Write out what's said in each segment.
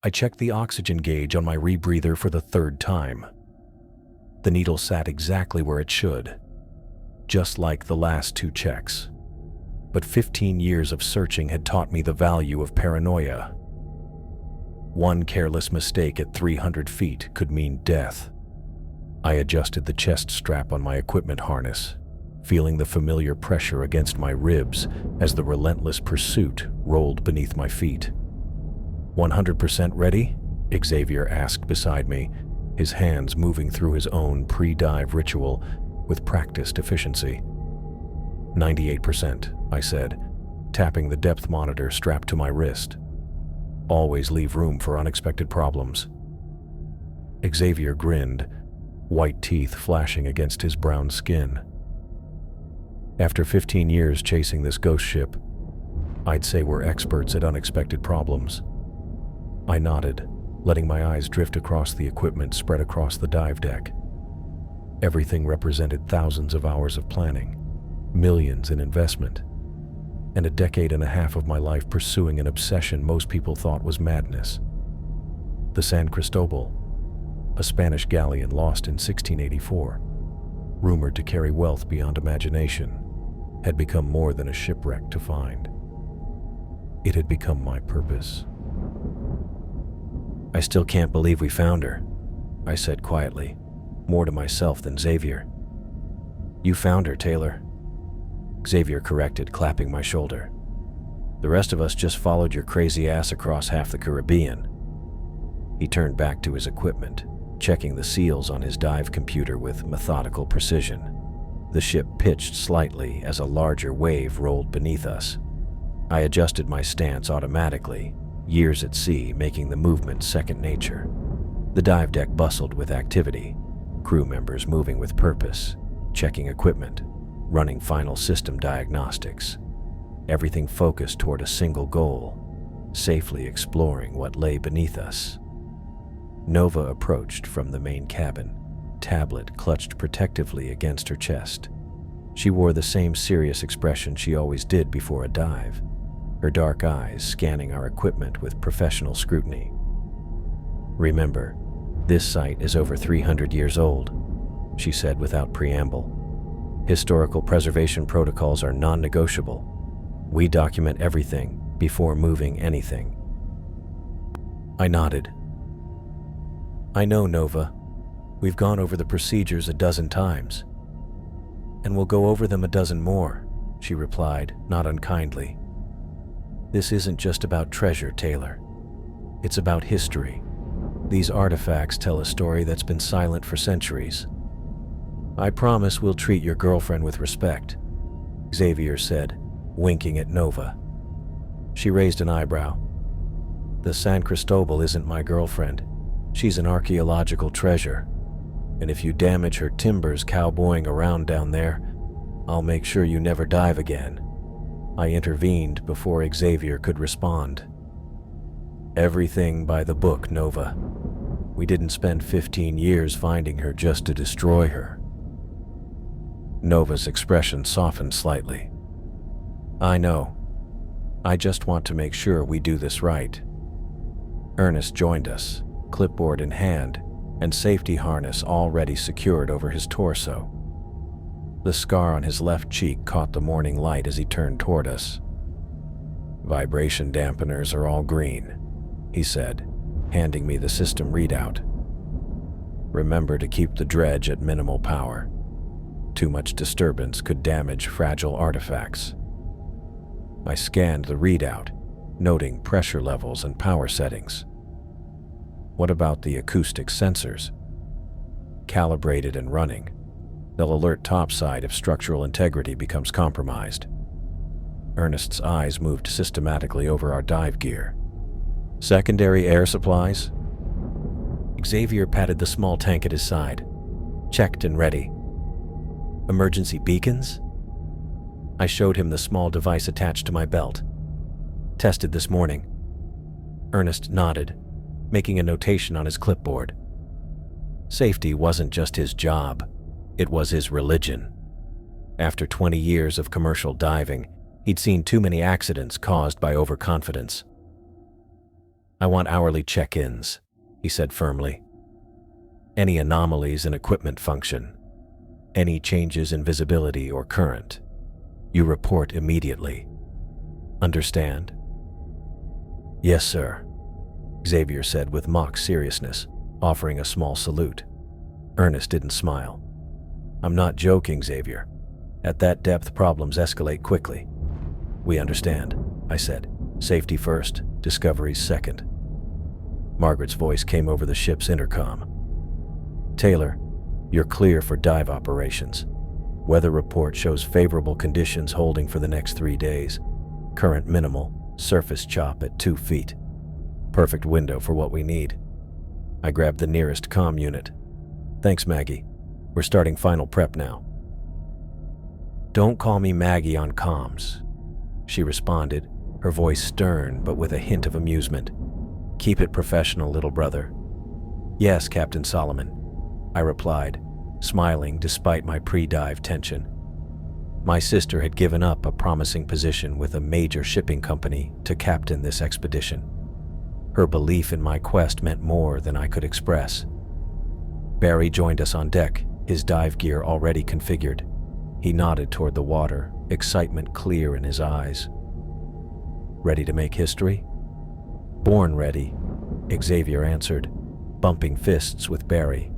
I checked the oxygen gauge on my rebreather for the third time. The needle sat exactly where it should, just like the last two checks. But 15 years of searching had taught me the value of paranoia. One careless mistake at 300 feet could mean death. I adjusted the chest strap on my equipment harness, feeling the familiar pressure against my ribs as the relentless pursuit rolled beneath my feet. 100% ready? Xavier asked beside me, his hands moving through his own pre-dive ritual with practiced efficiency. 98%, I said, tapping the depth monitor strapped to my wrist. Always leave room for unexpected problems. Xavier grinned, white teeth flashing against his brown skin. After 15 years chasing this ghost ship, I'd say we're experts at unexpected problems. I nodded, letting my eyes drift across the equipment spread across the dive deck. Everything represented thousands of hours of planning, millions in investment, and a decade and a half of my life pursuing an obsession most people thought was madness. The San Cristobal, a Spanish galleon lost in 1684, rumored to carry wealth beyond imagination, had become more than a shipwreck to find. It had become my purpose. I still can't believe we found her, I said quietly, more to myself than Xavier. You found her, Taylor, Xavier corrected, clapping my shoulder. The rest of us just followed your crazy ass across half the Caribbean. He turned back to his equipment, checking the seals on his dive computer with methodical precision. The ship pitched slightly as a larger wave rolled beneath us. I adjusted my stance automatically, years at sea making the movement second nature. The dive deck bustled with activity, crew members moving with purpose, checking equipment, running final system diagnostics. Everything focused toward a single goal, safely exploring what lay beneath us. Nova approached from the main cabin, tablet clutched protectively against her chest. She wore the same serious expression she always did before a dive, her dark eyes scanning our equipment with professional scrutiny. Remember, this site is over 300 years old, she said without preamble. Historical preservation protocols are non-negotiable. We document everything before moving anything. I nodded. I know, Nova. We've gone over the procedures a dozen times. And we'll go over them a dozen more, she replied, not unkindly. This isn't just about treasure, Taylor. It's about history. These artifacts tell a story that's been silent for centuries. I promise we'll treat your girlfriend with respect, Xavier said, winking at Nova. She raised an eyebrow. The San Cristobal isn't my girlfriend. She's an archaeological treasure. And if you damage her timbers cowboying around down there, I'll make sure you never dive again. I intervened before Xavier could respond. Everything by the book, Nova. We didn't spend 15 years finding her just to destroy her. Nova's expression softened slightly. I know. I just want to make sure we do this right. Ernest joined us, clipboard in hand, and safety harness already secured over his torso. The scar on his left cheek caught the morning light as he turned toward us. Vibration dampeners are all green, he said, handing me the system readout. Remember to keep the dredge at minimal power. Too much disturbance could damage fragile artifacts. I scanned the readout, noting pressure levels and power settings. What about the acoustic sensors? Calibrated and running, they'll alert topside if structural integrity becomes compromised. Ernest's eyes moved systematically over our dive gear. Secondary air supplies? Xavier patted the small tank at his side. Checked and ready. Emergency beacons? I showed him the small device attached to my belt. Tested this morning. Ernest nodded, making a notation on his clipboard. Safety wasn't just his job, it was his religion. After 20 years of commercial diving, he'd seen too many accidents caused by overconfidence. I want hourly check-ins, he said firmly. Any anomalies in equipment function, any changes in visibility or current, you report immediately. Understand? Yes, sir, Xavier said with mock seriousness, offering a small salute. Ernest didn't smile. I'm not joking, Xavier. At that depth, problems escalate quickly. We understand, I said. Safety first, discoveries second. Margaret's voice came over the ship's intercom. Taylor, you're clear for dive operations. Weather report shows favorable conditions holding for the next 3 days. Current minimal, surface chop at 2 feet. Perfect window for what we need. I grabbed the nearest comm unit. Thanks, Maggie. We're starting final prep now. Don't call me Maggie on comms, she responded, her voice stern but with a hint of amusement. Keep it professional, little brother. Yes, Captain Solomon, I replied, smiling despite my pre-dive tension. My sister had given up a promising position with a major shipping company to captain this expedition. Her belief in my quest meant more than I could express. Barry joined us on deck, his dive gear already configured. He nodded toward the water, excitement clear in his eyes. Ready to make history? Born ready, Xavier answered, bumping fists with Barry.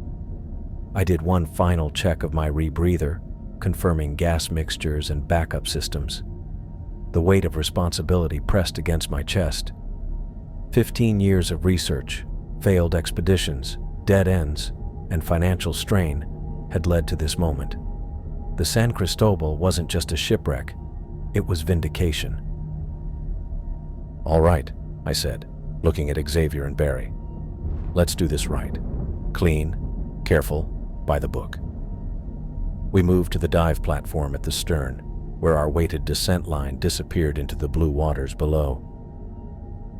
I did one final check of my rebreather, confirming gas mixtures and backup systems. The weight of responsibility pressed against my chest. 15 years of research, failed expeditions, dead ends, and financial strain had led to this moment. The San Cristobal wasn't just a shipwreck, it was vindication. All right, I said, looking at Xavier and Barry. Let's do this right. Clean, careful, by the book. We moved to the dive platform at the stern, where our weighted descent line disappeared into the blue waters below.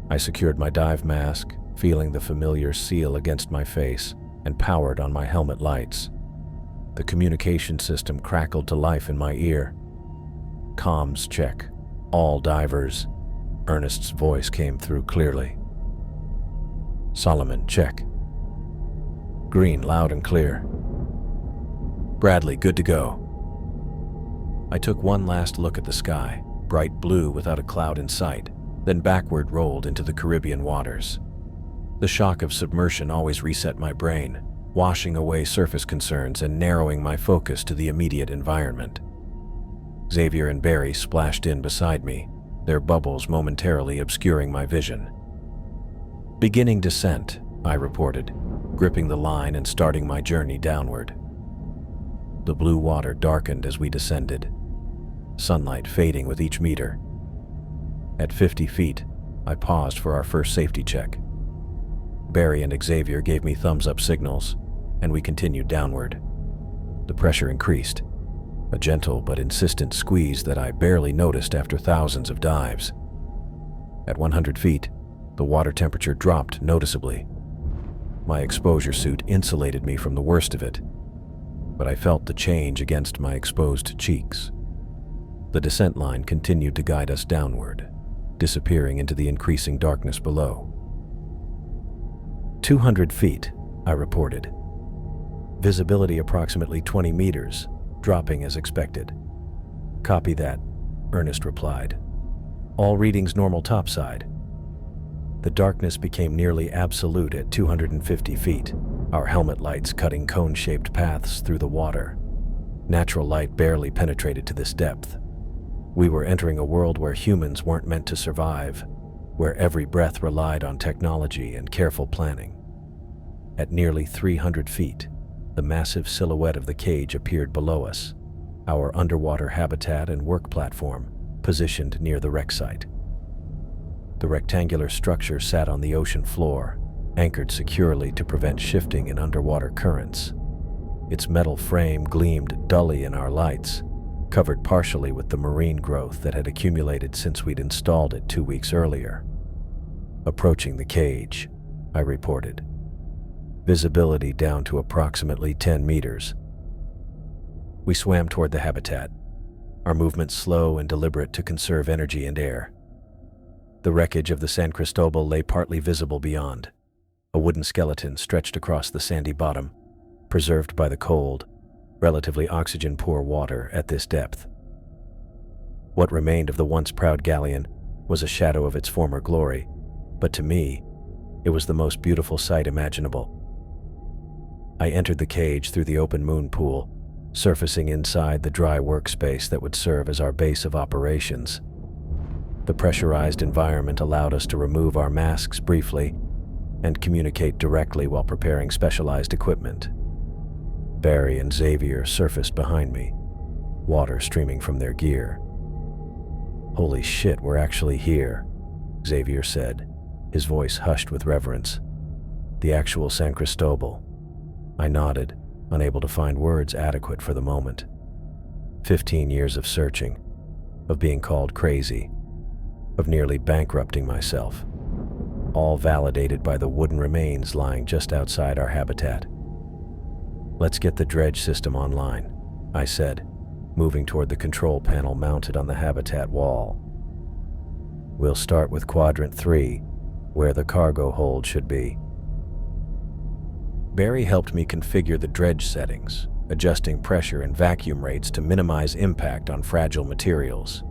I secured my dive mask, feeling the familiar seal against my face, and powered on my helmet lights. The communication system crackled to life in my ear. Comms check. All divers. Ernest's voice came through clearly. Solomon, check. Green, loud and clear. Bradley, good to go. I took one last look at the sky, bright blue without a cloud in sight, then backward rolled into the Caribbean waters. The shock of submersion always reset my brain, washing away surface concerns and narrowing my focus to the immediate environment. Xavier and Barry splashed in beside me, their bubbles momentarily obscuring my vision. Beginning descent, I reported, gripping the line and starting my journey downward. The blue water darkened as we descended, sunlight fading with each meter. At 50 feet, I paused for our first safety check. Barry and Xavier gave me thumbs-up signals, and we continued downward. The pressure increased, a gentle but insistent squeeze that I barely noticed after thousands of dives. At 100 feet, the water temperature dropped noticeably. My exposure suit insulated me from the worst of it, but I felt the change against my exposed cheeks. The descent line continued to guide us downward, disappearing into the increasing darkness below. 200 feet, I reported. Visibility approximately 20 meters, dropping as expected. Copy that, Ernest replied. All readings normal topside. The darkness became nearly absolute at 250 feet, our helmet lights cutting cone-shaped paths through the water. Natural light barely penetrated to this depth. We were entering a world where humans weren't meant to survive, where every breath relied on technology and careful planning. At nearly 300 feet, the massive silhouette of the cage appeared below us, our underwater habitat and work platform positioned near the wreck site. The rectangular structure sat on the ocean floor, anchored securely to prevent shifting in underwater currents. Its metal frame gleamed dully in our lights, covered partially with the marine growth that had accumulated since we'd installed it 2 weeks earlier. Approaching the cage, I reported. Visibility down to approximately 10 meters. We swam toward the habitat, our movements slow and deliberate to conserve energy and air. The wreckage of the San Cristobal lay partly visible beyond, a wooden skeleton stretched across the sandy bottom, preserved by the cold, relatively oxygen-poor water at this depth. What remained of the once proud galleon was a shadow of its former glory, but to me, it was the most beautiful sight imaginable. I entered the cage through the open moon pool, surfacing inside the dry workspace that would serve as our base of operations. The pressurized environment allowed us to remove our masks briefly and communicate directly while preparing specialized equipment. Barry and Xavier surfaced behind me, water streaming from their gear. "Holy shit, we're actually here," Xavier said, his voice hushed with reverence. "The actual San Cristobal." I nodded, unable to find words adequate for the moment. 15 years of searching, of being called crazy, of nearly bankrupting myself, all validated by the wooden remains lying just outside our habitat. "Let's get the dredge system online," I said, moving toward the control panel mounted on the habitat wall. "We'll start with Quadrant 3, where the cargo hold should be." Barry helped me configure the dredge settings, adjusting pressure and vacuum rates to minimize impact on fragile materials.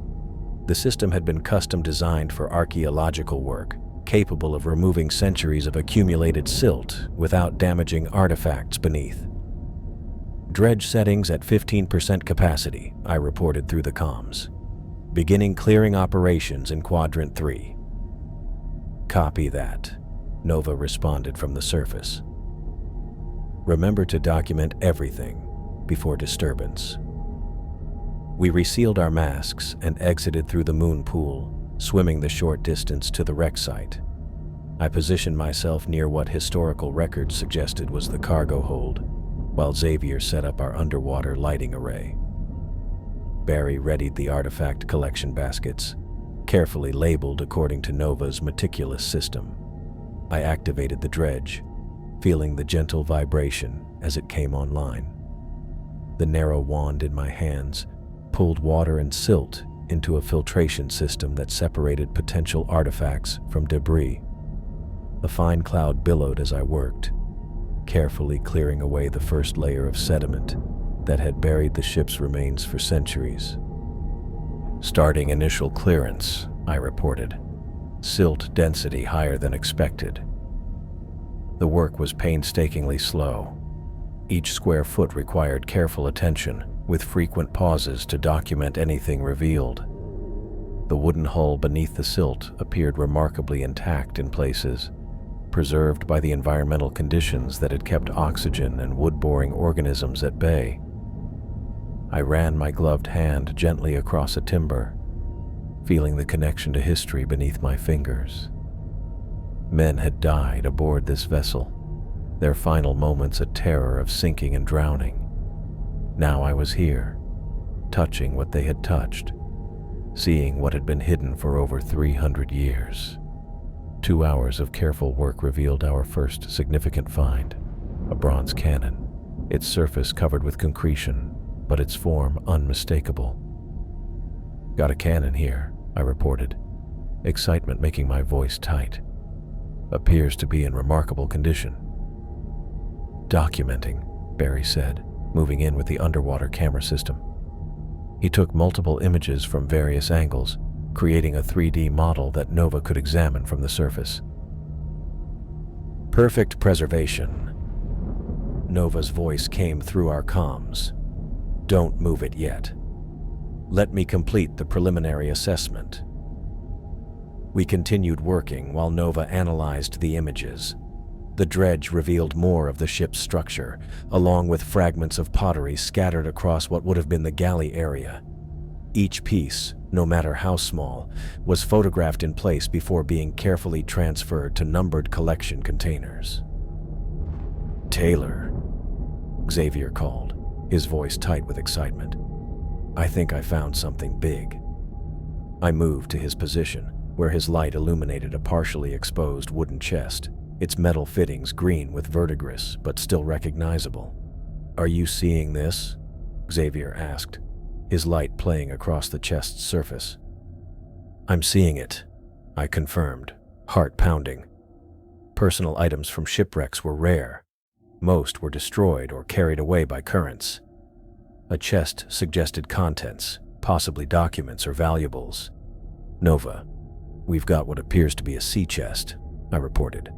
The system had been custom designed for archaeological work, capable of removing centuries of accumulated silt without damaging artifacts beneath. "Dredge settings at 15% capacity," I reported through the comms. "Beginning clearing operations in Quadrant 3. "Copy that," Nova responded from the surface. "Remember to document everything before disturbance." We resealed our masks and exited through the moon pool, swimming the short distance to the wreck site. I positioned myself near what historical records suggested was the cargo hold, while Xavier set up our underwater lighting array. Barry readied the artifact collection baskets, carefully labeled according to Nova's meticulous system. I activated the dredge, feeling the gentle vibration as it came online. The narrow wand in my hands pulled water and silt into a filtration system that separated potential artifacts from debris. A fine cloud billowed as I worked, carefully clearing away the first layer of sediment that had buried the ship's remains for centuries. "Starting initial clearance," I reported. "Silt density higher than expected." The work was painstakingly slow. Each square foot required careful attention, with frequent pauses to document anything revealed. The wooden hull beneath the silt appeared remarkably intact in places, preserved by the environmental conditions that had kept oxygen and wood-boring organisms at bay. I ran my gloved hand gently across a timber, feeling the connection to history beneath my fingers. Men had died aboard this vessel, their final moments a terror of sinking and drowning. Now I was here, touching what they had touched, seeing what had been hidden for over 300 years. 2 hours of careful work revealed our first significant find, a bronze cannon, its surface covered with concretion, but its form unmistakable. "Got a cannon here," I reported, excitement making my voice tight. "Appears to be in remarkable condition." "Documenting," Barry said, moving in with the underwater camera system. He took multiple images from various angles, creating a 3D model that Nova could examine from the surface. "Perfect preservation." Nova's voice came through our comms. "Don't move it yet. Let me complete the preliminary assessment." We continued working while Nova analyzed the images. The dredge revealed more of the ship's structure, along with fragments of pottery scattered across what would have been the galley area. Each piece, no matter how small, was photographed in place before being carefully transferred to numbered collection containers. "Taylor," Xavier called, his voice tight with excitement. "I think I found something big." I moved to his position, where his light illuminated a partially exposed wooden chest, its metal fittings green with verdigris but still recognizable. "Are you seeing this?" Xavier asked, his light playing across the chest's surface. "I'm seeing it," I confirmed, heart pounding. Personal items from shipwrecks were rare. Most were destroyed or carried away by currents. A chest suggested contents, possibly documents or valuables. Nova, we've got what appears to be a sea chest, I reported.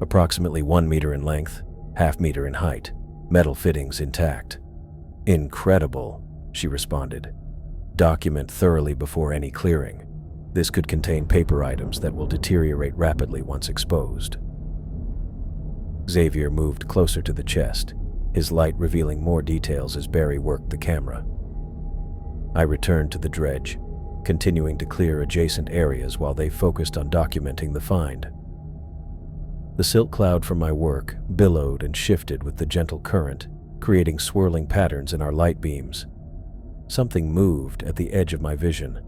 Approximately 1 meter in length, ½ meter in height, metal fittings intact. Incredible, she responded. Document thoroughly before any clearing. This could contain paper items that will deteriorate rapidly once exposed. Xavier moved closer to the chest, his light revealing more details as Barry worked the camera. I returned to the dredge, continuing to clear adjacent areas while they focused on documenting the find. The silt cloud from my work billowed and shifted with the gentle current, creating swirling patterns in our light beams. Something moved at the edge of my vision,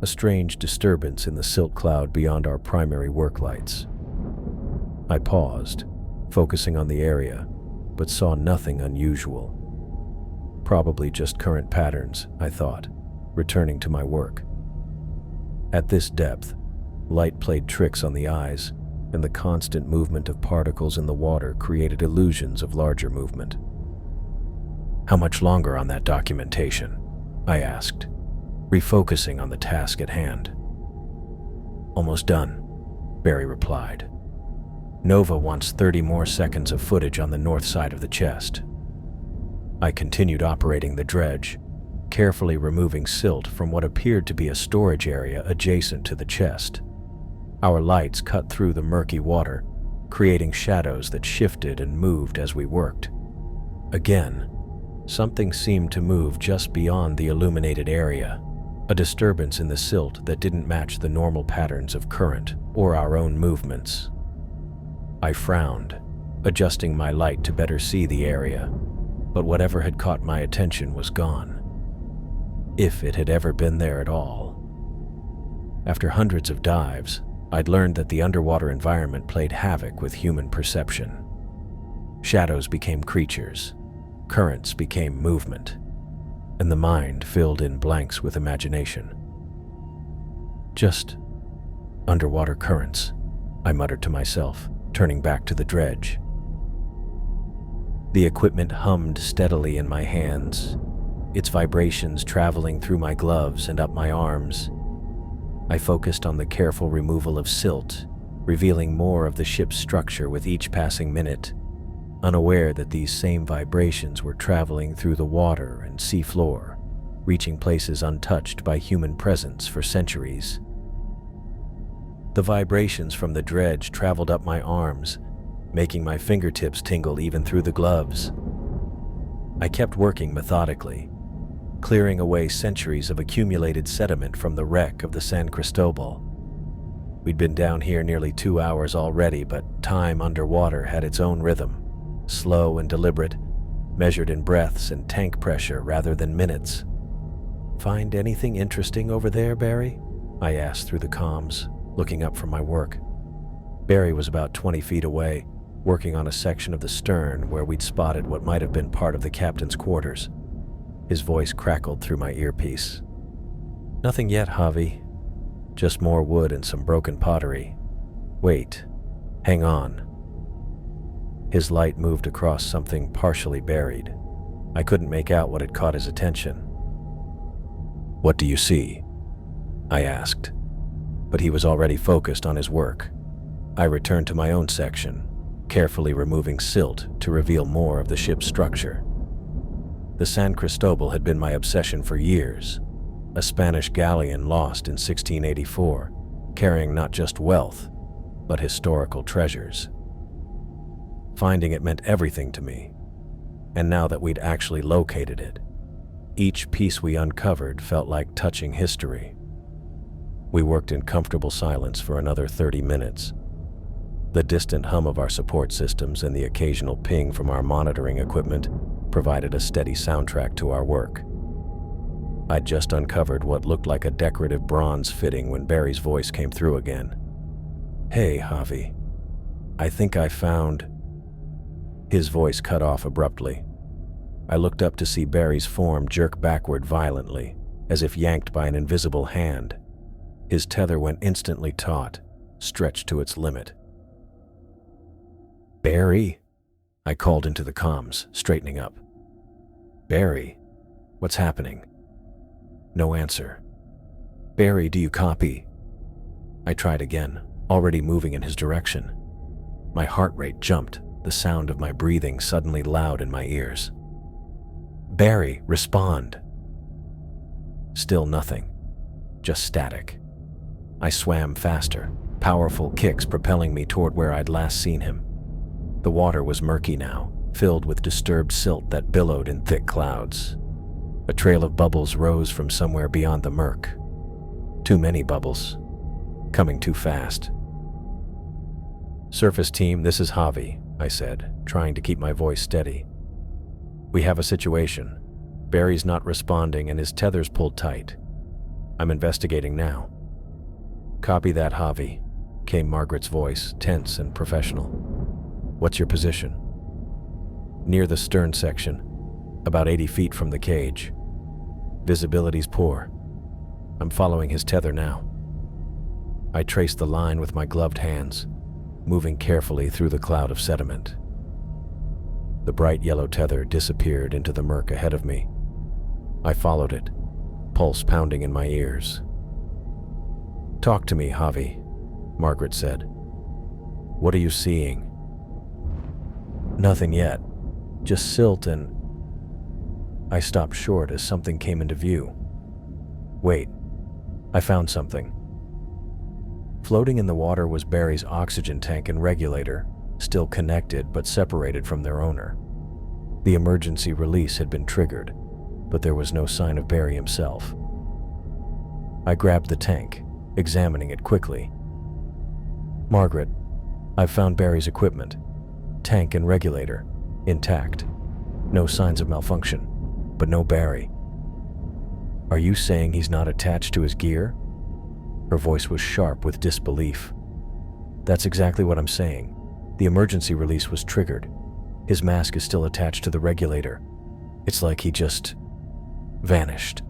a strange disturbance in the silt cloud beyond our primary work lights. I paused, focusing on the area, but saw nothing unusual. Probably just current patterns, I thought, returning to my work. At this depth, light played tricks on the eyes, and the constant movement of particles in the water created illusions of larger movement. How much longer on that documentation? I asked, refocusing on the task at hand. Almost done, Barry replied. Nova wants 30 more seconds of footage on the north side of the chest. I continued operating the dredge, carefully removing silt from what appeared to be a storage area adjacent to the chest. Our lights cut through the murky water, creating shadows that shifted and moved as we worked. Again, something seemed to move just beyond the illuminated area, a disturbance in the silt that didn't match the normal patterns of current or our own movements. I frowned, adjusting my light to better see the area, but whatever had caught my attention was gone. If it had ever been there at all. After hundreds of dives, I'd learned that the underwater environment played havoc with human perception. Shadows became creatures, currents became movement, and the mind filled in blanks with imagination. Just underwater currents, I muttered to myself, turning back to the dredge. The equipment hummed steadily in my hands, its vibrations traveling through my gloves and up my arms. I focused on the careful removal of silt, revealing more of the ship's structure with each passing minute, unaware that these same vibrations were traveling through the water and sea floor, reaching places untouched by human presence for centuries. The vibrations from the dredge traveled up my arms, making my fingertips tingle even through the gloves. I kept working methodically, clearing away centuries of accumulated sediment from the wreck of the San Cristobal. We'd been down here nearly 2 hours already, but time underwater had its own rhythm, slow and deliberate, measured in breaths and tank pressure rather than minutes. "Find anything interesting over there, Barry?" I asked through the comms, looking up from my work. Barry was about 20 feet away, working on a section of the stern where we'd spotted what might have been part of the captain's quarters. His voice crackled through my earpiece. "Nothing yet, Javi. Just more wood and some broken pottery. Wait, hang on." His light moved across something partially buried. I couldn't make out what had caught his attention. "What do you see?" I asked, but he was already focused on his work. I returned to my own section, carefully removing silt to reveal more of the ship's structure. The San Cristobal had been my obsession for years, a Spanish galleon lost in 1684, carrying not just wealth, but historical treasures. Finding it meant everything to me, and now that we'd actually located it, each piece we uncovered felt like touching history. We worked in comfortable silence for another 30 minutes. The distant hum of our support systems and the occasional ping from our monitoring equipment provided a steady soundtrack to our work. I'd just uncovered what looked like a decorative bronze fitting when Barry's voice came through again. "Hey, Javi, I think I found..." His voice cut off abruptly. I looked up to see Barry's form jerk backward violently, as if yanked by an invisible hand. His tether went instantly taut, stretched to its limit. "Barry?" I called into the comms, straightening up. "Barry? What's happening?" No answer. "Barry, do you copy?" I tried again, already moving in his direction. My heart rate jumped, the sound of my breathing suddenly loud in my ears. "Barry, respond!" Still nothing, just static. I swam faster, powerful kicks propelling me toward where I'd last seen him. The water was murky now, filled with disturbed silt that billowed in thick clouds. A trail of bubbles rose from somewhere beyond the murk. Too many bubbles. Coming too fast. "Surface team, this is Javi," I said, trying to keep my voice steady. "We have a situation. Barry's not responding and his tether's pulled tight. I'm investigating now." "Copy that, Javi," came Margaret's voice, tense and professional. "What's your position?" "Near the stern section, about 80 feet from the cage. Visibility's poor. I'm following his tether now." I traced the line with my gloved hands, moving carefully through the cloud of sediment. The bright yellow tether disappeared into the murk ahead of me. I followed it, pulse pounding in my ears. "Talk to me, Javi," Margaret said. "What are you seeing?" "Nothing yet, just silt and..." I stopped short as something came into view. "Wait, I found something." Floating in the water was Barry's oxygen tank and regulator, still connected but separated from their owner. The emergency release had been triggered, but there was no sign of Barry himself. I grabbed the tank, examining it quickly. "Margaret, I've found Barry's equipment. Tank and regulator, intact. No signs of malfunction, but no Barry." "Are you saying he's not attached to his gear?" Her voice was sharp with disbelief. "That's exactly what I'm saying. The emergency release was triggered. His mask is still attached to the regulator. It's like he just vanished."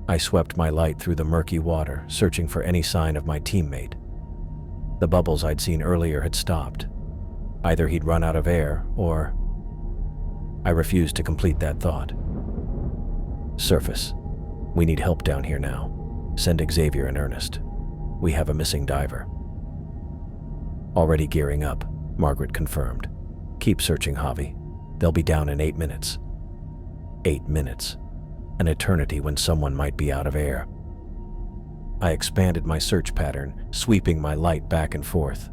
I swept my light through the murky water, searching for any sign of my teammate. The bubbles I'd seen earlier had stopped. Either he'd run out of air, or... I refused to complete that thought. "Surface. We need help down here now. Send Xavier and Ernest. We have a missing diver." "Already gearing up," Margaret confirmed. "Keep searching, Javi. They'll be down in 8 minutes." 8 minutes. An eternity when someone might be out of air. I expanded my search pattern, sweeping my light back and forth.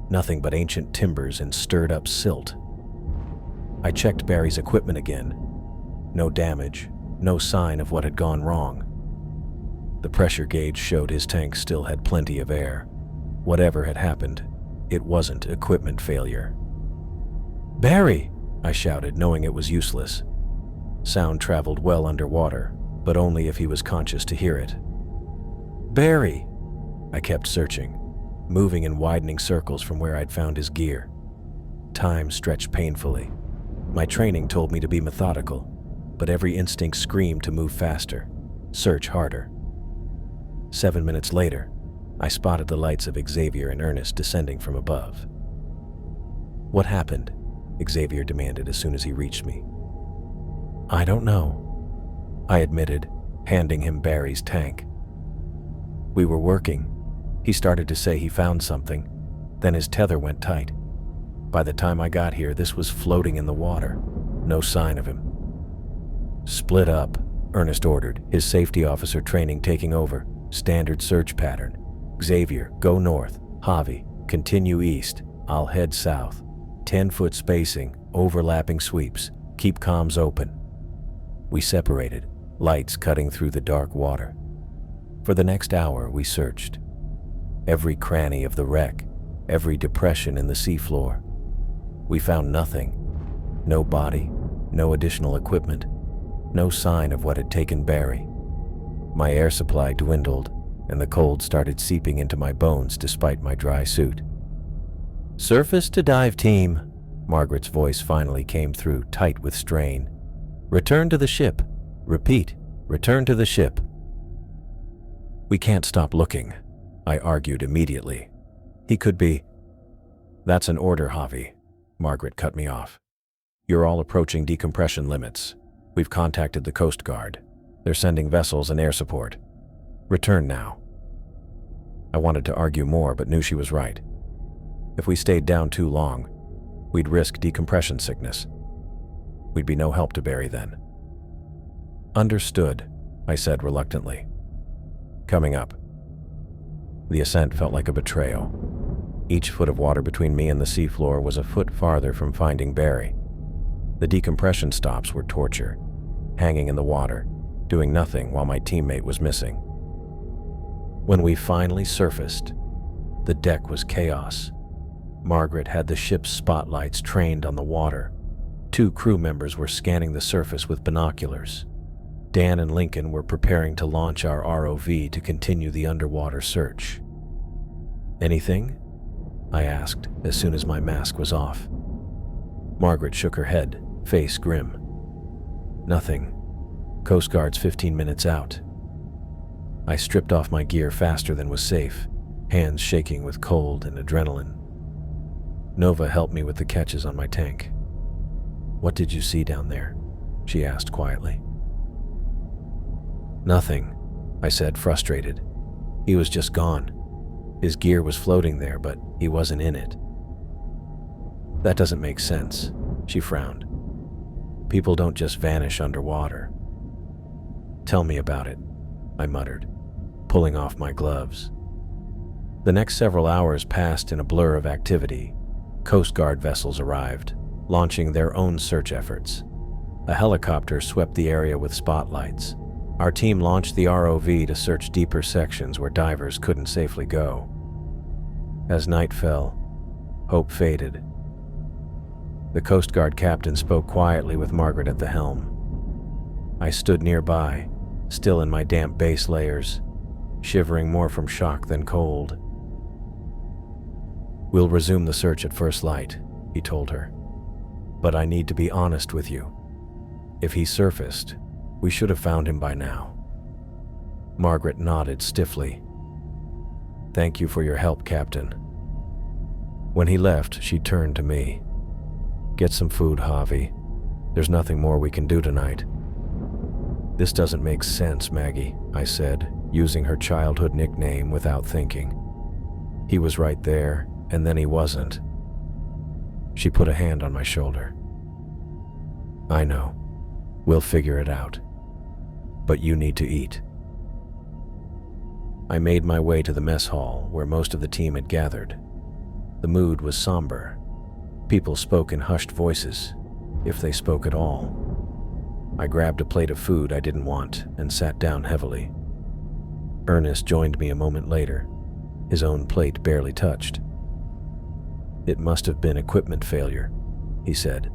Nothing but ancient timbers and stirred-up silt. I checked Barry's equipment again. No damage, no sign of what had gone wrong. The pressure gauge showed his tank still had plenty of air. Whatever had happened, it wasn't equipment failure. "Barry!" I shouted, knowing it was useless. Sound traveled well underwater, but only if he was conscious to hear it. "Barry!" I kept searching, moving in widening circles from where I'd found his gear. Time stretched painfully. My training told me to be methodical, but every instinct screamed to move faster, search harder. 7 minutes later, I spotted the lights of Xavier and Ernest descending from above. "What happened?" Xavier demanded as soon as he reached me. "I don't know," I admitted, handing him Barry's tank. "We were working. He started to say he found something, then his tether went tight. By the time I got here, this was floating in the water. No sign of him." "Split up," Ernest ordered, his safety officer training taking over. Standard search pattern. "Xavier, go north. Javi, continue east. I'll head south. 10-foot spacing, overlapping sweeps. Keep comms open." We separated, lights cutting through the dark water. For the next hour, we searched. Every cranny of the wreck, every depression in the seafloor. We found nothing. No body, no additional equipment, no sign of what had taken Barry. My air supply dwindled, and the cold started seeping into my bones despite my dry suit. "Surface to dive team," Margaret's voice finally came through, tight with strain. "Return to the ship. Repeat, return to the ship." We can't stop looking, I argued immediately. He could be... That's an order, Javi. Margaret cut me off. You're all approaching decompression limits. We've contacted the Coast Guard. They're sending vessels and air support. Return now. I wanted to argue more, but knew she was right. If we stayed down too long, we'd risk decompression sickness. We'd be no help to Barry then. Understood, I said reluctantly. Coming up. The ascent felt like a betrayal. Each foot of water between me and the seafloor was a foot farther from finding Barry. The decompression stops were torture, hanging in the water, doing nothing while my teammate was missing. When we finally surfaced, the deck was chaos. Margaret had the ship's spotlights trained on the water. 2 crew members were scanning the surface with binoculars. Dan and Lincoln were preparing to launch our ROV to continue the underwater search. Anything? I asked as soon as my mask was off. Margaret shook her head, face grim. Nothing. Coast Guard's 15 minutes out. I stripped off my gear faster than was safe, hands shaking with cold and adrenaline. Nova helped me with the catches on my tank. What did you see down there? She asked quietly. Nothing, I said, frustrated. He was just gone. His gear was floating there, but he wasn't in it. That doesn't make sense, she frowned. People don't just vanish underwater. Tell me about it, I muttered, pulling off my gloves. The next several hours passed in a blur of activity. Coast Guard vessels arrived, launching their own search efforts. A helicopter swept the area with spotlights. Our team launched the ROV to search deeper sections where divers couldn't safely go. As night fell, hope faded. The Coast Guard captain spoke quietly with Margaret at the helm. I stood nearby, still in my damp base layers, shivering more from shock than cold. We'll resume the search at first light, he told her. But I need to be honest with you. If he surfaced, we should have found him by now. Margaret nodded stiffly. Thank you for your help, Captain. When he left, she turned to me. Get some food, Javi. There's nothing more we can do tonight. This doesn't make sense, Maggie, I said, using her childhood nickname without thinking. He was right there, and then he wasn't. She put a hand on my shoulder. I know. We'll figure it out. But you need to eat. I made my way to the mess hall where most of the team had gathered. The mood was somber. People spoke in hushed voices, if they spoke at all. I grabbed a plate of food I didn't want and sat down heavily. Ernest joined me a moment later, his own plate barely touched. It must have been equipment failure, he said,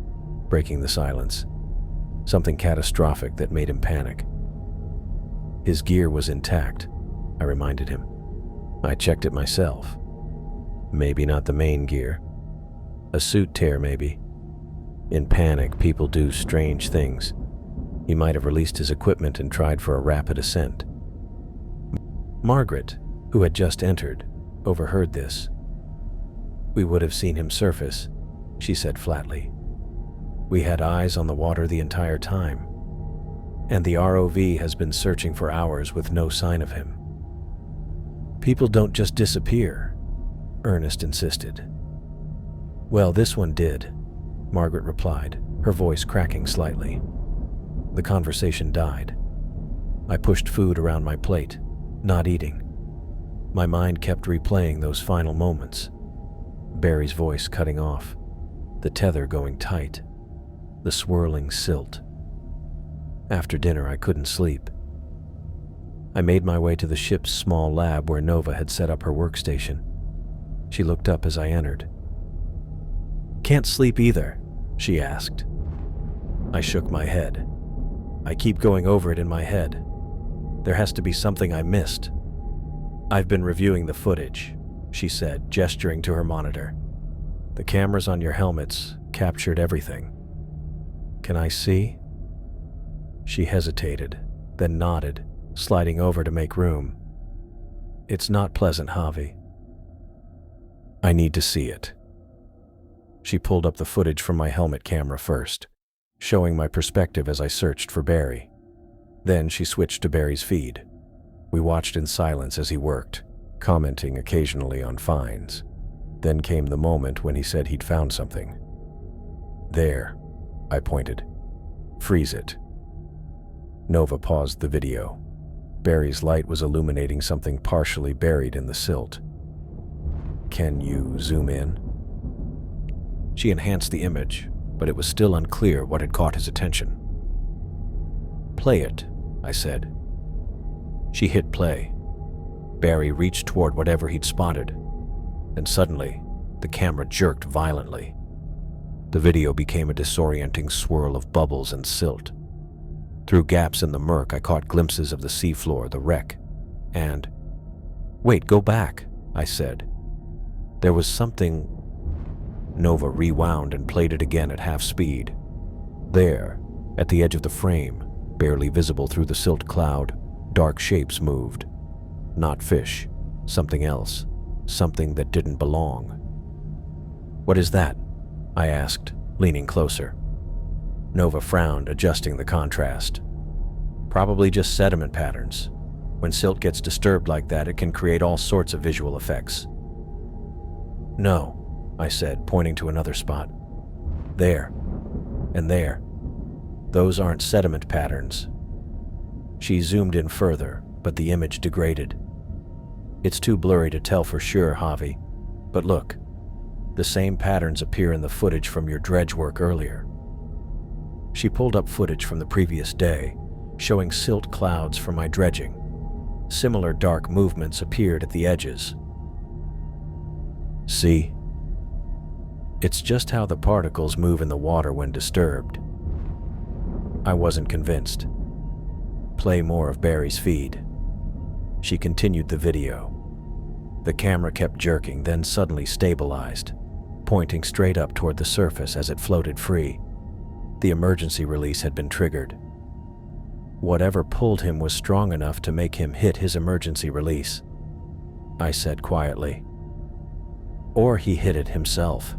breaking the silence. Something catastrophic that made him panic. His gear was intact, I reminded him. I checked it myself. Maybe not the main gear. A suit tear, maybe. In panic, people do strange things. He might have released his equipment and tried for a rapid ascent. Margaret, who had just entered, overheard this. We would have seen him surface, she said flatly. We had eyes on the water the entire time, and the ROV has been searching for hours with no sign of him. People don't just disappear, Ernest insisted. Well, this one did, Margaret replied, her voice cracking slightly. The conversation died. I pushed food around my plate, not eating. My mind kept replaying those final moments. Barry's voice cutting off, the tether going tight, the swirling silt. After dinner, I couldn't sleep. I made my way to the ship's small lab where Nova had set up her workstation. She looked up as I entered. Can't sleep either, she asked. I shook my head. I keep going over it in my head. There has to be something I missed. I've been reviewing the footage, she said, gesturing to her monitor. The cameras on your helmets captured everything. Can I see? She hesitated, then nodded, sliding over to make room. It's not pleasant, Javi. I need to see it. She pulled up the footage from my helmet camera first, showing my perspective as I searched for Barry. Then she switched to Barry's feed. We watched in silence as he worked, commenting occasionally on finds. Then came the moment when he said he'd found something. There, I pointed. Freeze it. Nova paused the video. Barry's light was illuminating something partially buried in the silt. Can you zoom in? She enhanced the image, but it was still unclear what had caught his attention. Play it, I said. She hit play. Barry reached toward whatever he'd spotted, and suddenly, the camera jerked violently. The video became a disorienting swirl of bubbles and silt. Through gaps in the murk, I caught glimpses of the seafloor, the wreck, and... Wait, go back, I said. There was something... Nova rewound and played it again at half speed. There, at the edge of the frame, barely visible through the silt cloud, dark shapes moved. Not fish, something else, something that didn't belong. What is that? I asked, leaning closer. Nova frowned, adjusting the contrast. Probably just sediment patterns. When silt gets disturbed like that, it can create all sorts of visual effects. No, I said, pointing to another spot. There, and there. Those aren't sediment patterns. She zoomed in further, but the image degraded. It's too blurry to tell for sure, Javi. But look, the same patterns appear in the footage from your dredge work earlier. She pulled up footage from the previous day, showing silt clouds from my dredging. Similar dark movements appeared at the edges. See? It's just how the particles move in the water when disturbed. I wasn't convinced. Play more of Barry's feed. She continued the video. The camera kept jerking, then suddenly stabilized, pointing straight up toward the surface as it floated free. The emergency release had been triggered. Whatever pulled him was strong enough to make him hit his emergency release, I said quietly. Or he hit it himself,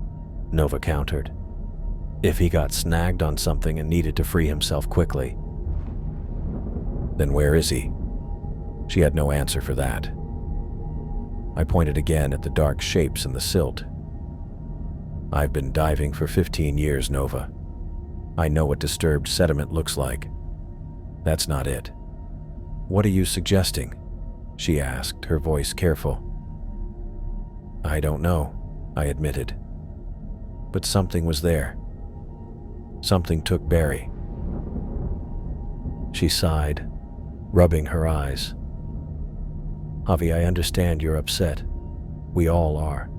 Nova countered. If he got snagged on something and needed to free himself quickly. Then where is he? She had no answer for that. I pointed again at the dark shapes in the silt. I've been diving for 15 years, Nova. I know what disturbed sediment looks like. That's not it. What are you suggesting? She asked, her voice careful. I don't know, I admitted. But something was there. Something took Barry. She sighed, rubbing her eyes. Javi, I understand you're upset. We all are.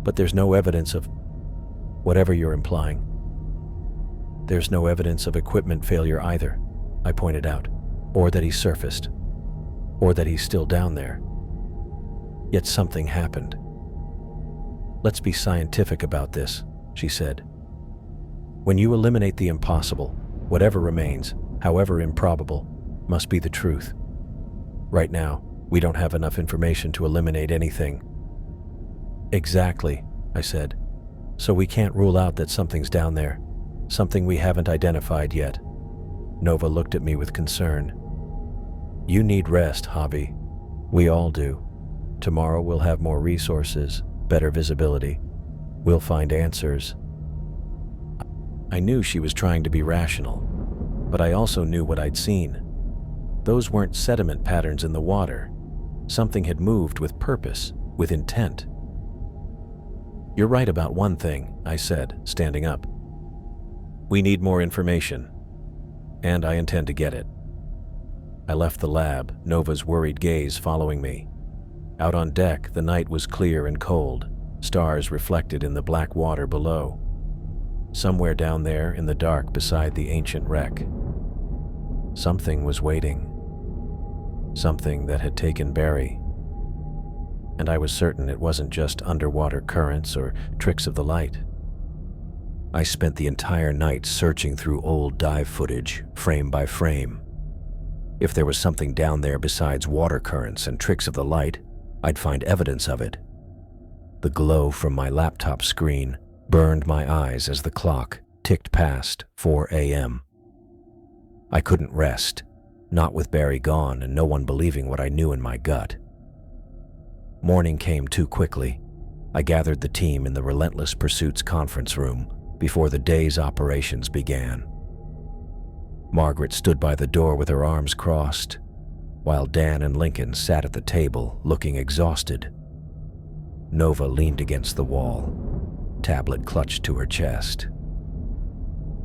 But there's no evidence of whatever you're implying. There's no evidence of equipment failure either, I pointed out, or that he surfaced, or that he's still down there. Yet something happened. Let's be scientific about this, she said. When you eliminate the impossible, whatever remains, however improbable, must be the truth. Right now, we don't have enough information to eliminate anything. Exactly, I said. So we can't rule out that something's down there, something we haven't identified yet. Nova looked at me with concern. You need rest, Javi. We all do. Tomorrow we'll have more resources, better visibility. We'll find answers. I knew she was trying to be rational, but I also knew what I'd seen. Those weren't sediment patterns in the water. Something had moved with purpose, with intent. You're right about one thing, I said, standing up. We need more information, and I intend to get it. I left the lab, Nova's worried gaze following me. Out on deck, the night was clear and cold, stars reflected in the black water below. Somewhere down there in the dark beside the ancient wreck, something was waiting. Something that had taken Barry. And I was certain it wasn't just underwater currents or tricks of the light. I spent the entire night searching through old dive footage, frame by frame. If there was something down there besides water currents and tricks of the light, I'd find evidence of it. The glow from my laptop screen burned my eyes as the clock ticked past 4 a.m. I couldn't rest, not with Barry gone and no one believing what I knew in my gut. Morning came too quickly. I gathered the team in the Relentless Pursuits conference room before the day's operations began. Margaret stood by the door with her arms crossed, while Dan and Lincoln sat at the table looking exhausted. Nova leaned against the wall, tablet clutched to her chest.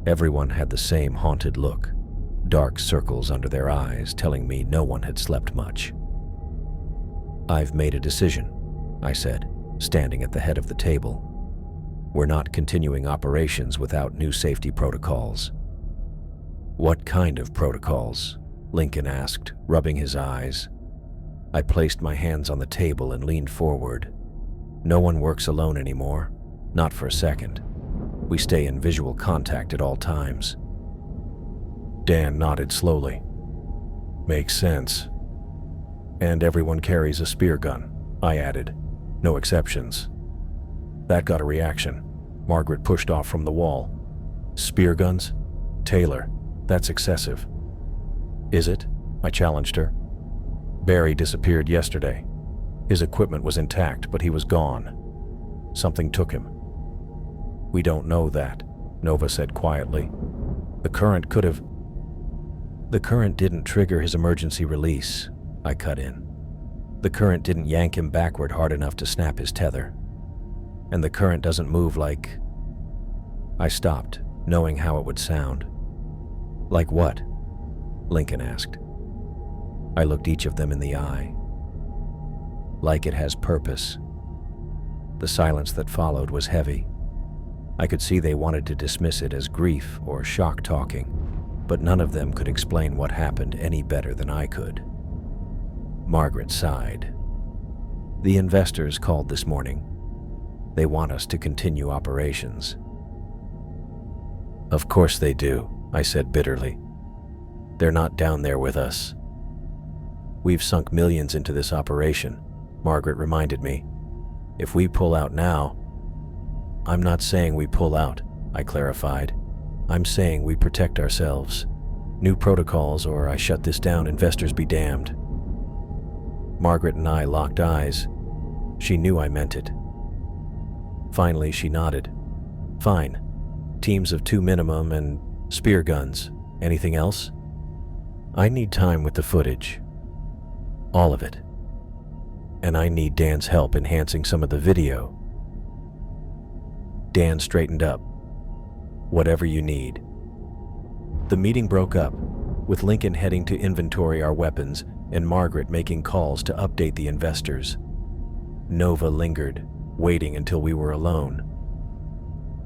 Everyone had the same haunted look, dark circles under their eyes telling me no one had slept much. "I've made a decision," I said, standing at the head of the table. "We're not continuing operations without new safety protocols." "What kind of protocols?" Lincoln asked, rubbing his eyes. I placed my hands on the table and leaned forward. "No one works alone anymore, not for a second. We stay in visual contact at all times." Dan nodded slowly. "Makes sense." "And everyone carries a spear gun," I added. "No exceptions." That got a reaction. Margaret pushed off from the wall. "Spear guns? Taylor, that's excessive." "Is it?" I challenged her. "Barry disappeared yesterday. His equipment was intact, but he was gone. Something took him." "We don't know that," Nova said quietly. "The current could have..." "The current didn't trigger his emergency release," I cut in. "The current didn't yank him backward hard enough to snap his tether. And the current doesn't move like..." I stopped, knowing how it would sound. "Like what?" Lincoln asked. I looked each of them in the eye. "Like it has purpose." The silence that followed was heavy. I could see they wanted to dismiss it as grief or shock talking, but none of them could explain what happened any better than I could. Margaret sighed. "The investors called this morning. They want us to continue operations." "Of course they do," I said bitterly. "They're not down there with us." "We've sunk millions into this operation," Margaret reminded me. "If we pull out now..." "I'm not saying we pull out," I clarified. "I'm saying we protect ourselves. New protocols or I shut this down, investors be damned." Margaret and I locked eyes. She knew I meant it. Finally, she nodded. "Fine. Teams of 2 minimum and spear guns. Anything else?" "I need time with the footage. All of it. And I need Dan's help enhancing some of the video." Dan straightened up. "Whatever you need." The meeting broke up, with Lincoln heading to inventory our weapons and Margaret making calls to update the investors. Nova lingered, waiting until we were alone.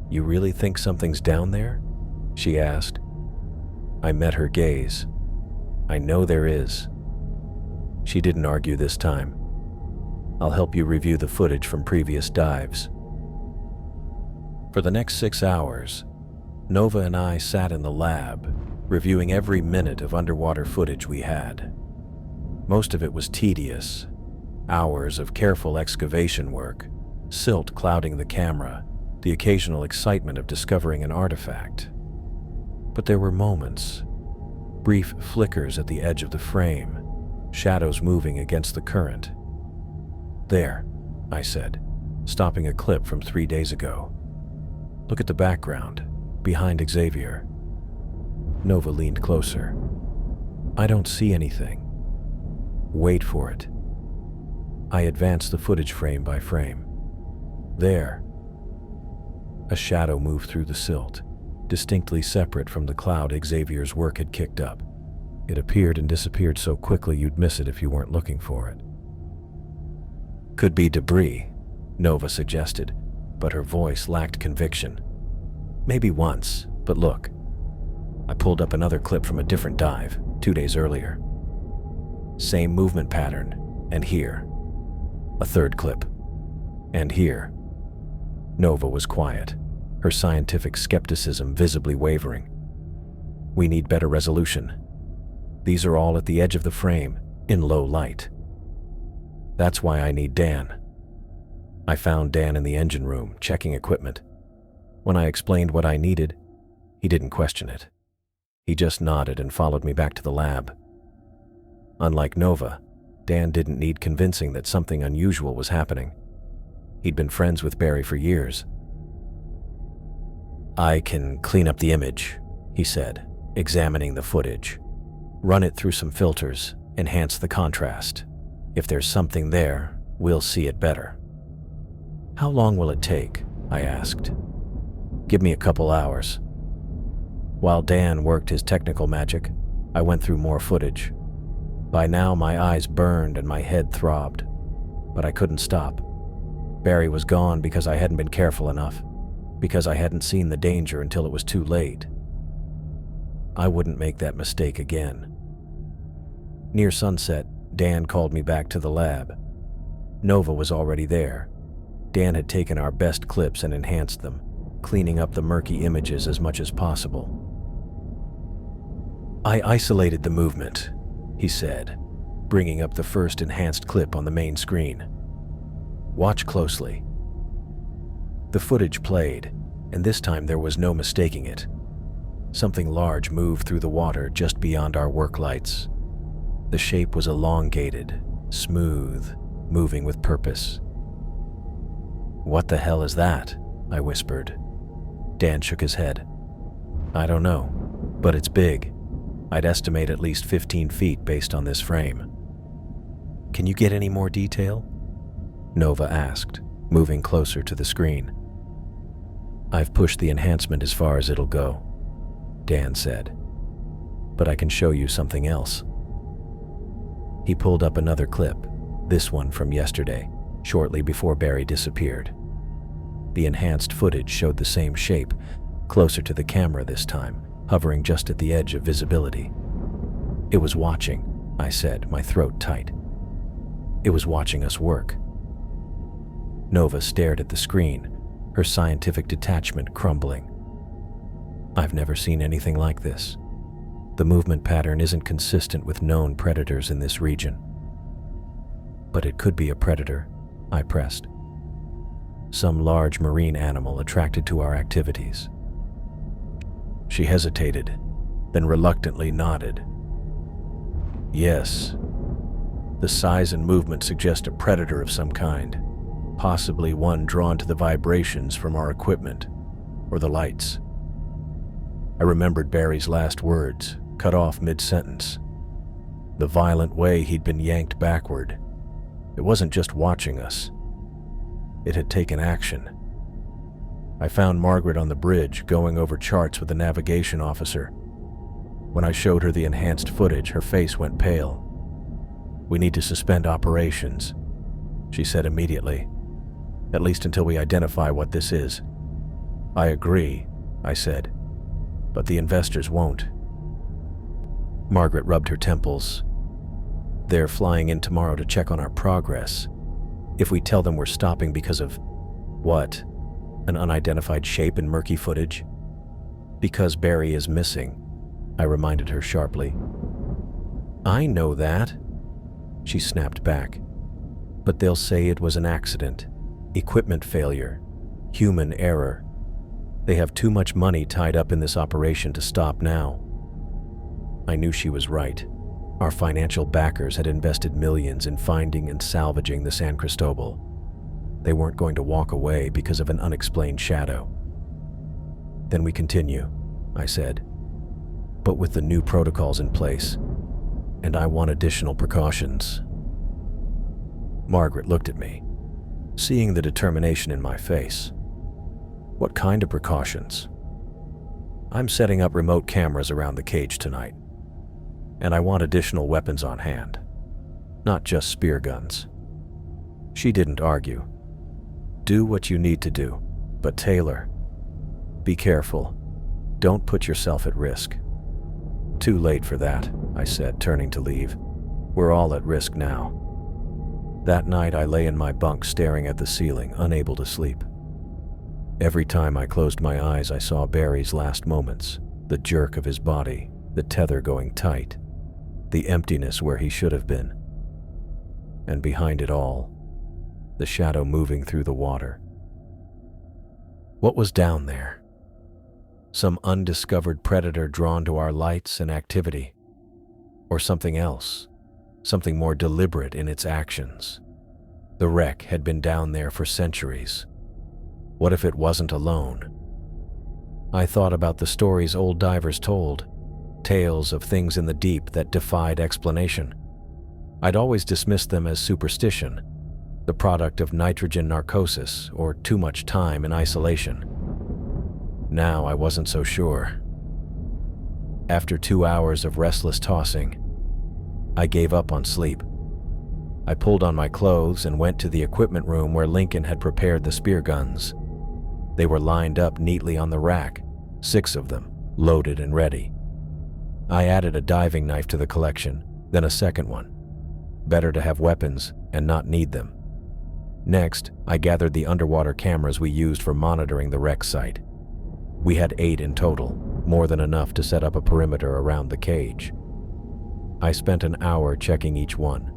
"You really think something's down there?" she asked. I met her gaze. "I know there is." She didn't argue this time. "I'll help you review the footage from previous dives." For the next 6 hours, Nova and I sat in the lab, reviewing every minute of underwater footage we had. Most of it was tedious. Hours of careful excavation work, silt clouding the camera, the occasional excitement of discovering an artifact. But there were moments, brief flickers at the edge of the frame, shadows moving against the current. "There," I said, stopping a clip from 3 days ago. "Look at the background, behind Xavier." Nova leaned closer. "I don't see anything." "Wait for it." I advanced the footage frame by frame. "There." A shadow moved through the silt, distinctly separate from the cloud Xavier's work had kicked up. It appeared and disappeared so quickly you'd miss it if you weren't looking for it. "Could be debris," Nova suggested, but her voice lacked conviction. "Maybe once, but look." I pulled up another clip from a different dive, 2 days earlier. Same movement pattern, and here. A third clip. And here. Nova was quiet, her scientific skepticism visibly wavering. "We need better resolution." These are all at the edge of the frame, in low light. That's why I need Dan. I found Dan in the engine room, checking equipment. When I explained what I needed, he didn't question it. He just nodded and followed me back to the lab. Unlike Nova, Dan didn't need convincing that something unusual was happening. He'd been friends with Barry for years. "I can clean up the image," he said, examining the footage. "Run it through some filters, enhance the contrast. If there's something there, we'll see it better." "How long will it take?" I asked. "Give me a couple hours." While Dan worked his technical magic, I went through more footage. By now, my eyes burned and my head throbbed, but I couldn't stop. Barry was gone because I hadn't been careful enough, because I hadn't seen the danger until it was too late. I wouldn't make that mistake again. Near sunset, Dan called me back to the lab. Nova was already there. Dan had taken our best clips and enhanced them, cleaning up the murky images as much as possible. "I isolated the movement," he said, bringing up the first enhanced clip on the main screen. "Watch closely." The footage played, and this time there was no mistaking it. Something large moved through the water just beyond our work lights. The shape was elongated, smooth, moving with purpose. "What the hell is that?" I whispered. Dan shook his head. "I don't know, but it's big. I'd estimate at least 15 feet based on this frame." "Can you get any more detail?" Nova asked, moving closer to the screen. "I've pushed the enhancement as far as it'll go," Dan said. "But I can show you something else." He pulled up another clip, this one from yesterday, shortly before Barry disappeared. The enhanced footage showed the same shape, closer to the camera this time, hovering just at the edge of visibility. "It was watching," I said, my throat tight. "It was watching us work." Nova stared at the screen, her scientific detachment crumbling. "I've never seen anything like this. The movement pattern isn't consistent with known predators in this region." "But it could be a predator," I pressed. "Some large marine animal attracted to our activities." She hesitated, then reluctantly nodded. "Yes. The size and movement suggest a predator of some kind, possibly one drawn to the vibrations from our equipment or the lights." I remembered Barry's last words, cut off mid-sentence. The violent way he'd been yanked backward. It wasn't just watching us. It had taken action. I found Margaret on the bridge, going over charts with the navigation officer. When I showed her the enhanced footage, her face went pale. "We need to suspend operations," she said immediately. "At least until we identify what this is." "I agree," I said. "But the investors won't." Margaret rubbed her temples. "They're flying in tomorrow to check on our progress. If we tell them we're stopping because of..." "What? An unidentified shape in murky footage?" "Because Barry is missing," I reminded her sharply. "I know that," she snapped back. "But they'll say it was an accident, equipment failure, human error. They have too much money tied up in this operation to stop now." I knew she was right. Our financial backers had invested millions in finding and salvaging the San Cristobal. They weren't going to walk away because of an unexplained shadow. "Then we continue," I said, "but with the new protocols in place, and I want additional precautions." Margaret looked at me, seeing the determination in my face. "What kind of precautions?" "I'm setting up remote cameras around the cage tonight, and I want additional weapons on hand, not just spear guns." She didn't argue. "Do what you need to do, but Taylor, be careful. Don't put yourself at risk." "Too late for that," I said, turning to leave. "We're all at risk now." That night I lay in my bunk staring at the ceiling, unable to sleep. Every time I closed my eyes, I saw Barry's last moments, the jerk of his body, the tether going tight. the emptiness where he should have been. And behind it all, the shadow moving through the water. What was down there? Some undiscovered predator drawn to our lights and activity? Or something else, something more deliberate in its actions? The wreck had been down there for centuries. What if it wasn't alone? I thought about the stories old divers told, tales of things in the deep that defied explanation. I'd always dismissed them as superstition, the product of nitrogen narcosis or too much time in isolation. Now I wasn't so sure. After 2 hours of restless tossing, I gave up on sleep. I pulled on my clothes and went to the equipment room where Lincoln had prepared the spear guns. They were lined up neatly on the rack, 6 of them, loaded and ready. I added a diving knife to the collection, then a second one. Better to have weapons and not need them. Next, I gathered the underwater cameras we used for monitoring the wreck site. We had 8 in total, more than enough to set up a perimeter around the cage. I spent an hour checking each one,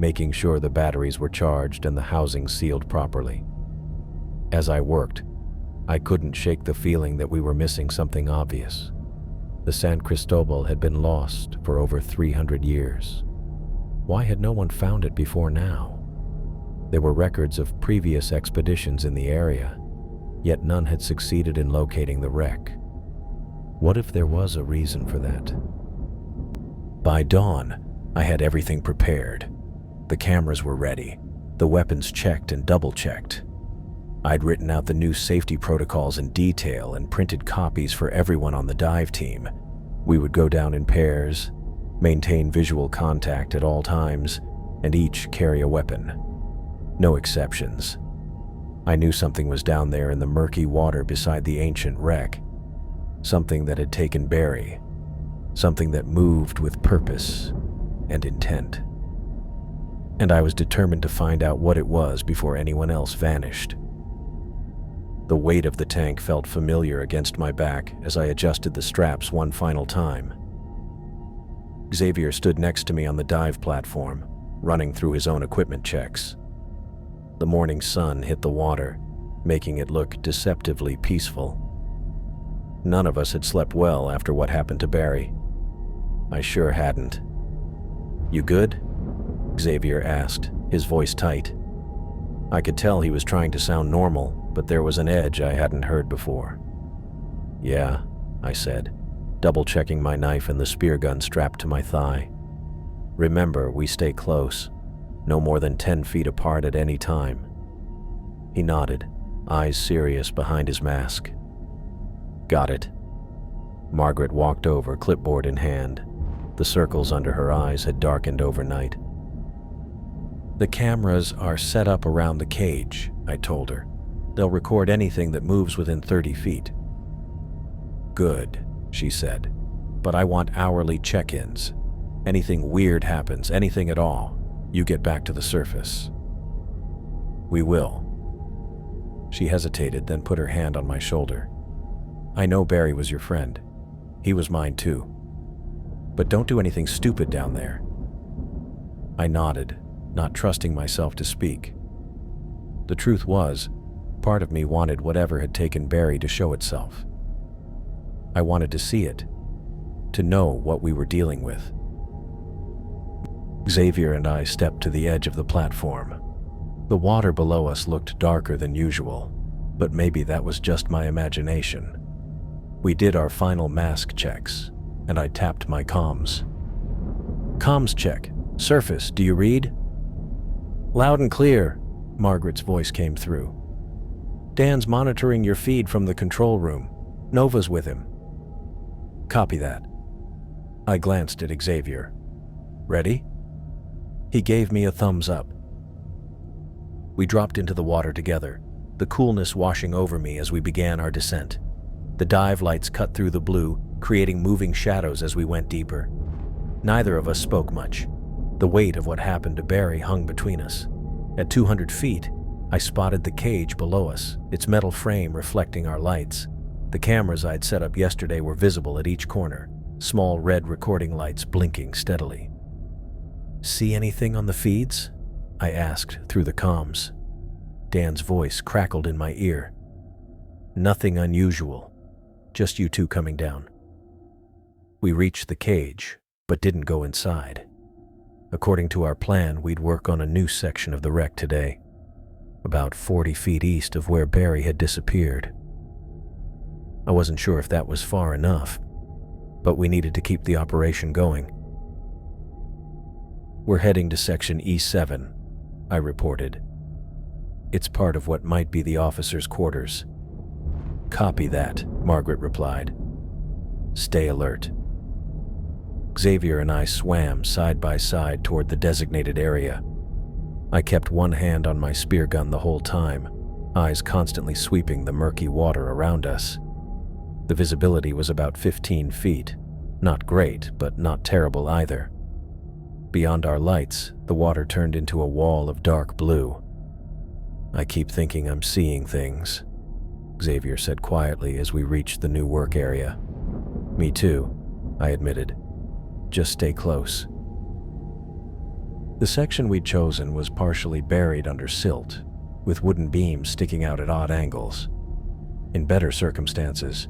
making sure the batteries were charged and the housing sealed properly. As I worked, I couldn't shake the feeling that we were missing something obvious. The San Cristobal had been lost for over 300 years. Why had no one found it before now? There were records of previous expeditions in the area, yet none had succeeded in locating the wreck. What if there was a reason for that? By dawn, I had everything prepared. The cameras were ready, the weapons checked and double-checked. I'd written out the new safety protocols in detail and printed copies for everyone on the dive team. We would go down in pairs, maintain visual contact at all times, and each carry a weapon. No exceptions. I knew something was down there in the murky water beside the ancient wreck. Something that had taken Barry. Something that moved with purpose and intent. And I was determined to find out what it was before anyone else vanished. The weight of the tank felt familiar against my back as I adjusted the straps one final time. Xavier stood next to me on the dive platform, running through his own equipment checks. The morning sun hit the water, making it look deceptively peaceful. None of us had slept well after what happened to Barry. I sure hadn't. "You good?" Xavier asked, his voice tight. I could tell he was trying to sound normal, but there was an edge I hadn't heard before. "Yeah," I said, double-checking my knife and the spear gun strapped to my thigh. "Remember, we stay close, no more than 10 feet apart at any time." He nodded, eyes serious behind his mask. "Got it." Margaret walked over, clipboard in hand. The circles under her eyes had darkened overnight. "The cameras are set up around the cage," I told her. "They'll record anything that moves within 30 feet. "Good," she said, "but I want hourly check-ins. Anything weird happens, anything at all, you get back to the surface." "We will." She hesitated, then put her hand on my shoulder. "I know Barry was your friend. He was mine too. But don't do anything stupid down there." I nodded, not trusting myself to speak. The truth was, part of me wanted whatever had taken Barry to show itself. I wanted to see it, to know what we were dealing with. Xavier and I stepped to the edge of the platform. The water below us looked darker than usual, but maybe that was just my imagination. We did our final mask checks, and I tapped my comms. "Comms check. Surface, do you read?" "Loud and clear," Margaret's voice came through. "Dan's monitoring your feed from the control room. Nova's with him." "Copy that." I glanced at Xavier. "Ready?" He gave me a thumbs up. We dropped into the water together, the coolness washing over me as we began our descent. The dive lights cut through the blue, creating moving shadows as we went deeper. Neither of us spoke much. The weight of what happened to Barry hung between us. At 200 feet, I spotted the cage below us, its metal frame reflecting our lights. The cameras I'd set up yesterday were visible at each corner, small red recording lights blinking steadily. "See anything on the feeds?" I asked through the comms. Dan's voice crackled in my ear. "Nothing unusual, just you two coming down." We reached the cage, but didn't go inside. According to our plan, we'd work on a new section of the wreck today, about 40 feet east of where Barry had disappeared. I wasn't sure if that was far enough, but we needed to keep the operation going. "We're heading to section E7, I reported. "It's part of what might be the officers' quarters." "Copy that," Margaret replied. "Stay alert." Xavier and I swam side by side toward the designated area. I kept one hand on my spear gun the whole time, eyes constantly sweeping the murky water around us. The visibility was about 15 feet. Not great, but not terrible either. Beyond our lights, the water turned into a wall of dark blue. "I keep thinking I'm seeing things," Xavier said quietly as we reached the new work area. "Me too," I admitted. "Just stay close." The section we'd chosen was partially buried under silt, with wooden beams sticking out at odd angles. In better circumstances,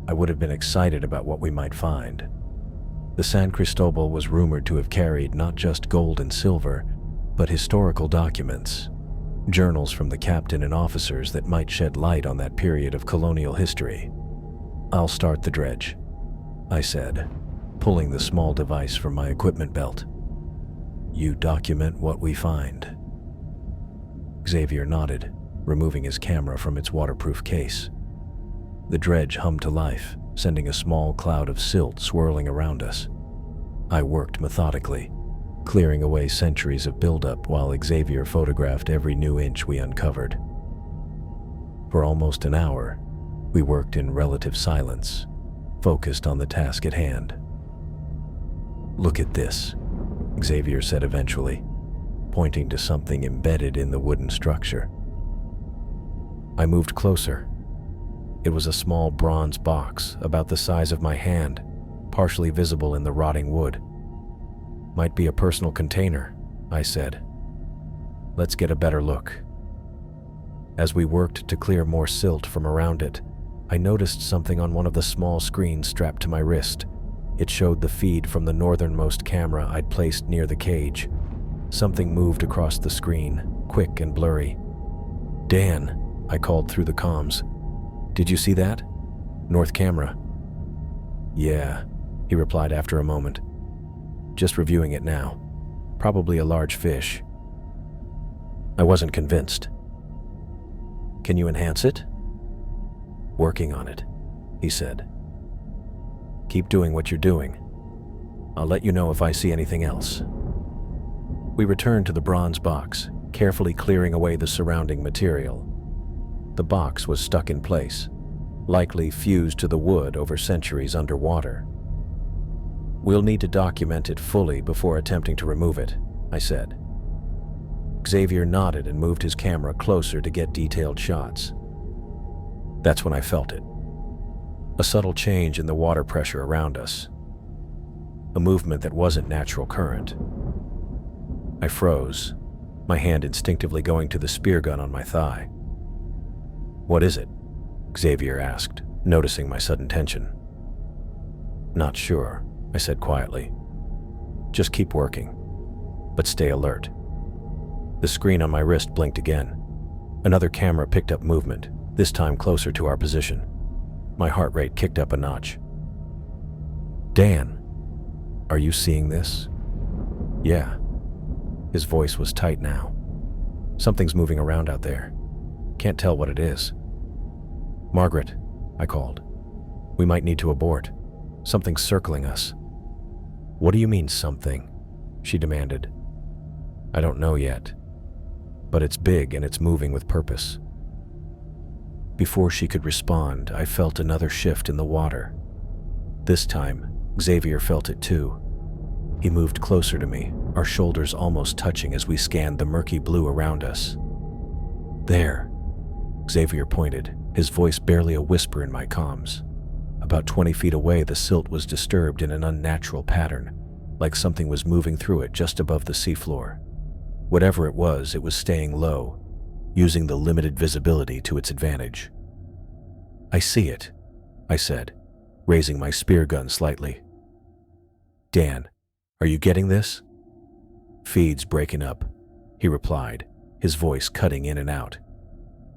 I would have been excited about what we might find. The San Cristobal was rumored to have carried not just gold and silver, but historical documents, journals from the captain and officers that might shed light on that period of colonial history. "I'll start the dredge," I said, pulling the small device from my equipment belt. "You document what we find." Xavier nodded, removing his camera from its waterproof case. The dredge hummed to life, sending a small cloud of silt swirling around us. I worked methodically, clearing away centuries of buildup while Xavier photographed every new inch we uncovered. For almost an hour, we worked in relative silence, focused on the task at hand. "Look at this," Xavier said eventually, pointing to something embedded in the wooden structure. I moved closer. It was a small bronze box about the size of my hand, partially visible in the rotting wood. "Might be a personal container," I said. "Let's get a better look." As we worked to clear more silt from around it, I noticed something on one of the small screens strapped to my wrist. It showed the feed from the northernmost camera I'd placed near the cage. Something moved across the screen, quick and blurry. "Dan," I called through the comms. "Did you see that? North camera." "Yeah," he replied after a moment. "Just reviewing it now. Probably a large fish." I wasn't convinced. "Can you enhance it?" "Working on it," he said. "Keep doing what you're doing. I'll let you know if I see anything else." We returned to the bronze box, carefully clearing away the surrounding material. The box was stuck in place, likely fused to the wood over centuries underwater. "We'll need to document it fully before attempting to remove it," I said. Xavier nodded and moved his camera closer to get detailed shots. That's when I felt it. A subtle change in the water pressure around us. A movement that wasn't natural current. I froze, my hand instinctively going to the spear gun on my thigh. "What is it?" Xavier asked, noticing my sudden tension. "Not sure," I said quietly. "Just keep working, but stay alert." The screen on my wrist blinked again. Another camera picked up movement, this time closer to our position. My heart rate kicked up a notch. "Dan, are you seeing this?" "Yeah." His voice was tight now. "Something's moving around out there. Can't tell what it is." "Margaret," I called. "We might need to abort. Something's circling us." "What do you mean, something?" she demanded. "I don't know yet. But it's big and it's moving with purpose." Before she could respond, I felt another shift in the water. This time, Xavier felt it too. He moved closer to me, our shoulders almost touching as we scanned the murky blue around us. "There," Xavier pointed, his voice barely a whisper in my comms. About 20 feet away, the silt was disturbed in an unnatural pattern, like something was moving through it just above the seafloor. Whatever it was staying low, using the limited visibility to its advantage. "I see it," I said, raising my spear gun slightly. "Dan, are you getting this?" "Feed's breaking up," he replied, his voice cutting in and out.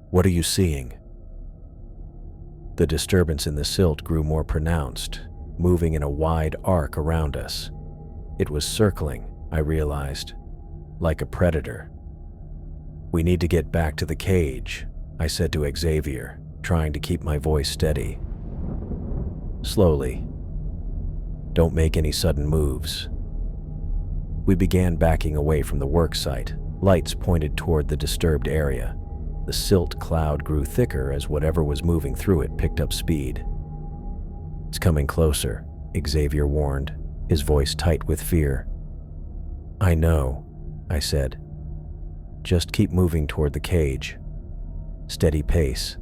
"What are you seeing?" The disturbance in the silt grew more pronounced, moving in a wide arc around us. It was circling, I realized, like a predator. "We need to get back to the cage," I said to Xavier, trying to keep my voice steady. "Slowly. Don't make any sudden moves." We began backing away from the work site, lights pointed toward the disturbed area. The silt cloud grew thicker as whatever was moving through it picked up speed. "It's coming closer," Xavier warned, his voice tight with fear. "I know," I said. "Just keep moving toward the cage. Steady pace."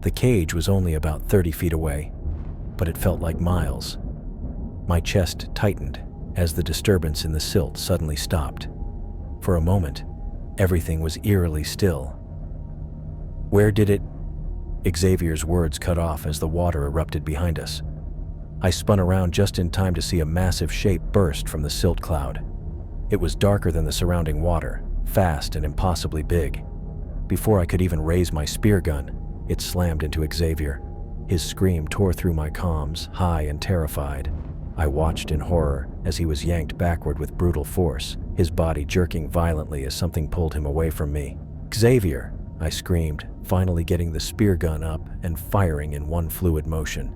The cage was only about 30 feet away, but it felt like miles. My chest tightened as the disturbance in the silt suddenly stopped. For a moment, everything was eerily still. "Where did it—" Xavier's words cut off as the water erupted behind us. I spun around just in time to see a massive shape burst from the silt cloud. It was darker than the surrounding water, fast and impossibly big. Before I could even raise my spear gun, it slammed into Xavier. His scream tore through my comms, high and terrified. I watched in horror as he was yanked backward with brutal force, his body jerking violently as something pulled him away from me. "Xavier!" I screamed, finally getting the spear gun up and firing in one fluid motion.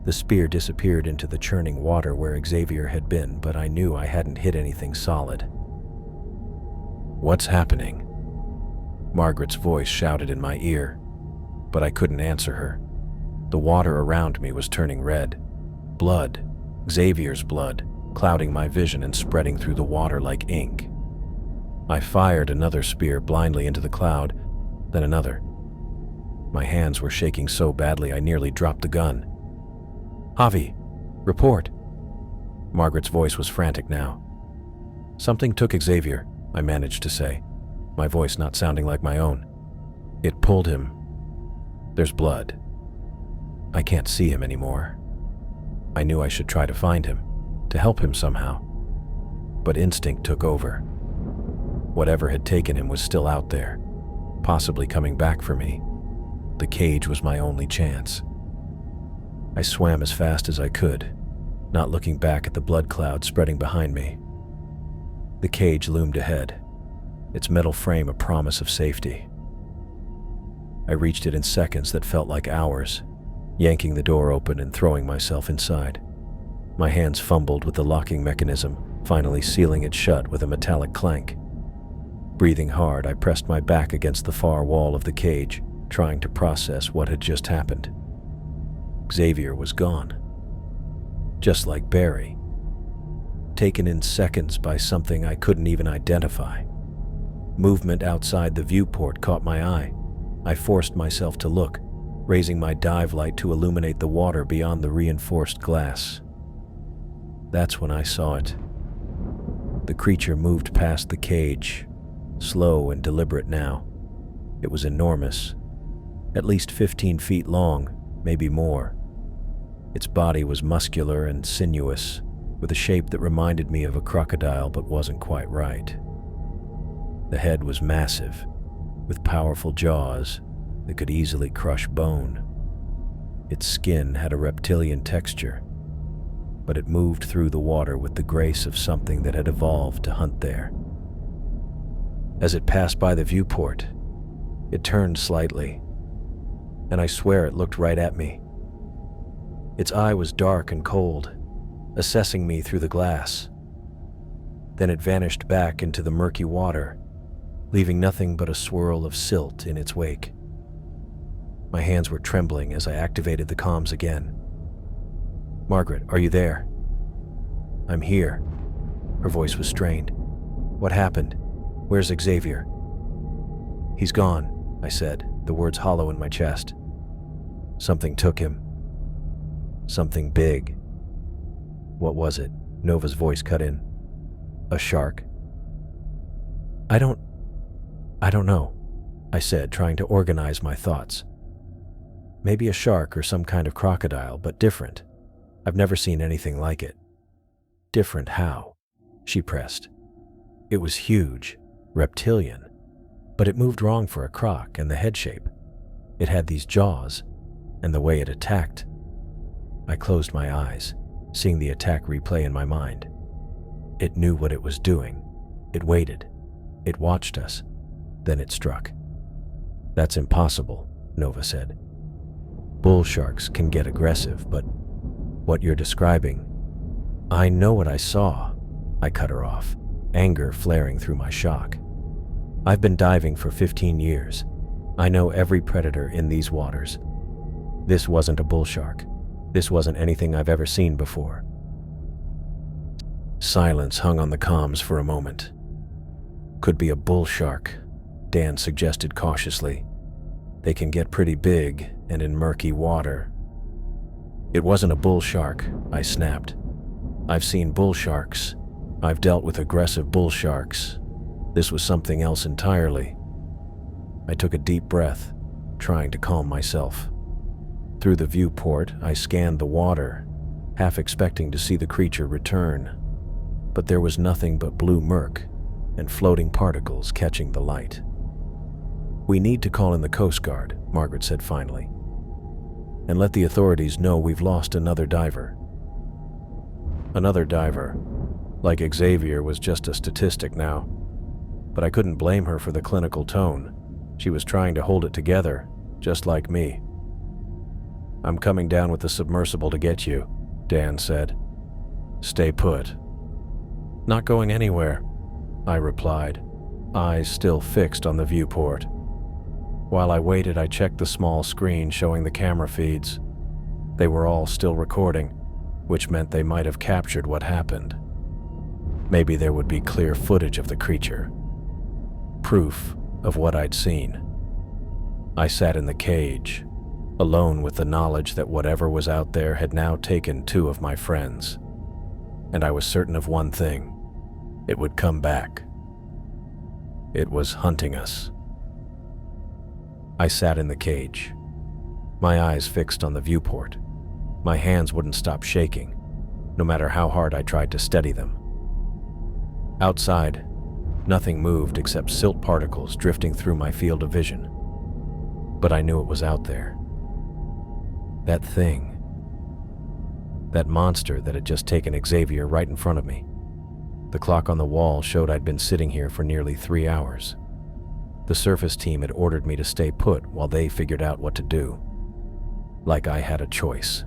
The spear disappeared into the churning water where Xavier had been, but I knew I hadn't hit anything solid. "What's happening?" Margaret's voice shouted in my ear, but I couldn't answer her. The water around me was turning red. Blood, Xavier's blood, clouding my vision and spreading through the water like ink. I fired another spear blindly into the cloud, then another. My hands were shaking so badly I nearly dropped the gun. "Javi, report." Margaret's voice was frantic now. "Something took Xavier," I managed to say, my voice not sounding like my own. "It pulled him. There's blood. I can't see him anymore." I knew I should try to find him, to help him somehow. But instinct took over. Whatever had taken him was still out there, possibly coming back for me. The cage was my only chance. I swam as fast as I could, not looking back at the blood cloud spreading behind me. The cage loomed ahead, its metal frame a promise of safety. I reached it in seconds that felt like hours, yanking the door open and throwing myself inside. My hands fumbled with the locking mechanism, finally sealing it shut with a metallic clank. Breathing hard, I pressed my back against the far wall of the cage, trying to process what had just happened. Xavier was gone. Just like Barry. Taken in seconds by something I couldn't even identify. Movement outside the viewport caught my eye. I forced myself to look, raising my dive light to illuminate the water beyond the reinforced glass. That's when I saw it. The creature moved past the cage, slow and deliberate now. It was enormous, at least 15 feet long, maybe more. Its body was muscular and sinuous, with a shape that reminded me of a crocodile but wasn't quite right. The head was massive, with powerful jaws that could easily crush bone. Its skin had a reptilian texture, but it moved through the water with the grace of something that had evolved to hunt there. As it passed by the viewport, it turned slightly, and I swear it looked right at me. Its eye was dark and cold, assessing me through the glass. Then it vanished back into the murky water, leaving nothing but a swirl of silt in its wake. My hands were trembling as I activated the comms again. "Margaret, are you there?" "I'm here." Her voice was strained. "What happened? Where's Xavier?" "He's gone," I said, the words hollow in my chest. "Something took him," Something big. What was it? Nova's voice cut in. A shark? I don't know, I said, trying to organize my thoughts. Maybe a shark or some kind of crocodile, but different. I've never seen anything like it. Different how? She pressed. It was huge, reptilian, but it moved wrong for a croc, and the head shape. It had these jaws, and the way it attacked. I closed my eyes, seeing the attack replay in my mind. It knew what it was doing. It waited. It watched us. Then it struck. That's impossible, Nova said. Bull sharks can get aggressive, but what you're describing... I know what I saw, I cut her off, anger flaring through my shock. I've been diving for 15 years. I know every predator in these waters. This wasn't a bull shark. This wasn't anything I've ever seen before. Silence hung on the comms for a moment. Could be a bull shark, Dan suggested cautiously. They can get pretty big and in murky water. It wasn't a bull shark, I snapped. I've seen bull sharks. I've dealt with aggressive bull sharks. This was something else entirely. I took a deep breath, trying to calm myself. Through the viewport, I scanned the water, half expecting to see the creature return. But there was nothing but blue murk and floating particles catching the light. We need to call in the Coast Guard, Margaret said finally, and let the authorities know we've lost another diver. Another diver. Like Xavier was just a statistic now. But I couldn't blame her for the clinical tone. She was trying to hold it together, just like me. I'm coming down with the submersible to get you, Dan said. Stay put. Not going anywhere, I replied, eyes still fixed on the viewport. While I waited, I checked the small screen showing the camera feeds. They were all still recording, which meant they might have captured what happened. Maybe there would be clear footage of the creature. Proof of what I'd seen. I sat in the cage, alone with the knowledge that whatever was out there had now taken 2 of my friends. And I was certain of one thing. It would come back. It was hunting us. I sat in the cage, my eyes fixed on the viewport. My hands wouldn't stop shaking, no matter how hard I tried to steady them. Outside, nothing moved except silt particles drifting through my field of vision. But I knew it was out there. That thing. That monster that had just taken Xavier right in front of me. The clock on the wall showed I'd been sitting here for nearly 3 hours. The surface team had ordered me to stay put while they figured out what to do. Like I had a choice.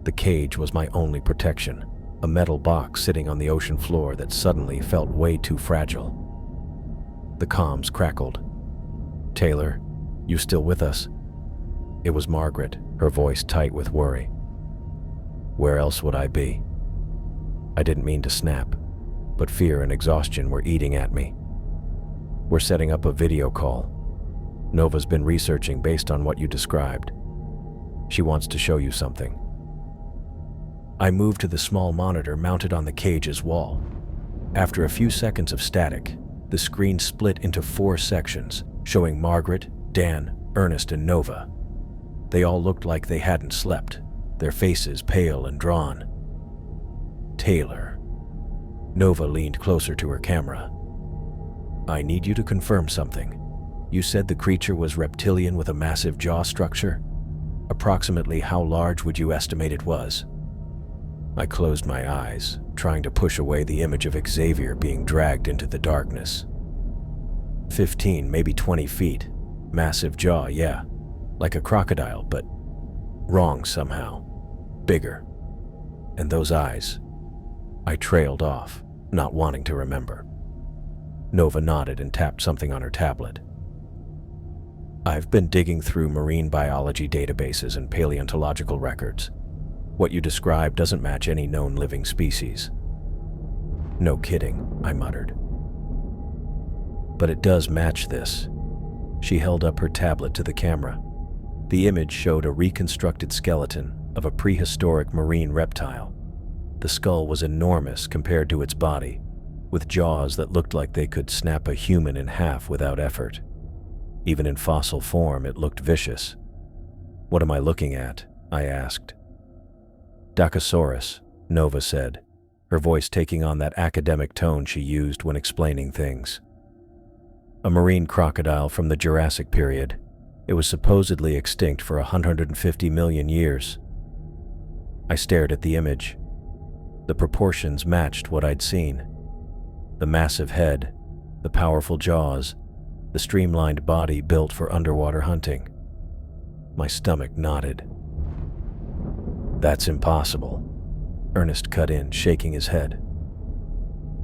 The cage was my only protection, a metal box sitting on the ocean floor that suddenly felt way too fragile. The comms crackled. Taylor, you still with us? It was Margaret, her voice tight with worry. Where else would I be? I didn't mean to snap, but fear and exhaustion were eating at me. We're setting up a video call. Nova's been researching based on what you described. She wants to show you something. I moved to the small monitor mounted on the cage's wall. After a few seconds of static, the screen split into 4 sections, showing Margaret, Dan, Ernest, and Nova. They all looked like they hadn't slept, their faces pale and drawn. Taylor. Nova leaned closer to her camera. I need you to confirm something. You said the creature was reptilian with a massive jaw structure? Approximately how large would you estimate it was? I closed my eyes, trying to push away the image of Xavier being dragged into the darkness. 15, maybe 20 feet. Massive jaw, yeah. Like a crocodile, but wrong somehow. Bigger. And those eyes. I trailed off, not wanting to remember. Nova nodded and tapped something on her tablet. I've been digging through marine biology databases and paleontological records. What you described doesn't match any known living species. No kidding, I muttered. But it does match this. She held up her tablet to the camera. The image showed a reconstructed skeleton, of a prehistoric marine reptile. The skull was enormous compared to its body, with jaws that looked like they could snap a human in half without effort. Even in fossil form, it looked vicious. "What am I looking at?" I asked. "Dacosaurus," Nova said, her voice taking on that academic tone she used when explaining things. "A marine crocodile from the Jurassic period. It was supposedly extinct for 150 million years." I stared at the image. The proportions matched what I'd seen. The massive head, the powerful jaws, the streamlined body built for underwater hunting. My stomach knotted. "That's impossible," Ernest cut in, shaking his head.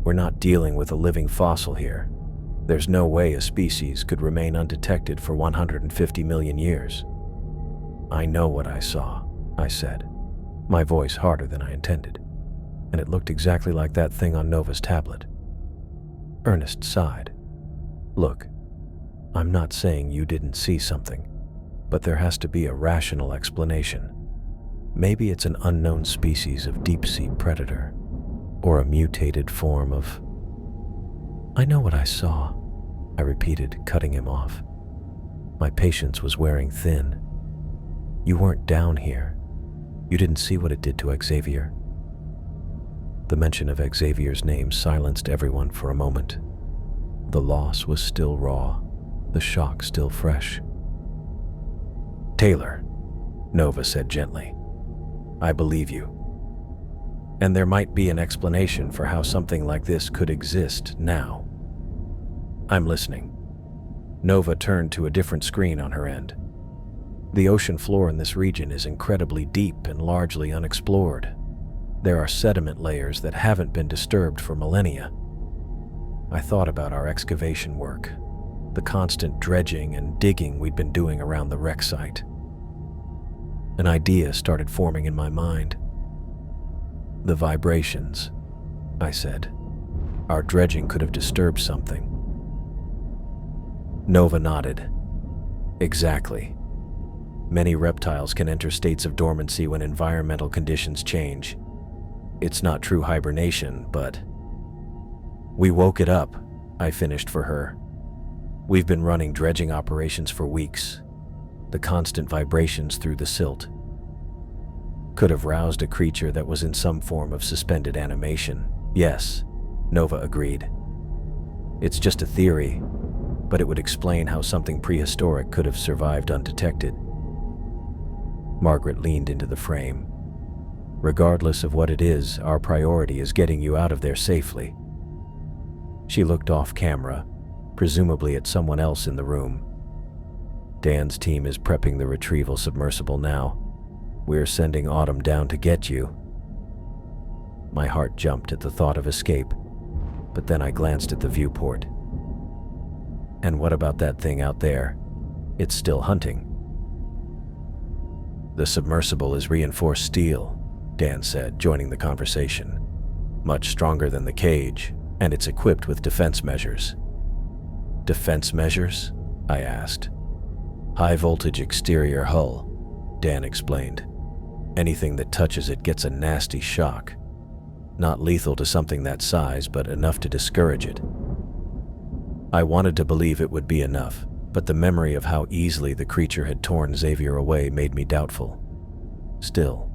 "We're not dealing with a living fossil here. There's no way a species could remain undetected for 150 million years." "I know what I saw," I said, my voice harder than I intended, and it looked exactly like that thing on Nova's tablet. Ernest sighed. "Look, I'm not saying you didn't see something, but there has to be a rational explanation. Maybe it's an unknown species of deep-sea predator, or a mutated form of—" "I know what I saw," I repeated, cutting him off. My patience was wearing thin. "You weren't down here. You didn't see what it did to Xavier." The mention of Xavier's name silenced everyone for a moment. The loss was still raw, the shock still fresh. "Taylor," Nova said gently, "I believe you. And there might be an explanation for how something like this could exist now." "I'm listening." Nova turned to a different screen on her end. "The ocean floor in this region is incredibly deep and largely unexplored. There are sediment layers that haven't been disturbed for millennia." I thought about our excavation work, the constant dredging and digging we'd been doing around the wreck site. An idea started forming in my mind. "The vibrations," I said. "Our dredging could have disturbed something." Nova nodded. "Exactly. Many reptiles can enter states of dormancy when environmental conditions change. It's not true hibernation, but—" "We woke it up," I finished for her. "We've been running dredging operations for weeks. The constant vibrations through the silt could have roused a creature that was in some form of suspended animation." "Yes," Nova agreed. "It's just a theory, but it would explain how something prehistoric could have survived undetected." Margaret leaned into the frame. "Regardless of what it is, our priority is getting you out of there safely." She looked off camera, presumably at someone else in the room. "Dan's team is prepping the retrieval submersible now. We're sending Autumn down to get you." My heart jumped at the thought of escape, but then I glanced at the viewport. "And what about that thing out there? It's still hunting." "The submersible is reinforced steel," Dan said, joining the conversation. "Much stronger than the cage, and it's equipped with defense measures." "Defense measures?" I asked. "High-voltage exterior hull," Dan explained. "Anything that touches it gets a nasty shock. Not lethal to something that size, but enough to discourage it." I wanted to believe it would be enough, but the memory of how easily the creature had torn Xavier away made me doubtful. Still,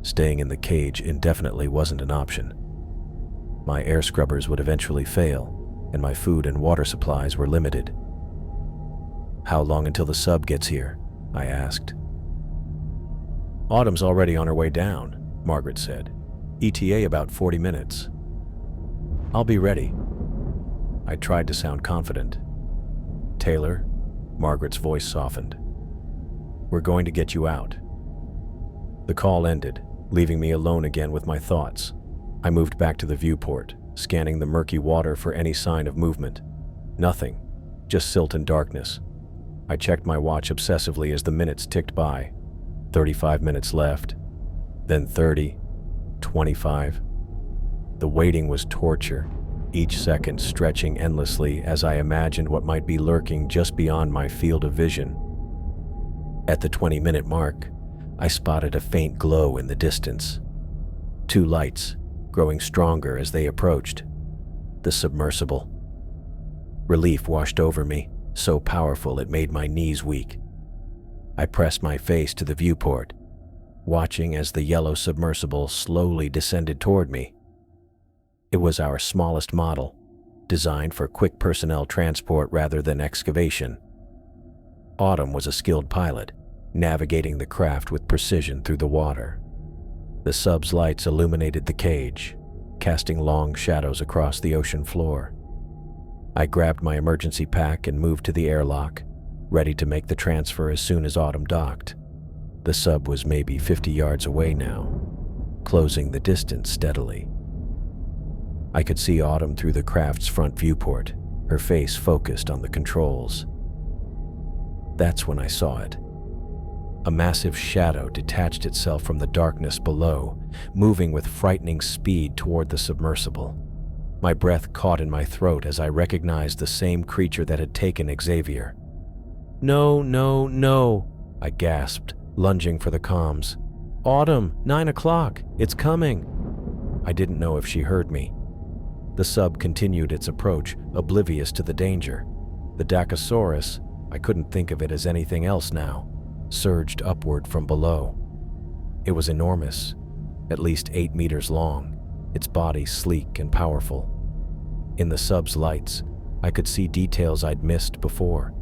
staying in the cage indefinitely wasn't an option. My air scrubbers would eventually fail, and my food and water supplies were limited. "How long until the sub gets here?" I asked. "Autumn's already on her way down," Margaret said. "ETA about 40 minutes. "I'll be ready." I tried to sound confident. "Taylor," Margaret's voice softened. "We're going to get you out." The call ended, leaving me alone again with my thoughts. I moved back to the viewport, scanning the murky water for any sign of movement. Nothing, just silt and darkness. I checked my watch obsessively as the minutes ticked by. 35 minutes left, then 30, 25. The waiting was torture, each second stretching endlessly as I imagined what might be lurking just beyond my field of vision. At the 20-minute mark, I spotted a faint glow in the distance. Two lights, growing stronger as they approached. The submersible. Relief washed over me, so powerful it made my knees weak. I pressed my face to the viewport, watching as the yellow submersible slowly descended toward me. It was our smallest model, designed for quick personnel transport rather than excavation. Autumn was a skilled pilot, navigating the craft with precision through the water. The sub's lights illuminated the cage, casting long shadows across the ocean floor. I grabbed my emergency pack and moved to the airlock, ready to make the transfer as soon as Autumn docked. The sub was maybe 50 yards away now, closing the distance steadily. I could see Autumn through the craft's front viewport, her face focused on the controls. That's when I saw it. A massive shadow detached itself from the darkness below, moving with frightening speed toward the submersible. My breath caught in my throat as I recognized the same creature that had taken Xavier. "No, no, no," I gasped, lunging for the comms. "Autumn, 9 o'clock, it's coming." I didn't know if she heard me. The sub continued its approach, oblivious to the danger. The Dacosaurus, I couldn't think of it as anything else now, surged upward from below. It was enormous, at least 8 meters long, its body sleek and powerful. In the sub's lights, I could see details I'd missed before.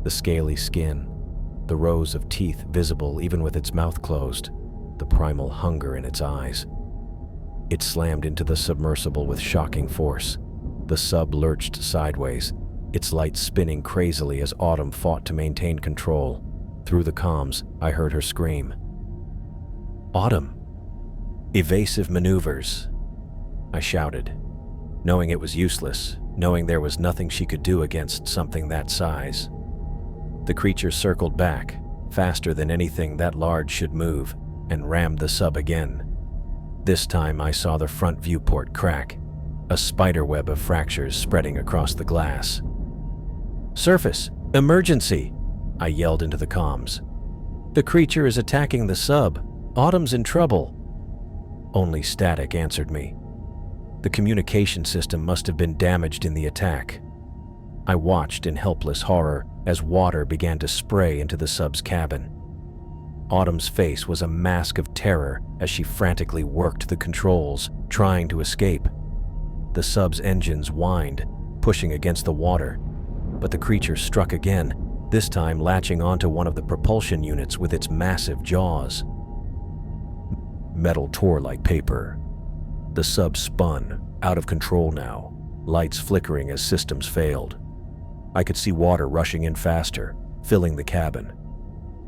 The scaly skin, the rows of teeth visible even with its mouth closed, the primal hunger in its eyes. It slammed into the submersible with shocking force. The sub lurched sideways, its lights spinning crazily as Autumn fought to maintain control. Through the comms, I heard her scream. "Autumn!" "Evasive maneuvers," I shouted, knowing it was useless, knowing there was nothing she could do against something that size. The creature circled back, faster than anything that large should move, and rammed the sub again. This time I saw the front viewport crack, a spiderweb of fractures spreading across the glass. "Surface! Emergency!" I yelled into the comms. "The creature is attacking the sub. Autumn's in trouble." Only static answered me. The communication system must have been damaged in the attack. I watched in helpless horror as water began to spray into the sub's cabin. Autumn's face was a mask of terror as she frantically worked the controls, trying to escape. The sub's engines whined, pushing against the water, but the creature struck again, this time latching onto one of the propulsion units with its massive jaws. Metal tore like paper. The sub spun, out of control now, lights flickering as systems failed. I could see water rushing in faster, filling the cabin.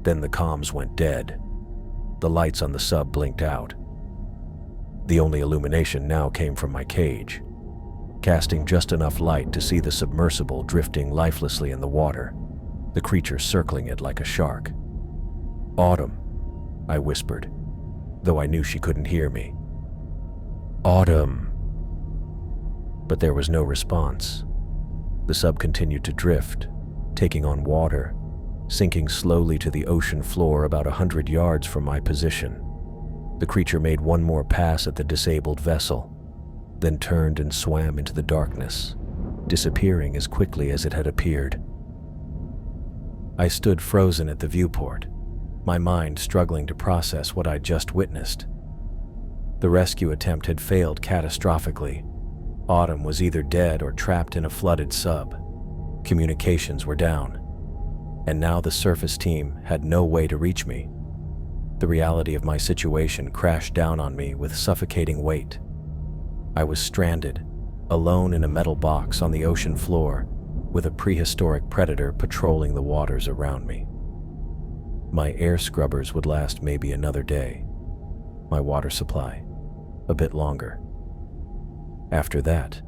Then the comms went dead. The lights on the sub blinked out. The only illumination now came from my cage, casting just enough light to see the submersible drifting lifelessly in the water, the creature circling it like a shark. "Autumn," I whispered, though I knew she couldn't hear me. "Autumn." But there was no response. The sub continued to drift, taking on water, sinking slowly to the ocean floor about 100 yards from my position. The creature made one more pass at the disabled vessel, then turned and swam into the darkness, disappearing as quickly as it had appeared. I stood frozen at the viewport, my mind struggling to process what I'd just witnessed. The rescue attempt had failed catastrophically. Autumn was either dead or trapped in a flooded sub. Communications were down, and now the surface team had no way to reach me. The reality of my situation crashed down on me with suffocating weight. I was stranded, alone in a metal box on the ocean floor, with a prehistoric predator patrolling the waters around me. My air scrubbers would last maybe another day. My water supply, a bit longer. After that,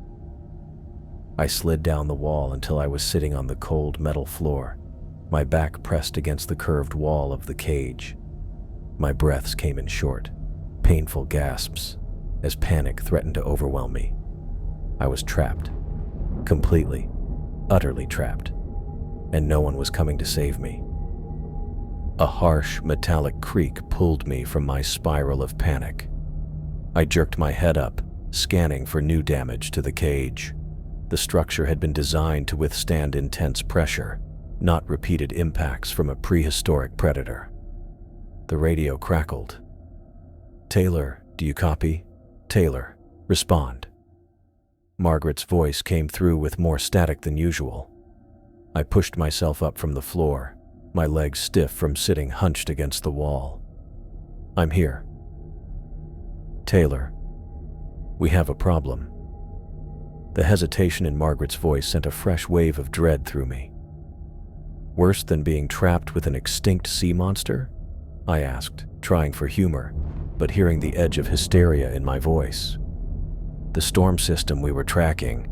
I slid down the wall until I was sitting on the cold metal floor, my back pressed against the curved wall of the cage. My breaths came in short, painful gasps, as panic threatened to overwhelm me. I was trapped, completely, utterly trapped, and no one was coming to save me. A harsh, metallic creak pulled me from my spiral of panic. I jerked my head up, scanning for new damage to the cage. The structure had been designed to withstand intense pressure, not repeated impacts from a prehistoric predator. The radio crackled. "Taylor, do you copy? Taylor, respond." Margaret's voice came through with more static than usual. I pushed myself up from the floor, my legs stiff from sitting hunched against the wall. "I'm here." "Taylor, we have a problem." The hesitation in Margaret's voice sent a fresh wave of dread through me. "Worse than being trapped with an extinct sea monster?" I asked, trying for humor, but hearing the edge of hysteria in my voice. "The storm system we were tracking,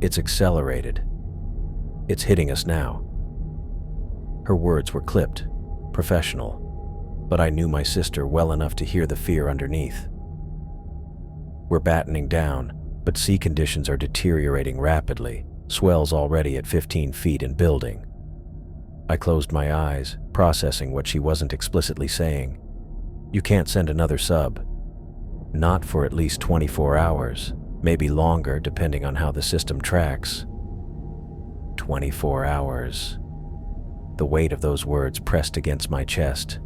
it's accelerated. It's hitting us now." Her words were clipped, professional, but I knew my sister well enough to hear the fear underneath. "We're battening down, but sea conditions are deteriorating rapidly, swells already at 15 feet and building." I closed my eyes, processing what she wasn't explicitly saying. "You can't send another sub. Not for at least 24 hours, maybe longer depending on how the system tracks." 24 hours. The weight of those words pressed against my chest.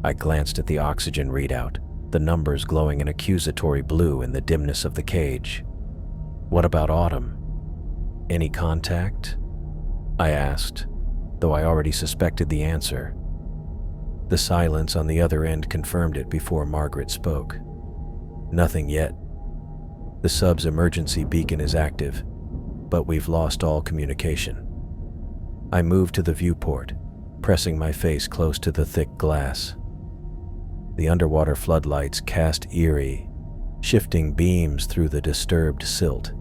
I glanced at the oxygen readout, the numbers glowing an accusatory blue in the dimness of the cage. "What about Autumn? Any contact?" I asked, though I already suspected the answer. The silence on the other end confirmed it before Margaret spoke. "Nothing yet. The sub's emergency beacon is active, but we've lost all communication." I moved to the viewport, pressing my face close to the thick glass. The underwater floodlights cast eerie, shifting beams through the disturbed silt.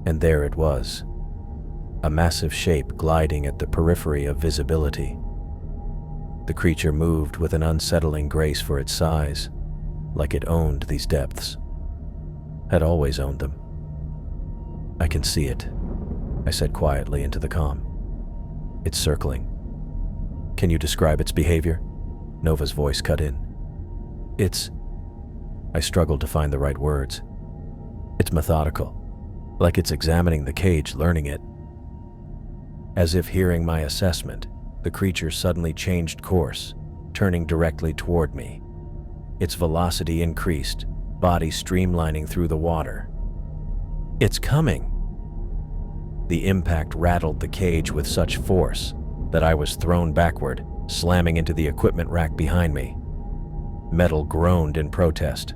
And there it was, a massive shape gliding at the periphery of visibility. The creature moved with an unsettling grace for its size, like it owned these depths. Had always owned them. "I can see it," I said quietly into the comm. "It's circling." "Can you describe its behavior?" Nova's voice cut in. I struggled to find the right words. "It's methodical, like it's examining the cage, learning it." As if hearing my assessment, the creature suddenly changed course, turning directly toward me. Its velocity increased, body streamlining through the water. "It's coming!" The impact rattled the cage with such force that I was thrown backward, slamming into the equipment rack behind me. Metal groaned in protest.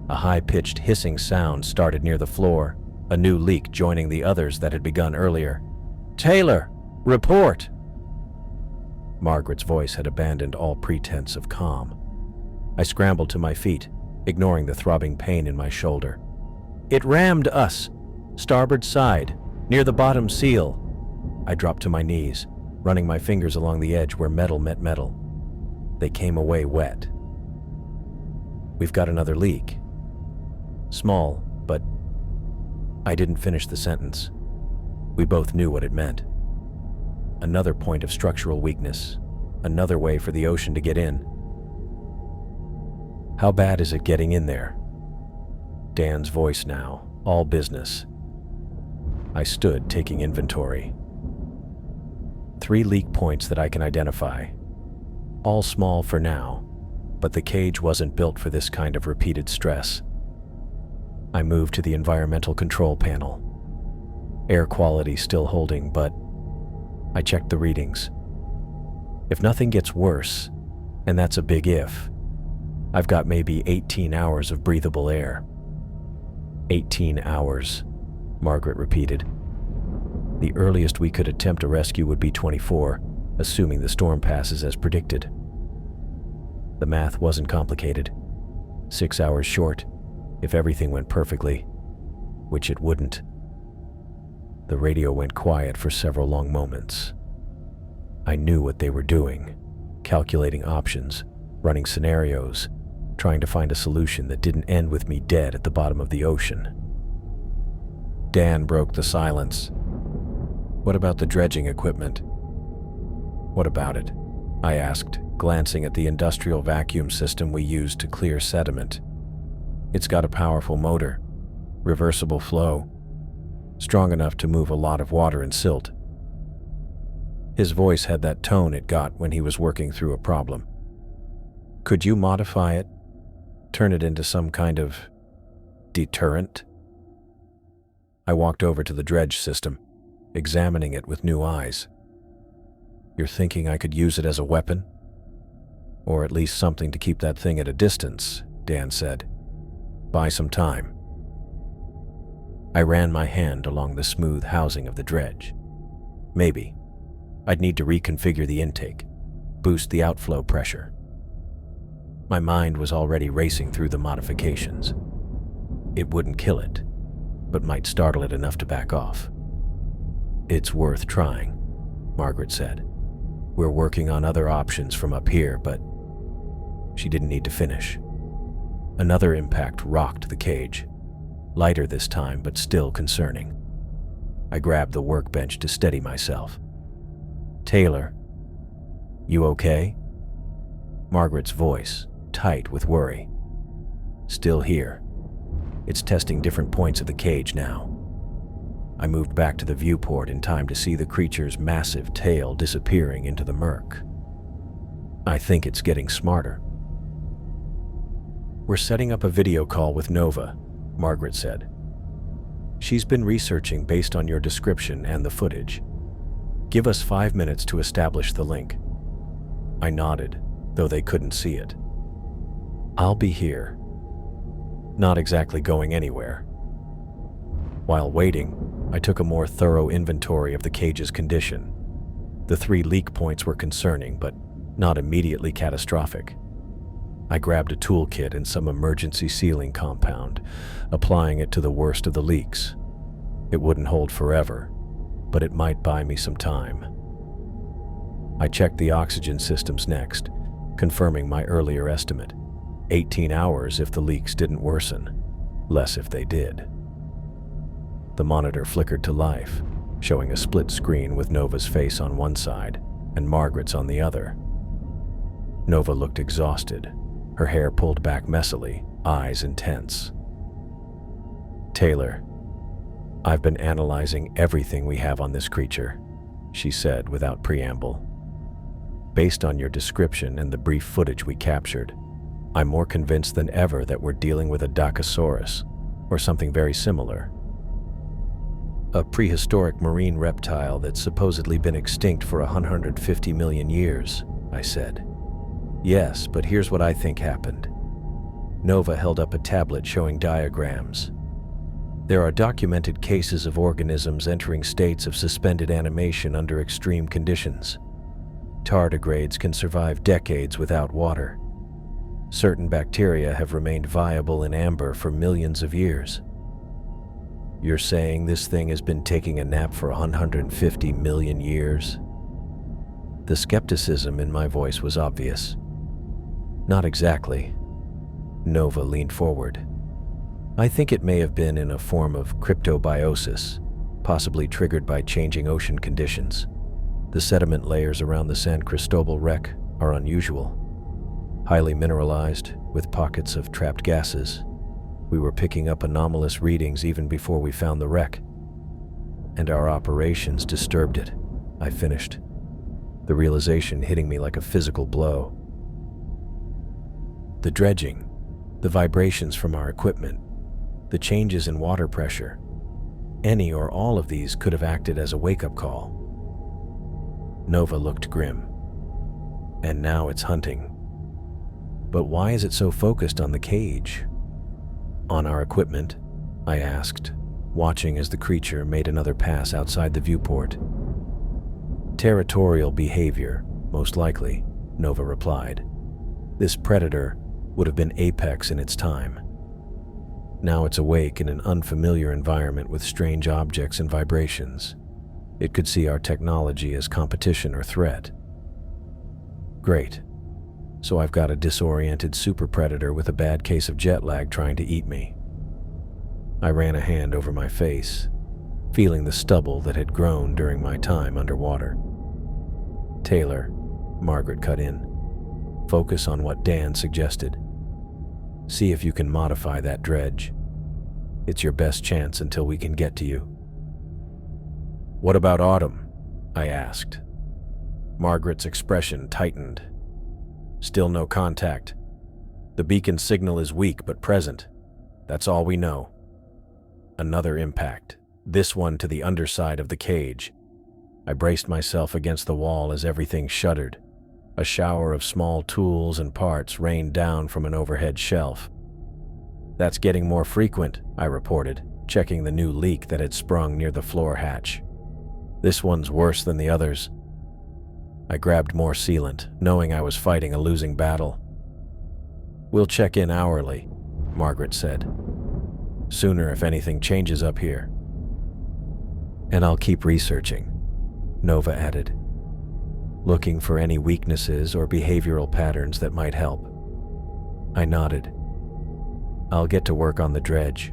A high-pitched hissing sound started near the floor, a new leak joining the others that had begun earlier. "Taylor, report!" Margaret's voice had abandoned all pretense of calm. I scrambled to my feet, ignoring the throbbing pain in my shoulder. "It rammed us! Starboard side, near the bottom seal!" I dropped to my knees, running my fingers along the edge where metal met metal. They came away wet. "We've got another leak. Small, but..." I didn't finish the sentence. We both knew what it meant. Another point of structural weakness, another way for the ocean to get in. "How bad is it getting in there?" Dan's voice now, all business. I stood, taking inventory. 3 leak points that I can identify. All small for now, but the cage wasn't built for this kind of repeated stress. I moved to the environmental control panel. Air quality still holding, but I checked the readings. If nothing gets worse, and that's a big if, I've got maybe 18 hours of breathable air. 18 hours, Margaret repeated. The earliest we could attempt a rescue would be 24, assuming the storm passes as predicted. The math wasn't complicated. 6 hours short, if everything went perfectly, which it wouldn't. The radio went quiet for several long moments. I knew what they were doing, calculating options, running scenarios, trying to find a solution that didn't end with me dead at the bottom of the ocean. Dan broke the silence. "What about the dredging equipment?" "What about it?" I asked, glancing at the industrial vacuum system we used to clear sediment. It's got a powerful motor, reversible flow, strong enough to move a lot of water and silt. His voice had that tone it got when he was working through a problem. Could you modify it? Turn it into some kind of deterrent? I walked over to the dredge system, examining it with new eyes. You're thinking I could use it as a weapon? Or at least something to keep that thing at a distance, Dan said. Buy some time. I ran my hand along the smooth housing of the dredge. Maybe. I'd need to reconfigure the intake, boost the outflow pressure. My mind was already racing through the modifications. It wouldn't kill it, but might startle it enough to back off. It's worth trying, Margaret said. We're working on other options from up here, but she didn't need to finish. Another impact rocked the cage, lighter this time, but still concerning. I grabbed the workbench to steady myself. Taylor, you okay? Margaret's voice, tight with worry. Still here. It's testing different points of the cage now. I moved back to the viewport in time to see the creature's massive tail disappearing into the murk. I think it's getting smarter. We're setting up a video call with Nova, Margaret said. She's been researching based on your description and the footage. Give us 5 minutes to establish the link. I nodded, though they couldn't see it. I'll be here. Not exactly going anywhere. While waiting, I took a more thorough inventory of the cage's condition. The 3 leak points were concerning, but not immediately catastrophic. I grabbed a toolkit and some emergency sealing compound, applying it to the worst of the leaks. It wouldn't hold forever, but it might buy me some time. I checked the oxygen systems next, confirming my earlier estimate. 18 hours if the leaks didn't worsen, less if they did. The monitor flickered to life, showing a split screen with Nova's face on one side and Margaret's on the other. Nova looked exhausted, her hair pulled back messily, eyes intense. Taylor, I've been analyzing everything we have on this creature, she said without preamble. Based on your description and the brief footage we captured, I'm more convinced than ever that we're dealing with a Dacosaurus, or something very similar. A prehistoric marine reptile that's supposedly been extinct for 150 million years, I said. Yes, but here's what I think happened. Nova held up a tablet showing diagrams. There are documented cases of organisms entering states of suspended animation under extreme conditions. Tardigrades can survive decades without water. Certain bacteria have remained viable in amber for millions of years. You're saying this thing has been taking a nap for 150 million years? The skepticism in my voice was obvious. Not exactly. Nova leaned forward. I think it may have been in a form of cryptobiosis, possibly triggered by changing ocean conditions. The sediment layers around the San Cristobal wreck are unusual. Highly mineralized, with pockets of trapped gases. We were picking up anomalous readings even before we found the wreck. And our operations disturbed it, I finished, the realization hitting me like a physical blow. The dredging, the vibrations from our equipment, the changes in water pressure, any or all of these could have acted as a wake-up call. Nova looked grim. And now it's hunting. But why is it so focused on the cage? On our equipment? I asked, watching as the creature made another pass outside the viewport. Territorial behavior, most likely, Nova replied. This predator would have been apex in its time. Now it's awake in an unfamiliar environment with strange objects and vibrations. It could see our technology as competition or threat. Great. So I've got a disoriented super predator with a bad case of jet lag trying to eat me. I ran a hand over my face, feeling the stubble that had grown during my time underwater. Taylor, Margaret cut in. Focus on what Dan suggested. See if you can modify that dredge. It's your best chance until we can get to you. What about Autumn? I asked. Margaret's expression tightened. Still no contact. The beacon signal is weak but present. That's all we know. Another impact, this one to the underside of the cage. I braced myself against the wall as everything shuddered. A shower of small tools and parts rained down from an overhead shelf. That's getting more frequent, I reported, checking the new leak that had sprung near the floor hatch. This one's worse than the others. I grabbed more sealant, knowing I was fighting a losing battle. We'll check in hourly, Margaret said. Sooner if anything changes up here. And I'll keep researching, Nova added, looking for any weaknesses or behavioral patterns that might help. I nodded. I'll get to work on the dredge.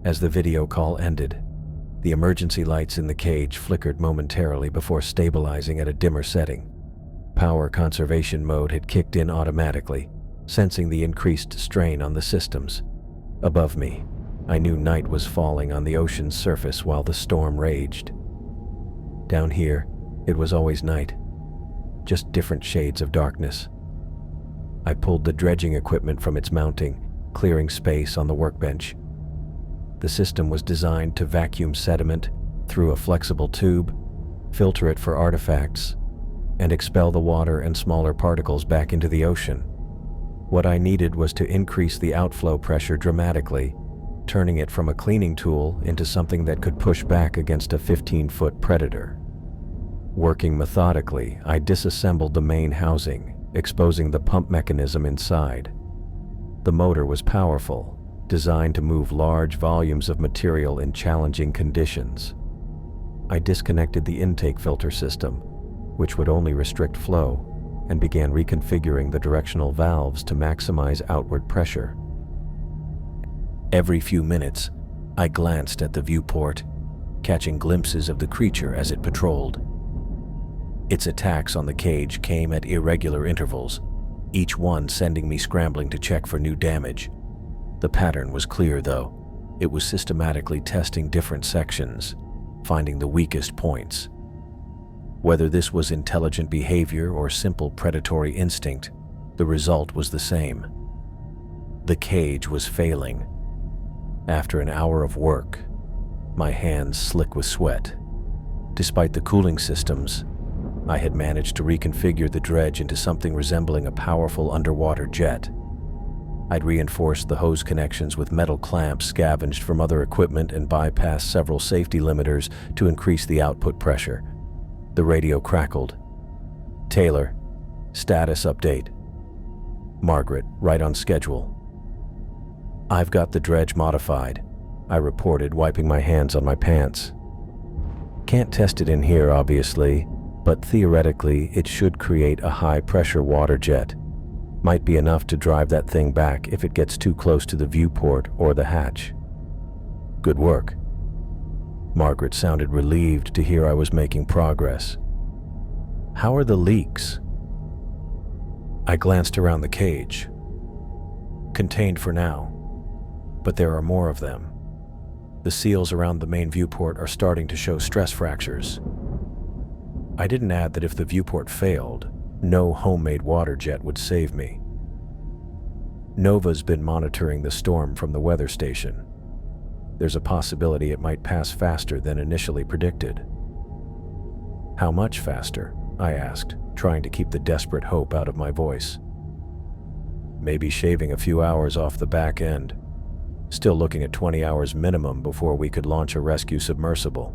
As the video call ended, the emergency lights in the cage flickered momentarily before stabilizing at a dimmer setting. Power conservation mode had kicked in automatically, sensing the increased strain on the systems. Above me, I knew night was falling on the ocean's surface while the storm raged. Down here, it was always night, just different shades of darkness. I pulled the dredging equipment from its mounting, clearing space on the workbench. The system was designed to vacuum sediment through a flexible tube, filter it for artifacts, and expel the water and smaller particles back into the ocean. What I needed was to increase the outflow pressure dramatically, turning it from a cleaning tool into something that could push back against a 15-foot predator. Working methodically, I disassembled the main housing, exposing the pump mechanism inside. The motor was powerful, designed to move large volumes of material in challenging conditions. I disconnected the intake filter system, which would only restrict flow, and began reconfiguring the directional valves to maximize outward pressure. Every few minutes, I glanced at the viewport, catching glimpses of the creature as it patrolled. Its attacks on the cage came at irregular intervals, each one sending me scrambling to check for new damage. The pattern was clear, though. It was systematically testing different sections, finding the weakest points. Whether this was intelligent behavior or simple predatory instinct, the result was the same. The cage was failing. After an hour of work, my hands slick with sweat. Despite the cooling systems, I had managed to reconfigure the dredge into something resembling a powerful underwater jet. I'd reinforced the hose connections with metal clamps scavenged from other equipment and bypassed several safety limiters to increase the output pressure. The radio crackled. Taylor, status update. Margaret, right on schedule. I've got the dredge modified, I reported, wiping my hands on my pants. Can't test it in here, obviously, but theoretically it should create a high-pressure water jet. Might be enough to drive that thing back if it gets too close to the viewport or the hatch. Good work. Margaret sounded relieved to hear I was making progress. How are the leaks? I glanced around the cage. Contained for now, but there are more of them. The seals around the main viewport are starting to show stress fractures. I didn't add that if the viewport failed, no homemade water jet would save me. Nova's been monitoring the storm from the weather station. There's a possibility it might pass faster than initially predicted. How much faster? I asked, trying to keep the desperate hope out of my voice. Maybe shaving a few hours off the back end. Still looking at 20 hours minimum before we could launch a rescue submersible.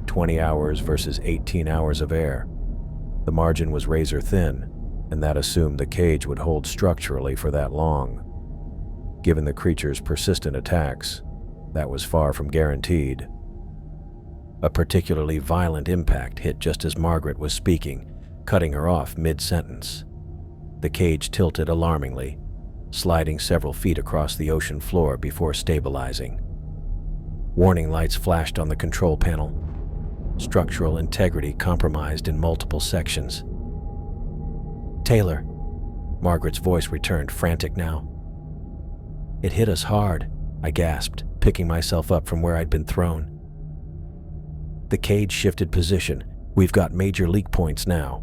20 hours versus 18 hours of air. The margin was razor thin, and that assumed the cage would hold structurally for that long. Given the creature's persistent attacks, that was far from guaranteed. A particularly violent impact hit just as Margaret was speaking, cutting her off mid-sentence. The cage tilted alarmingly, sliding several feet across the ocean floor before stabilizing. Warning lights flashed on the control panel. Structural integrity compromised in multiple sections. Taylor. Margaret's voice returned, frantic now. It hit us hard, I gasped, picking myself up from where I'd been thrown. The cage shifted position. We've got major leak points now.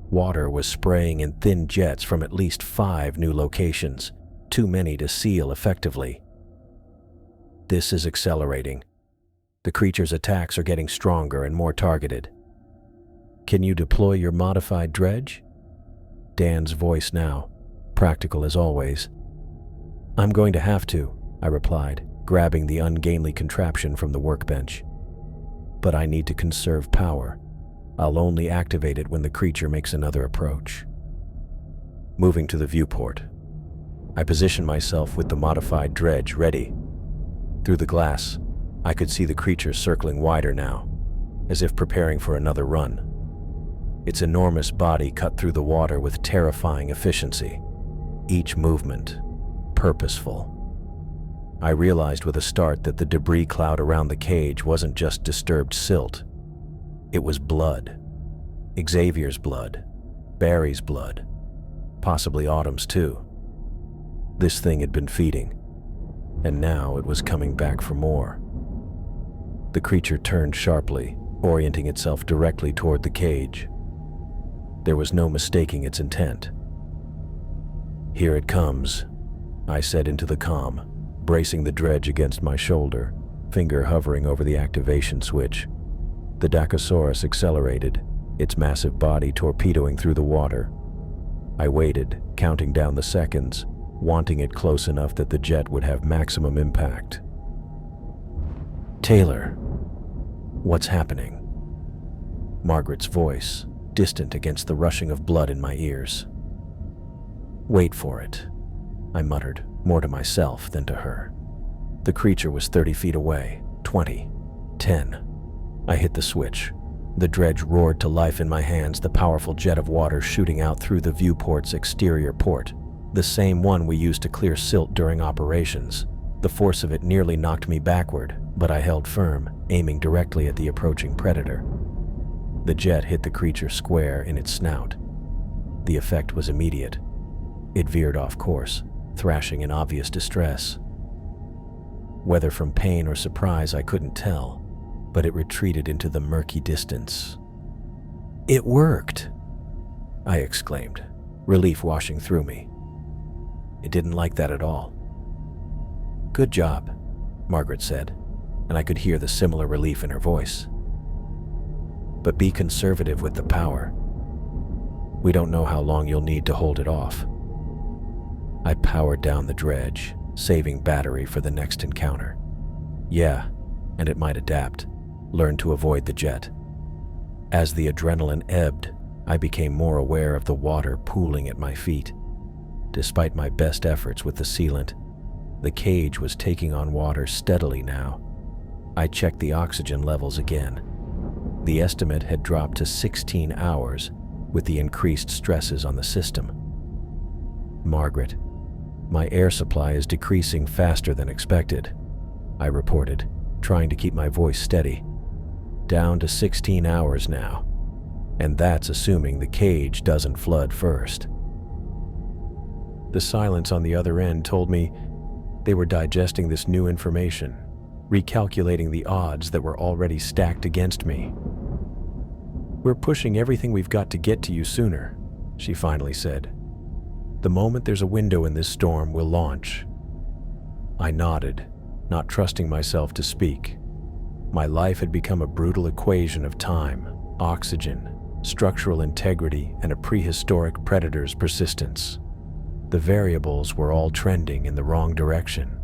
Water was spraying in thin jets from at least 5 new locations, too many to seal effectively. This is accelerating. The creature's attacks are getting stronger and more targeted. Can you deploy your modified dredge? Dan's voice now, practical as always. I'm going to have to, I replied, grabbing the ungainly contraption from the workbench. But I need to conserve power. I'll only activate it when the creature makes another approach. Moving to the viewport, I positioned myself with the modified dredge ready. Through the glass, I could see the creature circling wider now, as if preparing for another run. Its enormous body cut through the water with terrifying efficiency, each movement purposeful. I realized with a start that the debris cloud around the cage wasn't just disturbed silt. It was blood. Xavier's blood, Barry's blood, possibly Autumn's too. This thing had been feeding, and now it was coming back for more. The creature turned sharply, orienting itself directly toward the cage. There was no mistaking its intent. Here it comes, I said into the comm, bracing the dredge against my shoulder, finger hovering over the activation switch. The Dacosaurus accelerated, its massive body torpedoing through the water. I waited, counting down the seconds, wanting it close enough that the jet would have maximum impact. Taylor, what's happening? Margaret's voice, distant against the rushing of blood in my ears. Wait for it, I muttered, more to myself than to her. The creature was 30 feet away, 20, 10. I hit the switch. The dredge roared to life in my hands, the powerful jet of water shooting out through the viewport's exterior port, the same one we used to clear silt during operations. The force of it nearly knocked me backward, but I held firm, aiming directly at the approaching predator. The jet hit the creature square in its snout. The effect was immediate. It veered off course, thrashing in obvious distress. Whether from pain or surprise, I couldn't tell, but it retreated into the murky distance. It worked, I exclaimed, relief washing through me. It didn't like that at all. Good job, Margaret said, and I could hear the similar relief in her voice. But be conservative with the power. We don't know how long you'll need to hold it off. I powered down the dredge, saving battery for the next encounter. Yeah, and it might adapt, learn to avoid the jet. As the adrenaline ebbed, I became more aware of the water pooling at my feet. Despite my best efforts with the sealant, the cage was taking on water steadily now. I checked the oxygen levels again. The estimate had dropped to 16 hours with the increased stresses on the system. Margaret, my air supply is decreasing faster than expected, I reported, trying to keep my voice steady. Down to 16 hours now, and that's assuming the cage doesn't flood first. The silence on the other end told me they were digesting this new information, recalculating the odds that were already stacked against me. We're pushing everything we've got to get to you sooner, she finally said. The moment there's a window in this storm, we'll launch. I nodded, not trusting myself to speak. My life had become a brutal equation of time, oxygen, structural integrity, and a prehistoric predator's persistence. The variables were all trending in the wrong direction.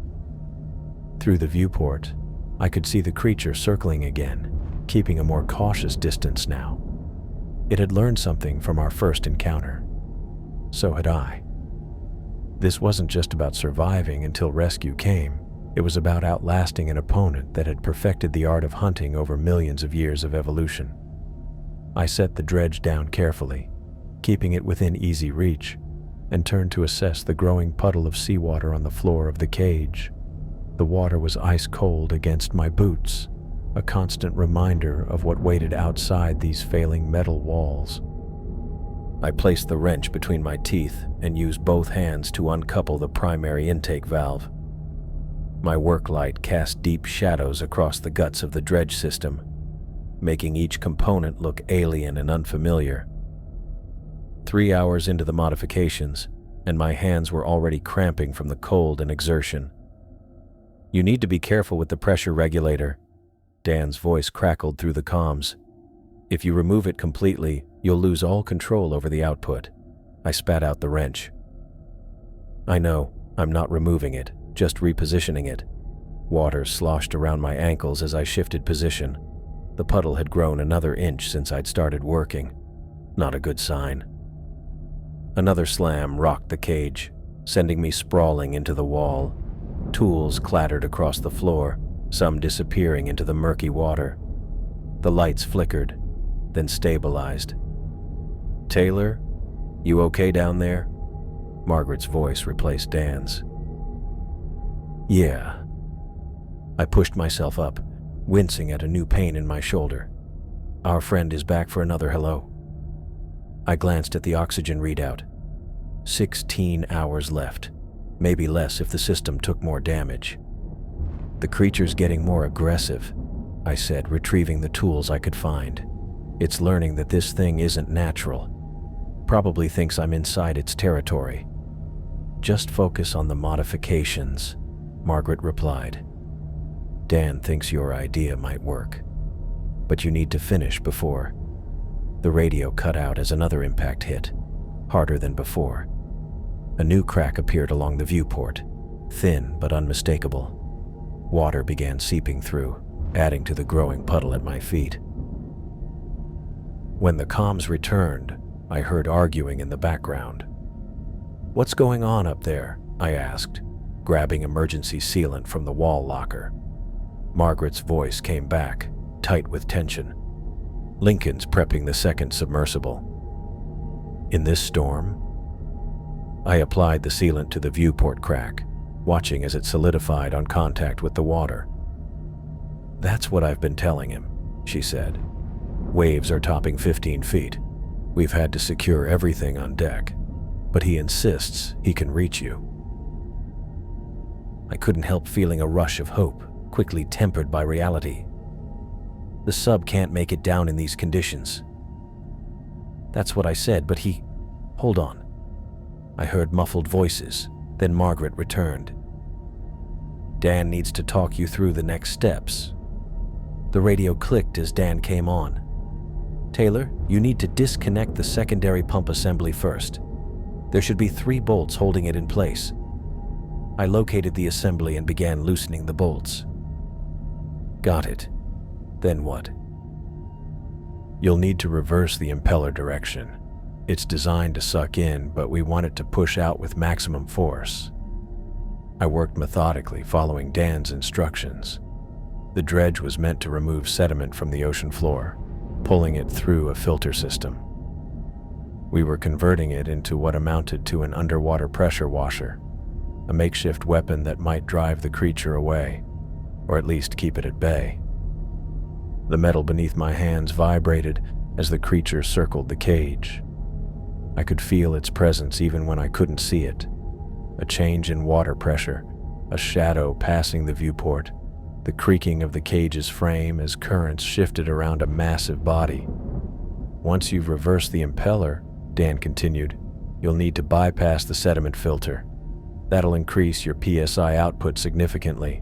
Through the viewport, I could see the creature circling again, keeping a more cautious distance now. It had learned something from our first encounter. So had I. This wasn't just about surviving until rescue came. It was about outlasting an opponent that had perfected the art of hunting over millions of years of evolution. I set the dredge down carefully, keeping it within easy reach, and turned to assess the growing puddle of seawater on the floor of the cage. The water was ice cold against my boots, a constant reminder of what waited outside these failing metal walls. I placed the wrench between my teeth and used both hands to uncouple the primary intake valve. My work light cast deep shadows across the guts of the dredge system, making each component look alien and unfamiliar. 3 hours into the modifications, and my hands were already cramping from the cold and exertion. "You need to be careful with the pressure regulator," Dan's voice crackled through the comms. "If you remove it completely, you'll lose all control over the output." I spat out the wrench. "I know, I'm not removing it, just repositioning it." Water sloshed around my ankles as I shifted position. The puddle had grown another inch since I'd started working. Not a good sign. Another slam rocked the cage, sending me sprawling into the wall. Tools clattered across the floor, some disappearing into the murky water. The lights flickered, then stabilized. "Taylor, you okay down there?" Margaret's voice replaced Dan's. "Yeah." I pushed myself up, wincing at a new pain in my shoulder. "Our friend is back for another hello." I glanced at the oxygen readout. 16 hours left, maybe less if the system took more damage. "The creature's getting more aggressive," I said, retrieving the tools I could find. "It's learning that this thing isn't natural. Probably thinks I'm inside its territory." "Just focus on the modifications," Margaret replied. "Dan thinks your idea might work, but you need to finish before." The radio cut out as another impact hit, harder than before. A new crack appeared along the viewport, thin but unmistakable. Water began seeping through, adding to the growing puddle at my feet. When the comms returned, I heard arguing in the background. "What's going on up there?" I asked, grabbing emergency sealant from the wall locker. Margaret's voice came back, tight with tension. "Lincoln's prepping the second submersible." "In this storm?" I applied the sealant to the viewport crack, watching as it solidified on contact with the water. "That's what I've been telling him," she said. "Waves are topping 15 feet. We've had to secure everything on deck, but he insists he can reach you." I couldn't help feeling a rush of hope, quickly tempered by reality. "The sub can't make it down in these conditions." "That's what I said, but he—" "Hold on." I heard muffled voices, then Margaret returned. "Dan needs to talk you through the next steps." The radio clicked as Dan came on. "Taylor, you need to disconnect the secondary pump assembly first. There should be 3 bolts holding it in place." I located the assembly and began loosening the bolts. "Got it. Then what?" "You'll need to reverse the impeller direction. It's designed to suck in, but we want it to push out with maximum force." I worked methodically, following Dan's instructions. The dredge was meant to remove sediment from the ocean floor, pulling it through a filter system. We were converting it into what amounted to an underwater pressure washer, a makeshift weapon that might drive the creature away, or at least keep it at bay. The metal beneath my hands vibrated as the creature circled the cage. I could feel its presence even when I couldn't see it. A change in water pressure, a shadow passing the viewport, the creaking of the cage's frame as currents shifted around a massive body. "Once you've reversed the impeller," Dan continued, "you'll need to bypass the sediment filter. That'll increase your PSI output significantly."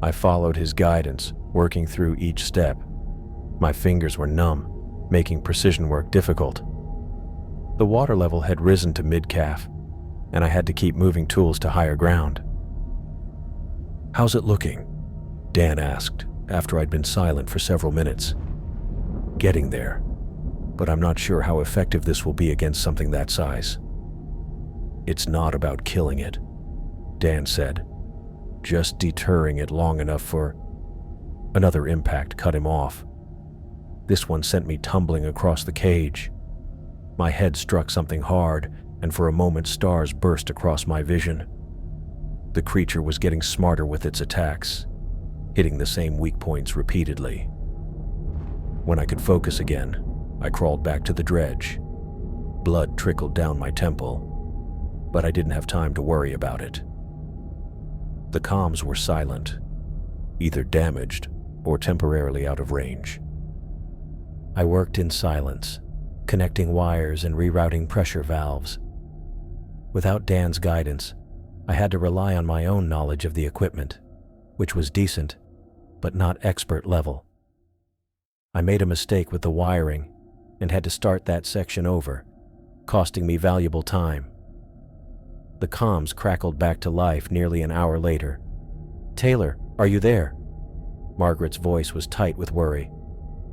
I followed his guidance, working through each step. My fingers were numb, making precision work difficult. The water level had risen to mid-calf, and I had to keep moving tools to higher ground. "How's it looking?" Dan asked, after I'd been silent for several minutes. "Getting there, but I'm not sure how effective this will be against something that size." "It's not about killing it," Dan said. "Just deterring it long enough for—" Another impact cut him off. This one sent me tumbling across the cage. My head struck something hard, and for a moment stars burst across my vision. The creature was getting smarter with its attacks, hitting the same weak points repeatedly. When I could focus again, I crawled back to the dredge. blood trickled down my temple, but I didn't have time to worry about it. The comms were silent, either damaged or temporarily out of range. I worked in silence, connecting wires and rerouting pressure valves. Without Dan's guidance, I had to rely on my own knowledge of the equipment, which was decent, but not expert level. I made a mistake with the wiring and had to start that section over, costing me valuable time. The comms crackled back to life nearly an hour later. "Taylor, are you there?" Margaret's voice was tight with worry.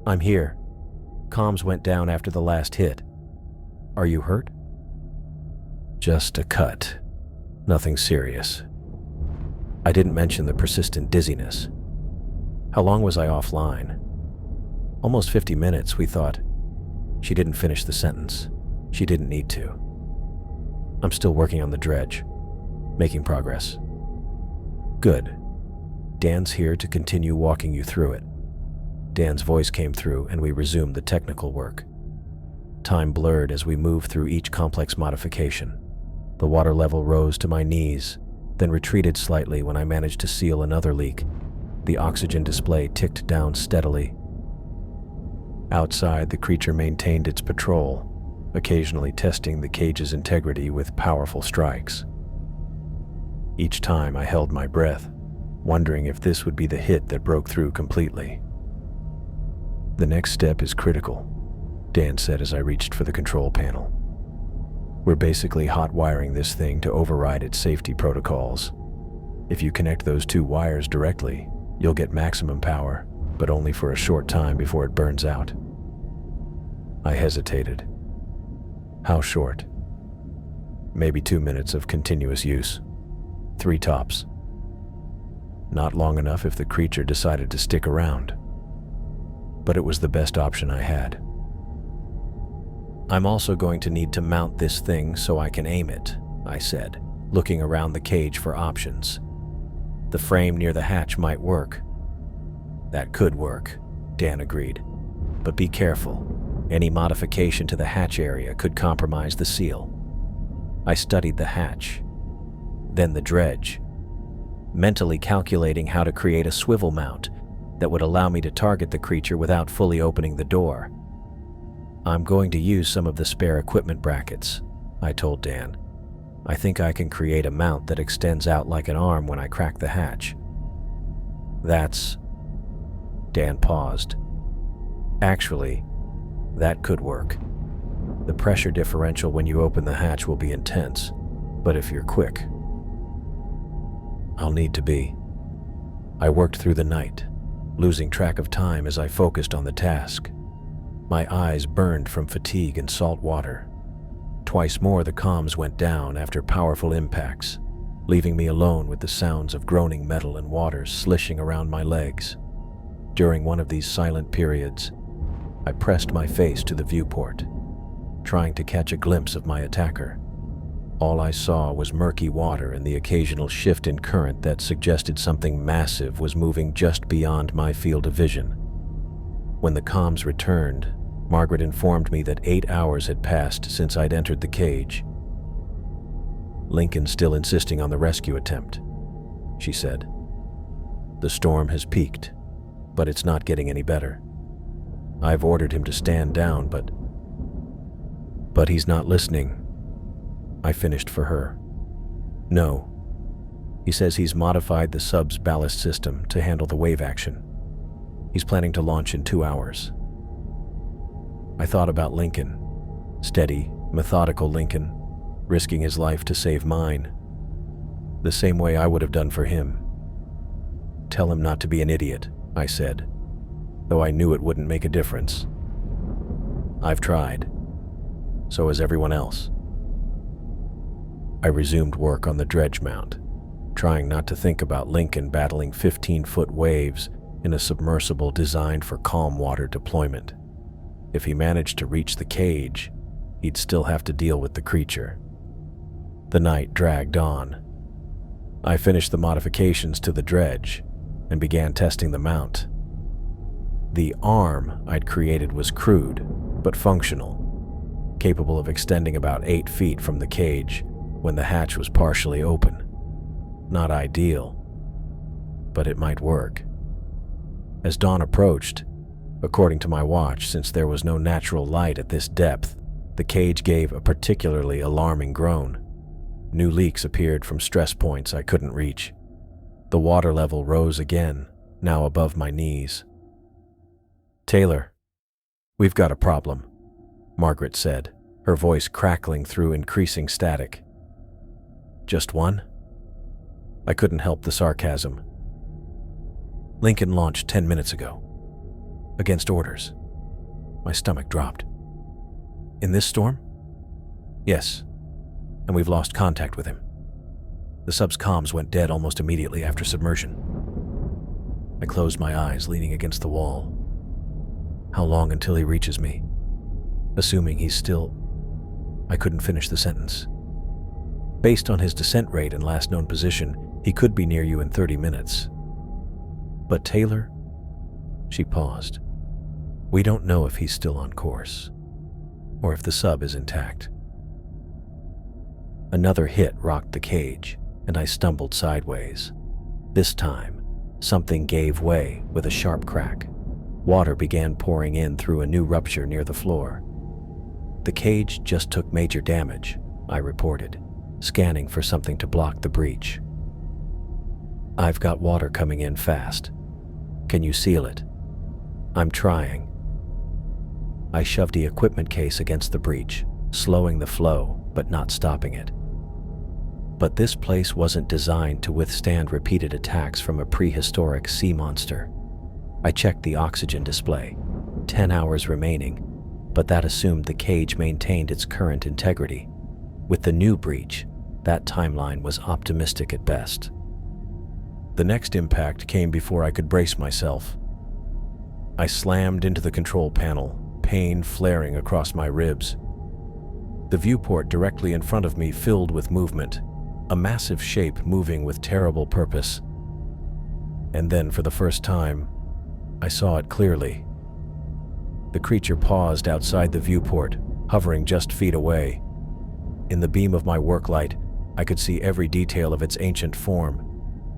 "I'm here. Comms went down after the last hit. Are you hurt?" "Just a cut. Nothing serious." I didn't mention the persistent dizziness. How long was I offline? Almost 50 minutes, we thought. She didn't finish the sentence. She didn't need to. "I'm still working on the dredge. Making progress." "Good. Dan's here to continue walking you through it." Dan's voice came through and we resumed the technical work. Time blurred as we moved through each complex modification. The water level rose to my knees, then retreated slightly when I managed to seal another leak. The oxygen display ticked down steadily. Outside, the creature maintained its patrol, occasionally testing the cage's integrity with powerful strikes. Each time I held my breath, wondering if this would be the hit that broke through completely. "The next step is critical," Dan said as I reached for the control panel. "We're basically hot wiring this thing to override its safety protocols. If you connect those two wires directly, you'll get maximum power, but only for a short time before it burns out." I hesitated. "How short?" "Maybe 2 minutes of continuous use. 3 tops." Not long enough if the creature decided to stick around. But it was the best option I had. "I'm also going to need to mount this thing so I can aim it," I said, looking around the cage for options. "The frame near the hatch might work." "That could work," Dan agreed. "But be careful. Any modification to the hatch area could compromise the seal." I studied the hatch, then the dredge, mentally calculating how to create a swivel mount that would allow me to target the creature without fully opening the door. "I'm going to use some of the spare equipment brackets," I told Dan. "I think I can create a mount that extends out like an arm when I crack the hatch." "That's..." Dan paused. "Actually, that could work. The pressure differential when you open the hatch will be intense, but if you're quick..." "I'll need to be." I worked through the night, losing track of time as I focused on the task. My eyes burned from fatigue and salt water. Twice more the comms went down after powerful impacts, leaving me alone with the sounds of groaning metal and water slishing around my legs. During one of these silent periods, I pressed my face to the viewport, trying to catch a glimpse of my attacker. All I saw was murky water and the occasional shift in current that suggested something massive was moving just beyond my field of vision. When the comms returned, Margaret informed me that 8 hours had passed since I'd entered the cage. "Lincoln's still insisting on the rescue attempt," she said. "The storm has peaked, but it's not getting any better. I've ordered him to stand down, but he's not listening." I finished for her. "No. He says he's modified the sub's ballast system to handle the wave action. He's planning to launch in 2 hours." I thought about Lincoln. Steady, methodical Lincoln, risking his life to save mine. The same way I would have done for him. "Tell him not to be an idiot," I said, though I knew it wouldn't make a difference. "I've tried. So has everyone else." I resumed work on the dredge mount, trying not to think about Lincoln battling 15-foot waves in a submersible designed for calm water deployment. If he managed to reach the cage, he'd still have to deal with the creature. The night dragged on. I finished the modifications to the dredge and began testing the mount. The arm I'd created was crude, but functional, capable of extending about 8 feet from the cage when the hatch was partially open. Not ideal, but it might work. As dawn approached, according to my watch, since there was no natural light at this depth, the cage gave a particularly alarming groan. New leaks appeared from stress points I couldn't reach. The water level rose again, now above my knees. "Taylor, we've got a problem," Margaret said, her voice crackling through increasing static. "Just one?" I couldn't help the sarcasm. "Lincoln launched 10 minutes ago. Against orders." My stomach dropped. "In this storm?" "Yes, and we've lost contact with him. The sub's comms went dead almost immediately after submersion." I closed my eyes, leaning against the wall. "How long until he reaches me? Assuming he's still..." I couldn't finish the sentence. "Based on his descent rate and last known position, he could be near you in 30 minutes. But Taylor..." She paused. "We don't know if he's still on course, or if the sub is intact." Another hit rocked the cage, and I stumbled sideways. This time, something gave way with a sharp crack. Water began pouring in through a new rupture near the floor. "The cage just took major damage," I reported, scanning for something to block the breach. "I've got water coming in fast. Can you seal it?" "I'm trying." I shoved the equipment case against the breach, slowing the flow, but not stopping it. But this place wasn't designed to withstand repeated attacks from a prehistoric sea monster. I checked the oxygen display. 10 hours remaining, but that assumed the cage maintained its current integrity. With the new breach, that timeline was optimistic at best. The next impact came before I could brace myself. I slammed into the control panel, pain flaring across my ribs. The viewport directly in front of me filled with movement, a massive shape moving with terrible purpose. And then, for the first time, I saw it clearly. The creature paused outside the viewport, hovering just feet away. In the beam of my work light, I could see every detail of its ancient form.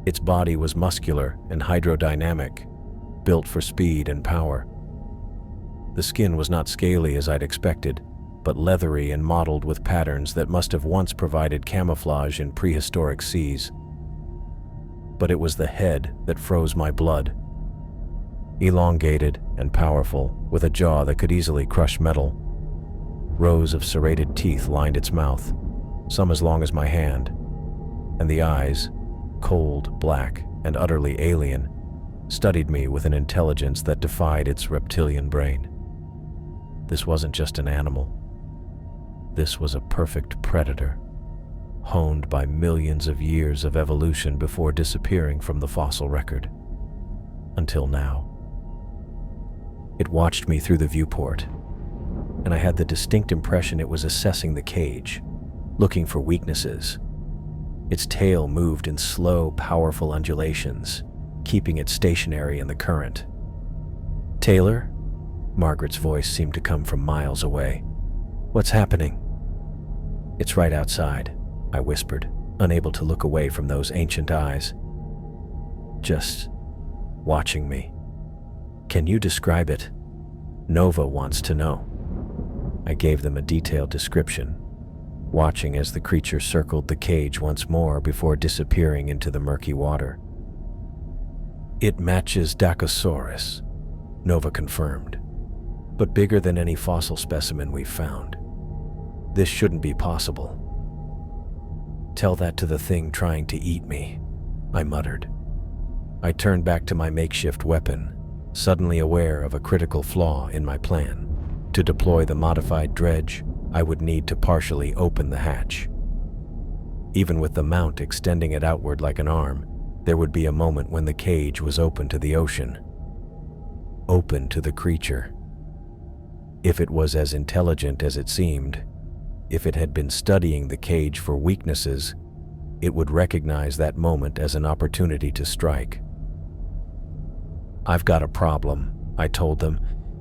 Its body was muscular and hydrodynamic, built for speed and power. The skin was not scaly as I'd expected, but leathery and mottled with patterns that must have once provided camouflage in prehistoric seas. But it was the head that froze my blood. Elongated and powerful, with a jaw that could easily crush metal. Rows of serrated teeth lined its mouth, some as long as my hand, and the eyes, cold, black, and utterly alien, studied me with an intelligence that defied its reptilian brain. This wasn't just an animal. This was a perfect predator, honed by millions of years of evolution before disappearing from the fossil record. Until now. It watched me through the viewport, and I had the distinct impression it was assessing the cage, looking for weaknesses. Its tail moved in slow, powerful undulations, keeping it stationary in the current. "Taylor?" Margaret's voice seemed to come from miles away. "What's happening?" "It's right outside," I whispered, unable to look away from those ancient eyes. "Just watching me." "Can you describe it?" "Nova wants to know." I gave them a detailed description, watching as the creature circled the cage once more before disappearing into the murky water. "It matches Dacosaurus," Nova confirmed, "but bigger than any fossil specimen we've found. This shouldn't be possible." "Tell that to the thing trying to eat me," I muttered. I turned back to my makeshift weapon, suddenly aware of a critical flaw in my plan. To deploy the modified dredge, I would need to partially open the hatch. Even with the mount extending it outward like an arm, there would be a moment when the cage was open to the ocean. Open to the creature. If it was as intelligent as it seemed, if it had been studying the cage for weaknesses, it would recognize that moment as an opportunity to strike. "I've got a problem," I told them,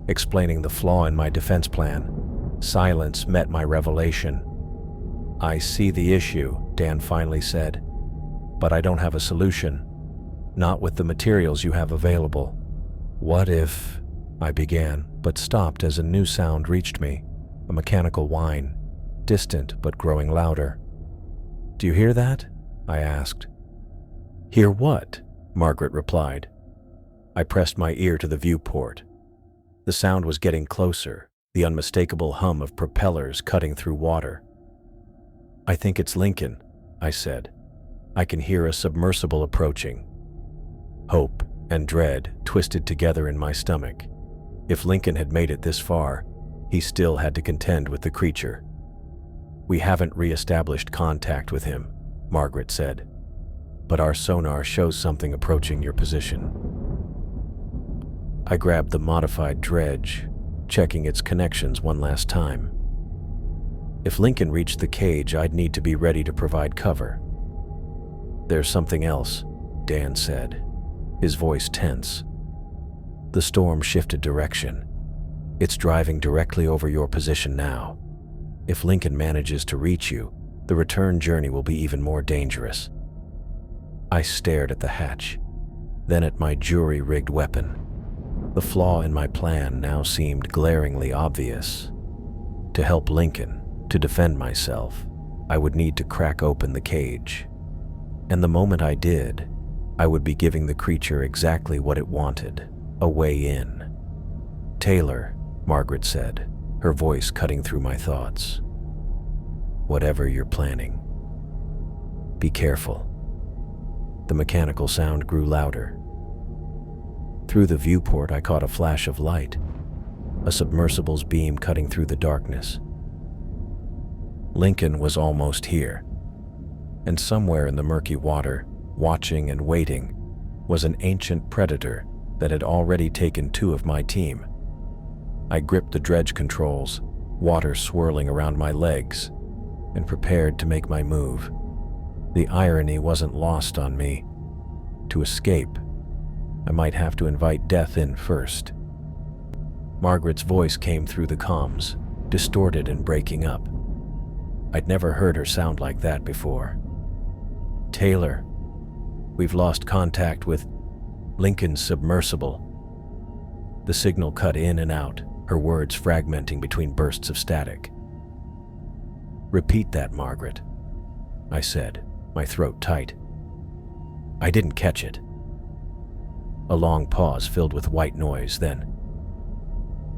explaining the flaw in my defense plan. Silence met my revelation. "I see the issue," Dan finally said, "but I don't have a solution. Not with the materials you have available." "What if—" I began, but stopped as a new sound reached me, a mechanical whine, distant but growing louder. "Do you hear that?" I asked. "Hear what?" Margaret replied. I pressed my ear to the viewport. The sound was getting closer, the unmistakable hum of propellers cutting through water. "I think it's Lincoln," I said. "I can hear a submersible approaching." Hope and dread twisted together in my stomach. If Lincoln had made it this far, he still had to contend with the creature. "We haven't re-established contact with him," Margaret said, "but our sonar shows something approaching your position." I grabbed the modified dredge, checking its connections one last time. If Lincoln reached the cage, I'd need to be ready to provide cover. "There's something else," Dan said, his voice tense. "The storm shifted direction. It's driving directly over your position now. If Lincoln manages to reach you, the return journey will be even more dangerous." I stared at the hatch, then at my jury-rigged weapon. The flaw in my plan now seemed glaringly obvious. To help Lincoln, to defend myself, I would need to crack open the cage. And the moment I did, I would be giving the creature exactly what it wanted, a way in. "Taylor," Margaret said, her voice cutting through my thoughts. "Whatever you're planning, be careful." The mechanical sound grew louder. Through the viewport, I caught a flash of light, a submersible's beam cutting through the darkness. Lincoln was almost here, and somewhere in the murky water, watching and waiting, was an ancient predator that had already taken 2 of my team. I gripped the dredge controls, water swirling around my legs, and prepared to make my move. The irony wasn't lost on me. To escape, I might have to invite death in first. Margaret's voice came through the comms, distorted and breaking up. I'd never heard her sound like that before. "Taylor, we've lost contact with Lincoln's submersible." The signal cut in and out, her words fragmenting between bursts of static. "Repeat that, Margaret," I said, my throat tight. "I didn't catch it." A long pause filled with white noise, then,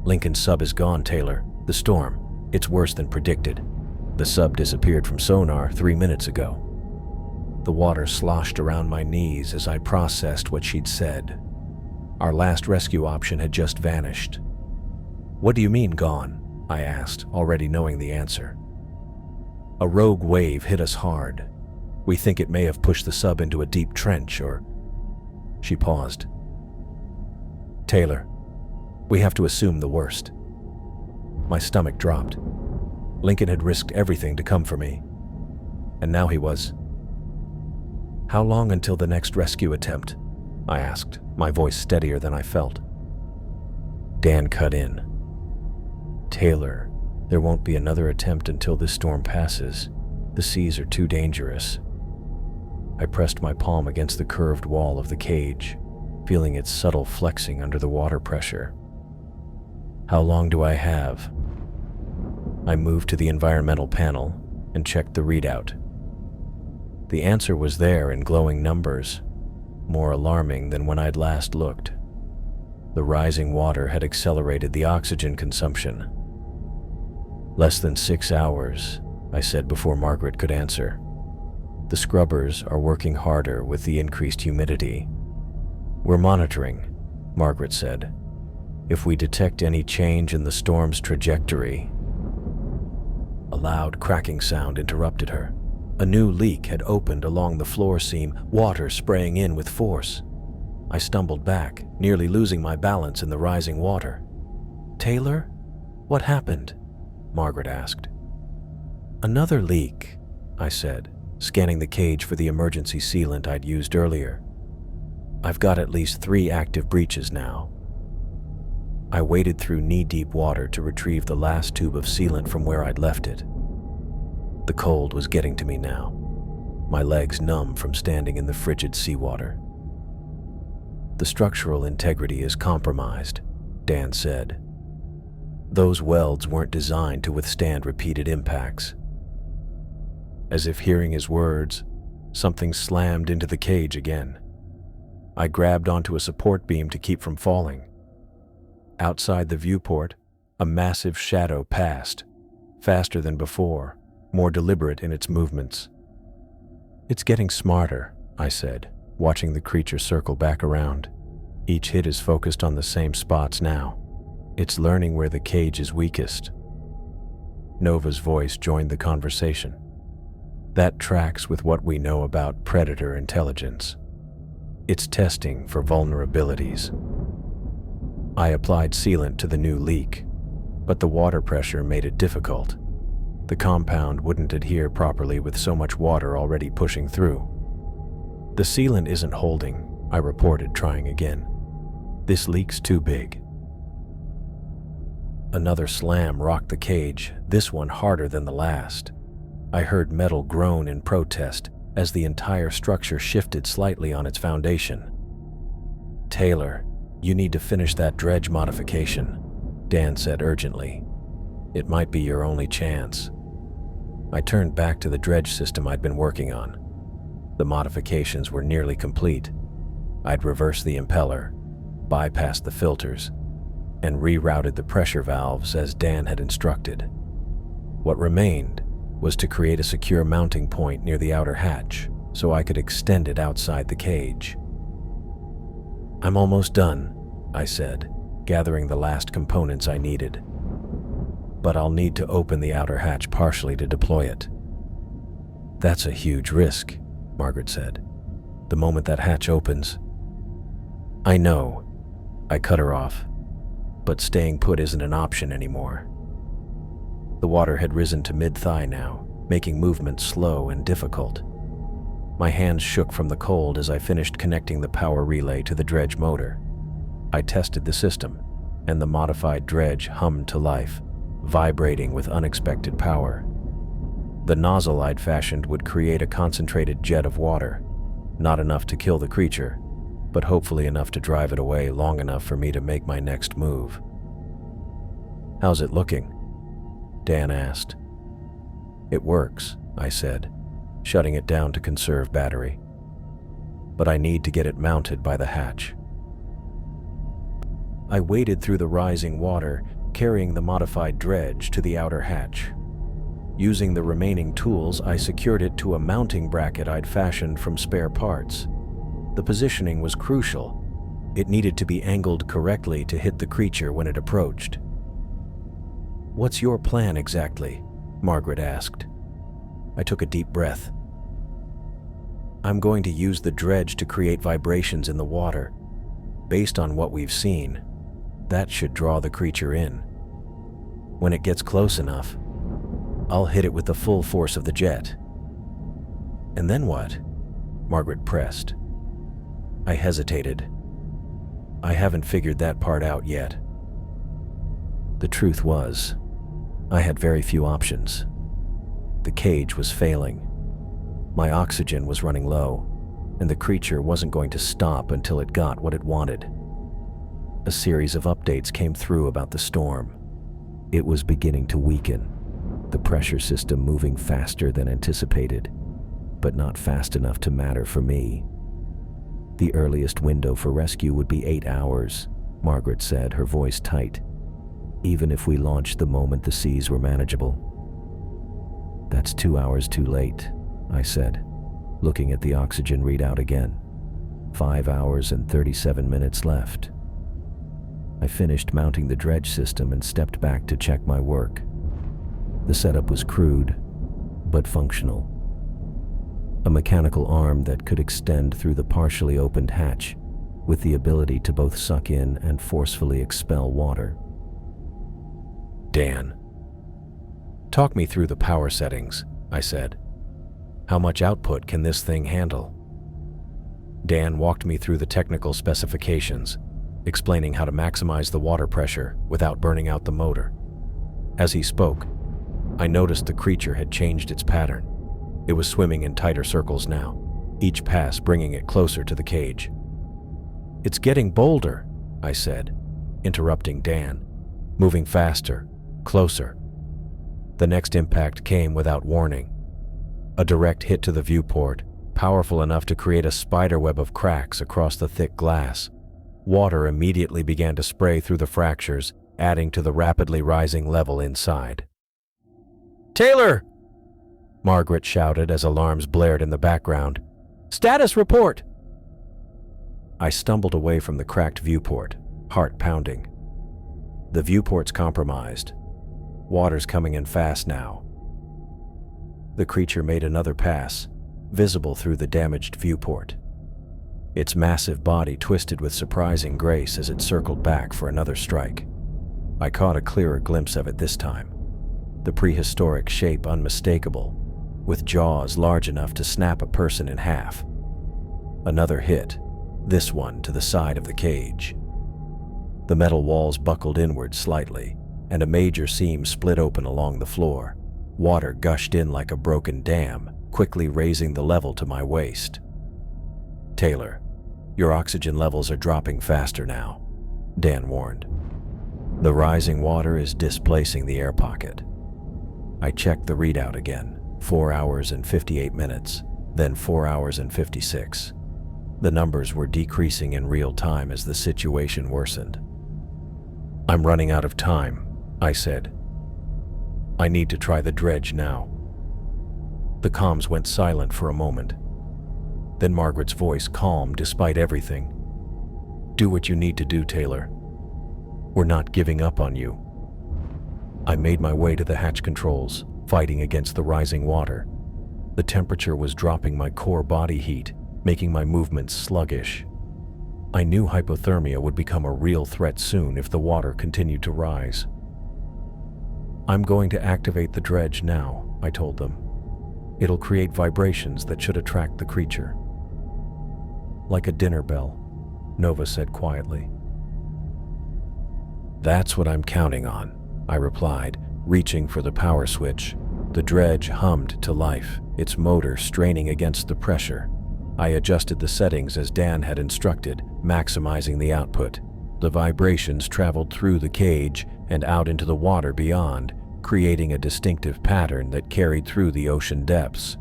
"Lincoln's sub is gone, Taylor. The storm, it's worse than predicted. The sub disappeared from sonar 3 minutes ago." The water sloshed around my knees as I processed what she'd said. Our last rescue option had just vanished. "What do you mean, gone?" I asked, already knowing the answer. "A rogue wave hit us hard. We think it may have pushed the sub into a deep trench, or—" She paused. "Taylor, we have to assume the worst." My stomach dropped. Lincoln had risked everything to come for me, and now he was— "How long until the next rescue attempt?" I asked, my voice steadier than I felt. Dan cut in. "Taylor, there won't be another attempt until this storm passes. The seas are too dangerous." I pressed my palm against the curved wall of the cage, feeling its subtle flexing under the water pressure. "How long do I have?" I moved to the environmental panel and checked the readout. The answer was there in glowing numbers, more alarming than when I'd last looked. The rising water had accelerated the oxygen consumption. "Less than 6 hours," I said before Margaret could answer. "The scrubbers are working harder with the increased humidity." "We're monitoring," Margaret said. "If we detect any change in the storm's trajectory—" A loud cracking sound interrupted her. A new leak had opened along the floor seam, water spraying in with force. I stumbled back, nearly losing my balance in the rising water. "Taylor? What happened?" Margaret asked. "Another leak," I said, scanning the cage for the emergency sealant I'd used earlier. "I've got at least 3 active breaches now." I waded through knee-deep water to retrieve the last tube of sealant from where I'd left it. The cold was getting to me now, my legs numb from standing in the frigid seawater. "The structural integrity is compromised," Dan said. "Those welds weren't designed to withstand repeated impacts." As if hearing his words, something slammed into the cage again. I grabbed onto a support beam to keep from falling. Outside the viewport, a massive shadow passed, faster than before, more deliberate in its movements. "It's getting smarter," I said, watching the creature circle back around. "Each hit is focused on the same spots now. It's learning where the cage is weakest." Nova's voice joined the conversation. "That tracks with what we know about predator intelligence. It's testing for vulnerabilities." I applied sealant to the new leak, but the water pressure made it difficult. The compound wouldn't adhere properly with so much water already pushing through. "The sealant isn't holding," I reported, trying again. "This leak's too big." Another slam rocked the cage, this one harder than the last. I heard metal groan in protest as the entire structure shifted slightly on its foundation. "Taylor, you need to finish that dredge modification," Dan said urgently. "It might be your only chance." I turned back to the dredge system I'd been working on. The modifications were nearly complete. I'd reversed the impeller, bypassed the filters, and rerouted the pressure valves as Dan had instructed. What remained was to create a secure mounting point near the outer hatch so I could extend it outside the cage. "I'm almost done," I said, gathering the last components I needed. "But I'll need to open the outer hatch partially to deploy it." "That's a huge risk," Margaret said. "The moment that hatch opens—" "I know," I cut her off, "but staying put isn't an option anymore." The water had risen to mid-thigh now, making movement slow and difficult. My hands shook from the cold as I finished connecting the power relay to the dredge motor. I tested the system, and the modified dredge hummed to life, vibrating with unexpected power. The nozzle I'd fashioned would create a concentrated jet of water, not enough to kill the creature, but hopefully enough to drive it away long enough for me to make my next move. "How's it looking?" Dan asked. "It works," I said, shutting it down to conserve battery. "But I need to get it mounted by the hatch." I waded through the rising water, carrying the modified dredge to the outer hatch. Using the remaining tools, I secured it to a mounting bracket I'd fashioned from spare parts. The positioning was crucial. It needed to be angled correctly to hit the creature when it approached. "What's your plan exactly?" Margaret asked. I took a deep breath. "I'm going to use the dredge to create vibrations in the water. Based on what we've seen, that should draw the creature in. When it gets close enough, I'll hit it with the full force of the jet." "And then what?" Margaret pressed. I hesitated. "I haven't figured that part out yet." The truth was, I had very few options. The cage was failing. My oxygen was running low, and the creature wasn't going to stop until it got what it wanted. A series of updates came through about the storm. It was beginning to weaken, the pressure system moving faster than anticipated, but not fast enough to matter for me. The earliest window for rescue would be 8 hours, Margaret said, her voice tight. Even if we launched the moment the seas were manageable. "That's 2 hours too late," I said, looking at the oxygen readout again. 5 hours and 37 minutes left. I finished mounting the dredge system and stepped back to check my work. The setup was crude, but functional. A mechanical arm that could extend through the partially opened hatch, with the ability to both suck in and forcefully expel water. "Dan, talk me through the power settings," I said. "How much output can this thing handle?" Dan walked me through the technical specifications, explaining how to maximize the water pressure without burning out the motor. As he spoke, I noticed the creature had changed its pattern. It was swimming in tighter circles now, each pass bringing it closer to the cage. "It's getting bolder," I said, interrupting Dan, moving faster, closer. The next impact came without warning. A direct hit to the viewport, powerful enough to create a spiderweb of cracks across the thick glass. Water immediately began to spray through the fractures, adding to the rapidly rising level inside. "Taylor!" Margaret shouted as alarms blared in the background. "Status report!" I stumbled away from the cracked viewport, heart pounding. The viewport's compromised. Water's coming in fast now. The creature made another pass, visible through the damaged viewport. Its massive body twisted with surprising grace as it circled back for another strike. I caught a clearer glimpse of it this time. The prehistoric shape unmistakable, with jaws large enough to snap a person in half. Another hit, this one to the side of the cage. The metal walls buckled inward slightly, and a major seam split open along the floor. Water gushed in like a broken dam, quickly raising the level to my waist. "Taylor, your oxygen levels are dropping faster now," Dan warned. "The rising water is displacing the air pocket." I checked the readout again, 4 hours and 58 minutes, then 4 hours and 56. The numbers were decreasing in real time as the situation worsened. "I'm running out of time," I said. "I need to try the dredge now." The comms went silent for a moment. Then Margaret's voice calmed despite everything. "Do what you need to do, Taylor. We're not giving up on you." I made my way to the hatch controls, fighting against the rising water. The temperature was dropping my core body heat, making my movements sluggish. I knew hypothermia would become a real threat soon if the water continued to rise. "I'm going to activate the dredge now," I told them. "It'll create vibrations that should attract the creature." "Like a dinner bell," Nova said quietly. "That's what I'm counting on," I replied, reaching for the power switch. The dredge hummed to life, its motor straining against the pressure. I adjusted the settings as Dan had instructed, maximizing the output. The vibrations traveled through the cage and out into the water beyond, creating a distinctive pattern that carried through the ocean depths.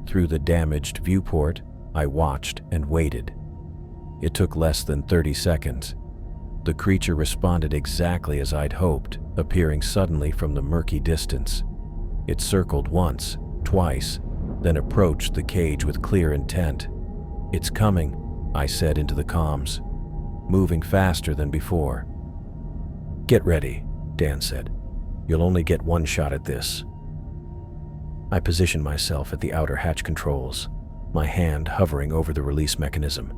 Through the damaged viewport, I watched and waited. It took less than 30 seconds. The creature responded exactly as I'd hoped, appearing suddenly from the murky distance. It circled once, twice, then approached the cage with clear intent. "It's coming," I said into the comms, moving faster than before. "Get ready," Dan said. "You'll only get one shot at this." I positioned myself at the outer hatch controls, my hand hovering over the release mechanism.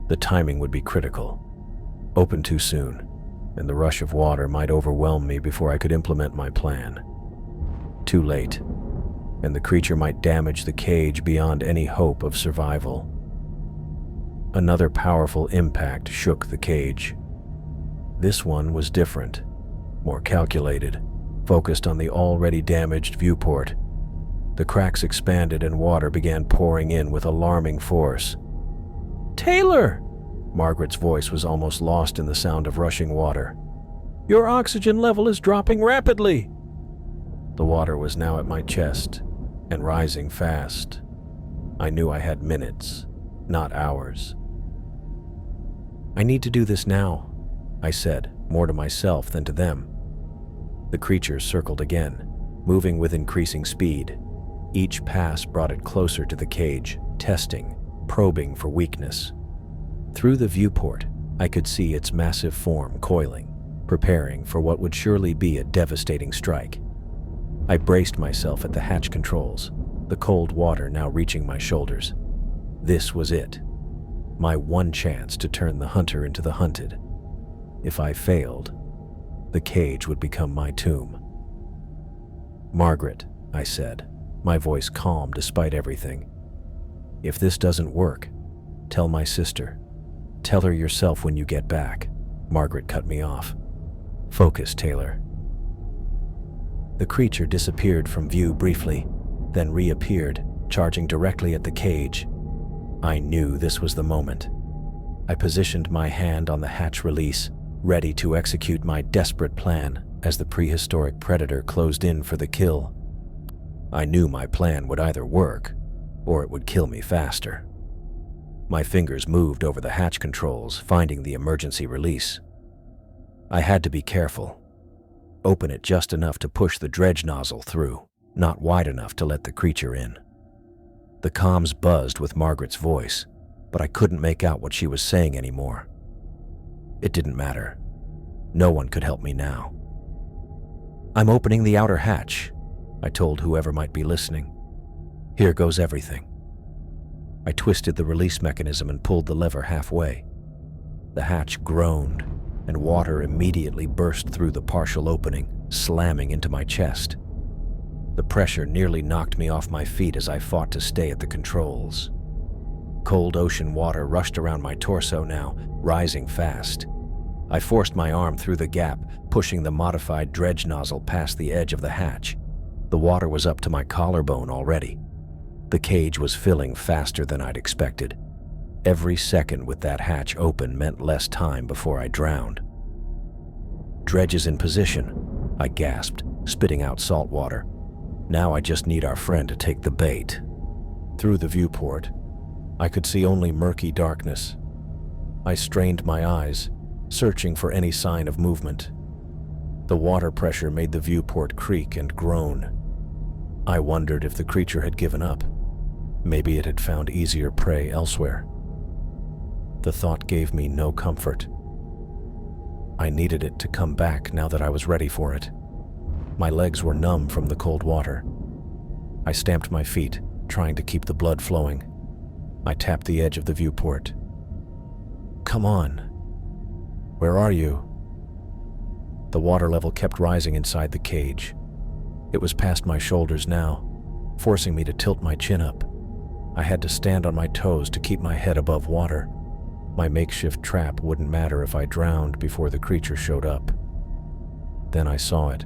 The timing would be critical. Open too soon, and the rush of water might overwhelm me before I could implement my plan. Too late, and the creature might damage the cage beyond any hope of survival. Another powerful impact shook the cage. This one was different, more calculated, focused on the already damaged viewport. The cracks expanded and water began pouring in with alarming force. "Taylor!" Margaret's voice was almost lost in the sound of rushing water. "Your oxygen level is dropping rapidly!" The water was now at my chest, and rising fast. I knew I had minutes, not hours. "I need to do this now," I said, more to myself than to them. The creature circled again, moving with increasing speed. Each pass brought it closer to the cage, testing, probing for weakness. Through the viewport, I could see its massive form coiling, preparing for what would surely be a devastating strike. I braced myself at the hatch controls, the cold water now reaching my shoulders. This was it. My one chance to turn the hunter into the hunted. If I failed, the cage would become my tomb. "Margaret," I said, my voice calm despite everything. "If this doesn't work, tell my sister. Tell her yourself when you get back." Margaret cut me off. Focus, Taylor. The creature disappeared from view briefly, then reappeared, charging directly at the cage. I knew this was the moment. I positioned my hand on the hatch release, ready to execute my desperate plan as the prehistoric predator closed in for the kill. I knew my plan would either work, or it would kill me faster. My fingers moved over the hatch controls, finding the emergency release. I had to be careful. Open it just enough to push the dredge nozzle through, not wide enough to let the creature in. The comms buzzed with Margaret's voice, but I couldn't make out what she was saying anymore. It didn't matter. No one could help me now. "I'm opening the outer hatch," I told whoever might be listening. "Here goes everything." I twisted the release mechanism and pulled the lever halfway. The hatch groaned, and water immediately burst through the partial opening, slamming into my chest. The pressure nearly knocked me off my feet as I fought to stay at the controls. Cold ocean water rushed around my torso now, rising fast. I forced my arm through the gap, pushing the modified dredge nozzle past the edge of the hatch. The water was up to my collarbone already. The cage was filling faster than I'd expected. Every second with that hatch open meant less time before I drowned. "Dredge is in position," I gasped, spitting out salt water. "Now I just need our friend to take the bait." Through the viewport, I could see only murky darkness. I strained my eyes, searching for any sign of movement. The water pressure made the viewport creak and groan. I wondered if the creature had given up. Maybe it had found easier prey elsewhere. The thought gave me no comfort. I needed it to come back now that I was ready for it. My legs were numb from the cold water. I stamped my feet, trying to keep the blood flowing. I tapped the edge of the viewport. "Come on. Where are you?" The water level kept rising inside the cage. It was past my shoulders now, forcing me to tilt my chin up. I had to stand on my toes to keep my head above water. My makeshift trap wouldn't matter if I drowned before the creature showed up. Then I saw it.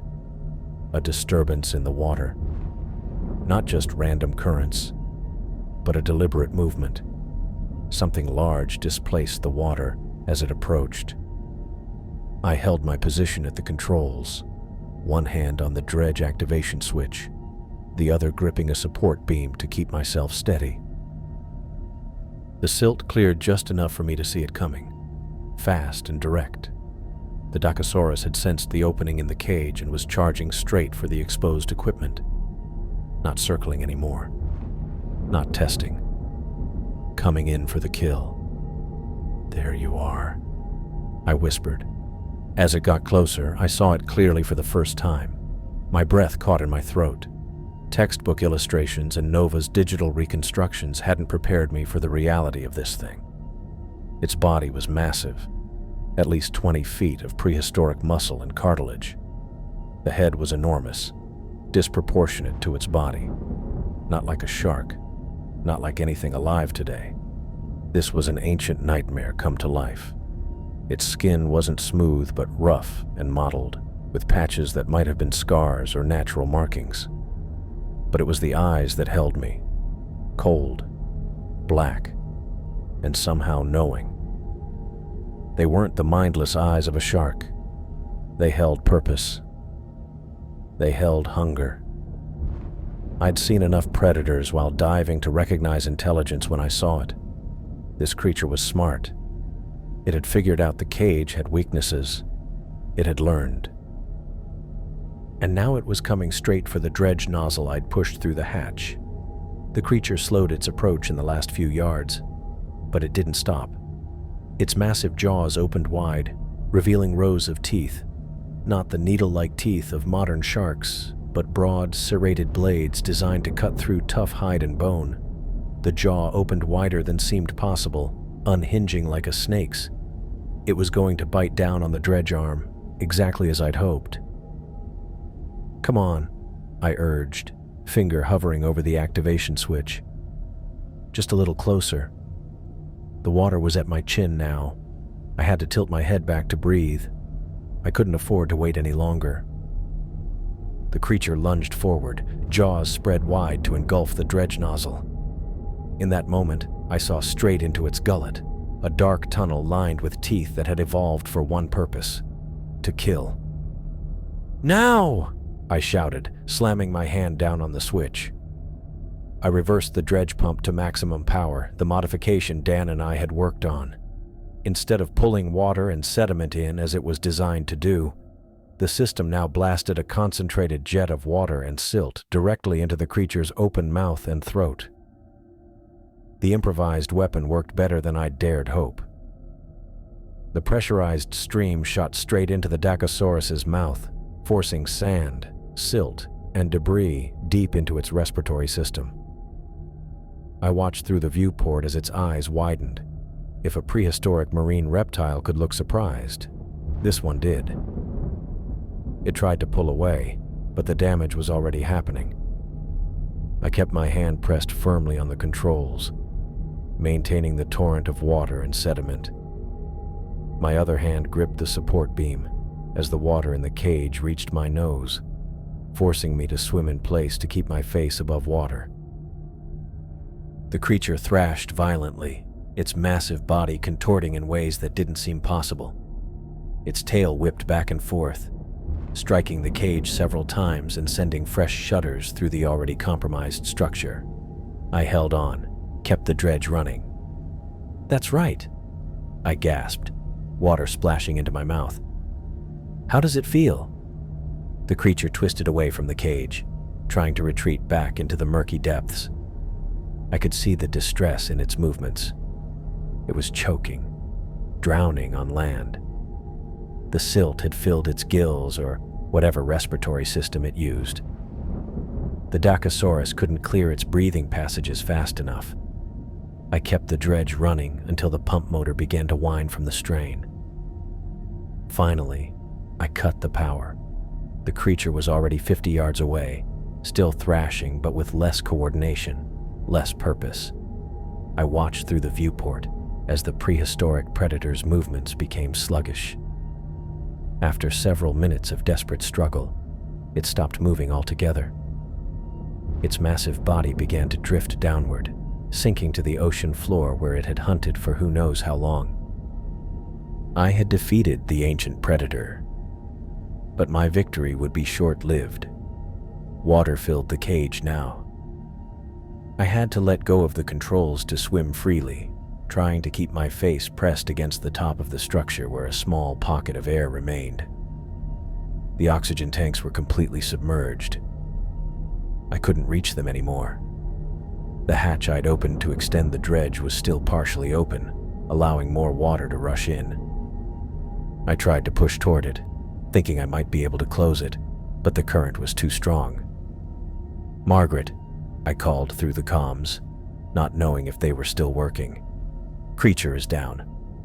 A disturbance in the water. Not just random currents, but a deliberate movement. Something large displaced the water as it approached. I held my position at the controls, one hand on the dredge activation switch, the other gripping a support beam to keep myself steady. The silt cleared just enough for me to see it coming, fast and direct. The Dacosaurus had sensed the opening in the cage and was charging straight for the exposed equipment. Not circling anymore. Not testing. Coming in for the kill. "There you are," I whispered. As it got closer, I saw it clearly for the first time. My breath caught in my throat. Textbook illustrations and Nova's digital reconstructions hadn't prepared me for the reality of this thing. Its body was massive, at least 20 feet of prehistoric muscle and cartilage. The head was enormous, disproportionate to its body. Not like a shark, not like anything alive today. This was an ancient nightmare come to life. Its skin wasn't smooth but rough and mottled, with patches that might have been scars or natural markings. But it was the eyes that held me, cold, black, and somehow knowing. They weren't the mindless eyes of a shark. They held purpose. They held hunger. I'd seen enough predators while diving to recognize intelligence when I saw it. This creature was smart. It had figured out the cage had weaknesses. It had learned. And now it was coming straight for the dredge nozzle I'd pushed through the hatch. The creature slowed its approach in the last few yards, but it didn't stop. Its massive jaws opened wide, revealing rows of teeth. Not the needle-like teeth of modern sharks, but broad, serrated blades designed to cut through tough hide and bone. The jaw opened wider than seemed possible, unhinging like a snake's. It was going to bite down on the dredge arm, exactly as I'd hoped. "Come on," I urged, finger hovering over the activation switch. Just a little closer. The water was at my chin now. I had to tilt my head back to breathe. I couldn't afford to wait any longer. The creature lunged forward, jaws spread wide to engulf the dredge nozzle. In that moment, I saw straight into its gullet, a dark tunnel lined with teeth that had evolved for one purpose: to kill. "Now!" I shouted, slamming my hand down on the switch. I reversed the dredge pump to maximum power, the modification Dan and I had worked on. Instead of pulling water and sediment in as it was designed to do, the system now blasted a concentrated jet of water and silt directly into the creature's open mouth and throat. The improvised weapon worked better than I'd dared hope. The pressurized stream shot straight into the Dacosaurus's mouth, forcing sand, silt, and debris deep into its respiratory system. I watched through the viewport as its eyes widened. If a prehistoric marine reptile could look surprised, this one did. It tried to pull away, but the damage was already happening. I kept my hand pressed firmly on the controls, maintaining the torrent of water and sediment. My other hand gripped the support beam as the water in the cage reached my nose, forcing me to swim in place to keep my face above water. The creature thrashed violently, its massive body contorting in ways that didn't seem possible. Its tail whipped back and forth, striking the cage several times and sending fresh shudders through the already compromised structure. I held on, kept the dredge running. "That's right," I gasped, water splashing into my mouth. "How does it feel?" The creature twisted away from the cage, trying to retreat back into the murky depths. I could see the distress in its movements. It was choking, drowning on land. The silt had filled its gills or whatever respiratory system it used. The Dacosaurus couldn't clear its breathing passages fast enough. I kept the dredge running until the pump motor began to whine from the strain. Finally, I cut the power. The creature was already 50 yards away, still thrashing but with less coordination, less purpose. I watched through the viewport as the prehistoric predator's movements became sluggish. After several minutes of desperate struggle, it stopped moving altogether. Its massive body began to drift downward, sinking to the ocean floor where it had hunted for who knows how long. I had defeated the ancient predator, but my victory would be short-lived. Water filled the cage now. I had to let go of the controls to swim freely, trying to keep my face pressed against the top of the structure where a small pocket of air remained. The oxygen tanks were completely submerged. I couldn't reach them anymore. The hatch I'd opened to extend the dredge was still partially open, allowing more water to rush in. I tried to push toward it, thinking I might be able to close it, but the current was too strong. "Margaret," I called through the comms, not knowing if they were still working. "Creature is down.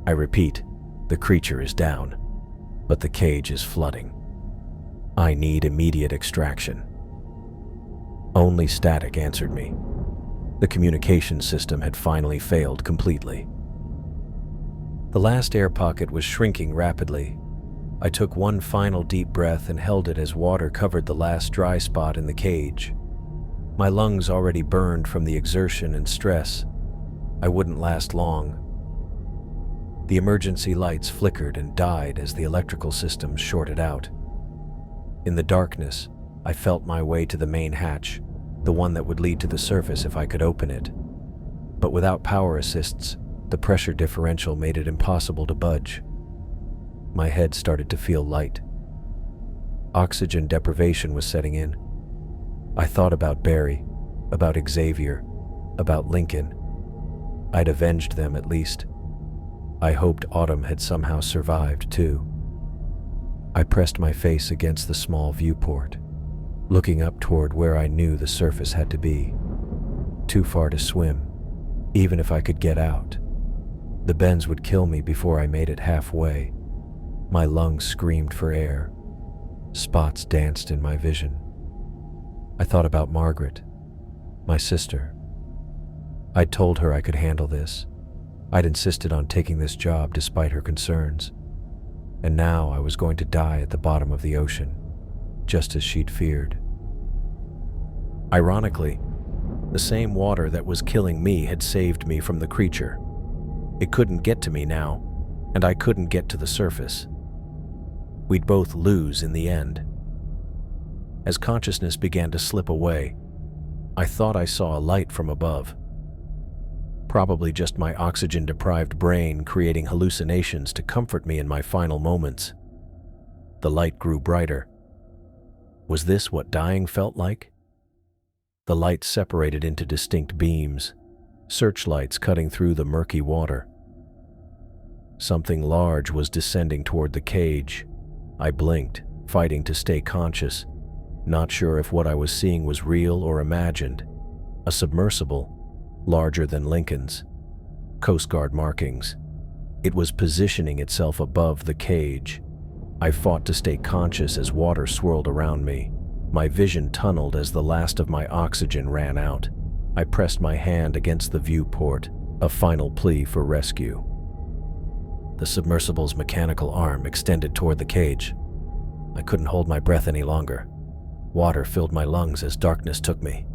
I repeat, the creature is down, but the cage is flooding. I need immediate extraction." Only static answered me. The communication system had finally failed completely. The last air pocket was shrinking rapidly. I took one final deep breath and held it as water covered the last dry spot in the cage. My lungs already burned from the exertion and stress. I wouldn't last long. The emergency lights flickered and died as the electrical systems shorted out. In the darkness, I felt my way to the main hatch, the one that would lead to the surface if I could open it. But without power assists, the pressure differential made it impossible to budge. My head started to feel light. Oxygen deprivation was setting in. I thought about Barry, about Xavier, about Lincoln. I'd avenged them at least. I hoped Autumn had somehow survived too. I pressed my face against the small viewport, looking up toward where I knew the surface had to be. Too far to swim, even if I could get out. The bends would kill me before I made it halfway. My lungs screamed for air. Spots danced in my vision. I thought about Margaret, my sister. I'd told her I could handle this. I'd insisted on taking this job despite her concerns, and now I was going to die at the bottom of the ocean, just as she'd feared. Ironically, the same water that was killing me had saved me from the creature. It couldn't get to me now, and I couldn't get to the surface. We'd both lose in the end. As consciousness began to slip away, I thought I saw a light from above. Probably just my oxygen-deprived brain creating hallucinations to comfort me in my final moments. The light grew brighter. Was this what dying felt like? The light separated into distinct beams, searchlights cutting through the murky water. Something large was descending toward the cage. I blinked, fighting to stay conscious, not sure if what I was seeing was real or imagined. A submersible, larger than Lincoln's. Coast Guard markings. It was positioning itself above the cage. I fought to stay conscious as water swirled around me. My vision tunneled as the last of my oxygen ran out. I pressed my hand against the viewport, a final plea for rescue. The submersible's mechanical arm extended toward the cage. I couldn't hold my breath any longer. Water filled my lungs as darkness took me.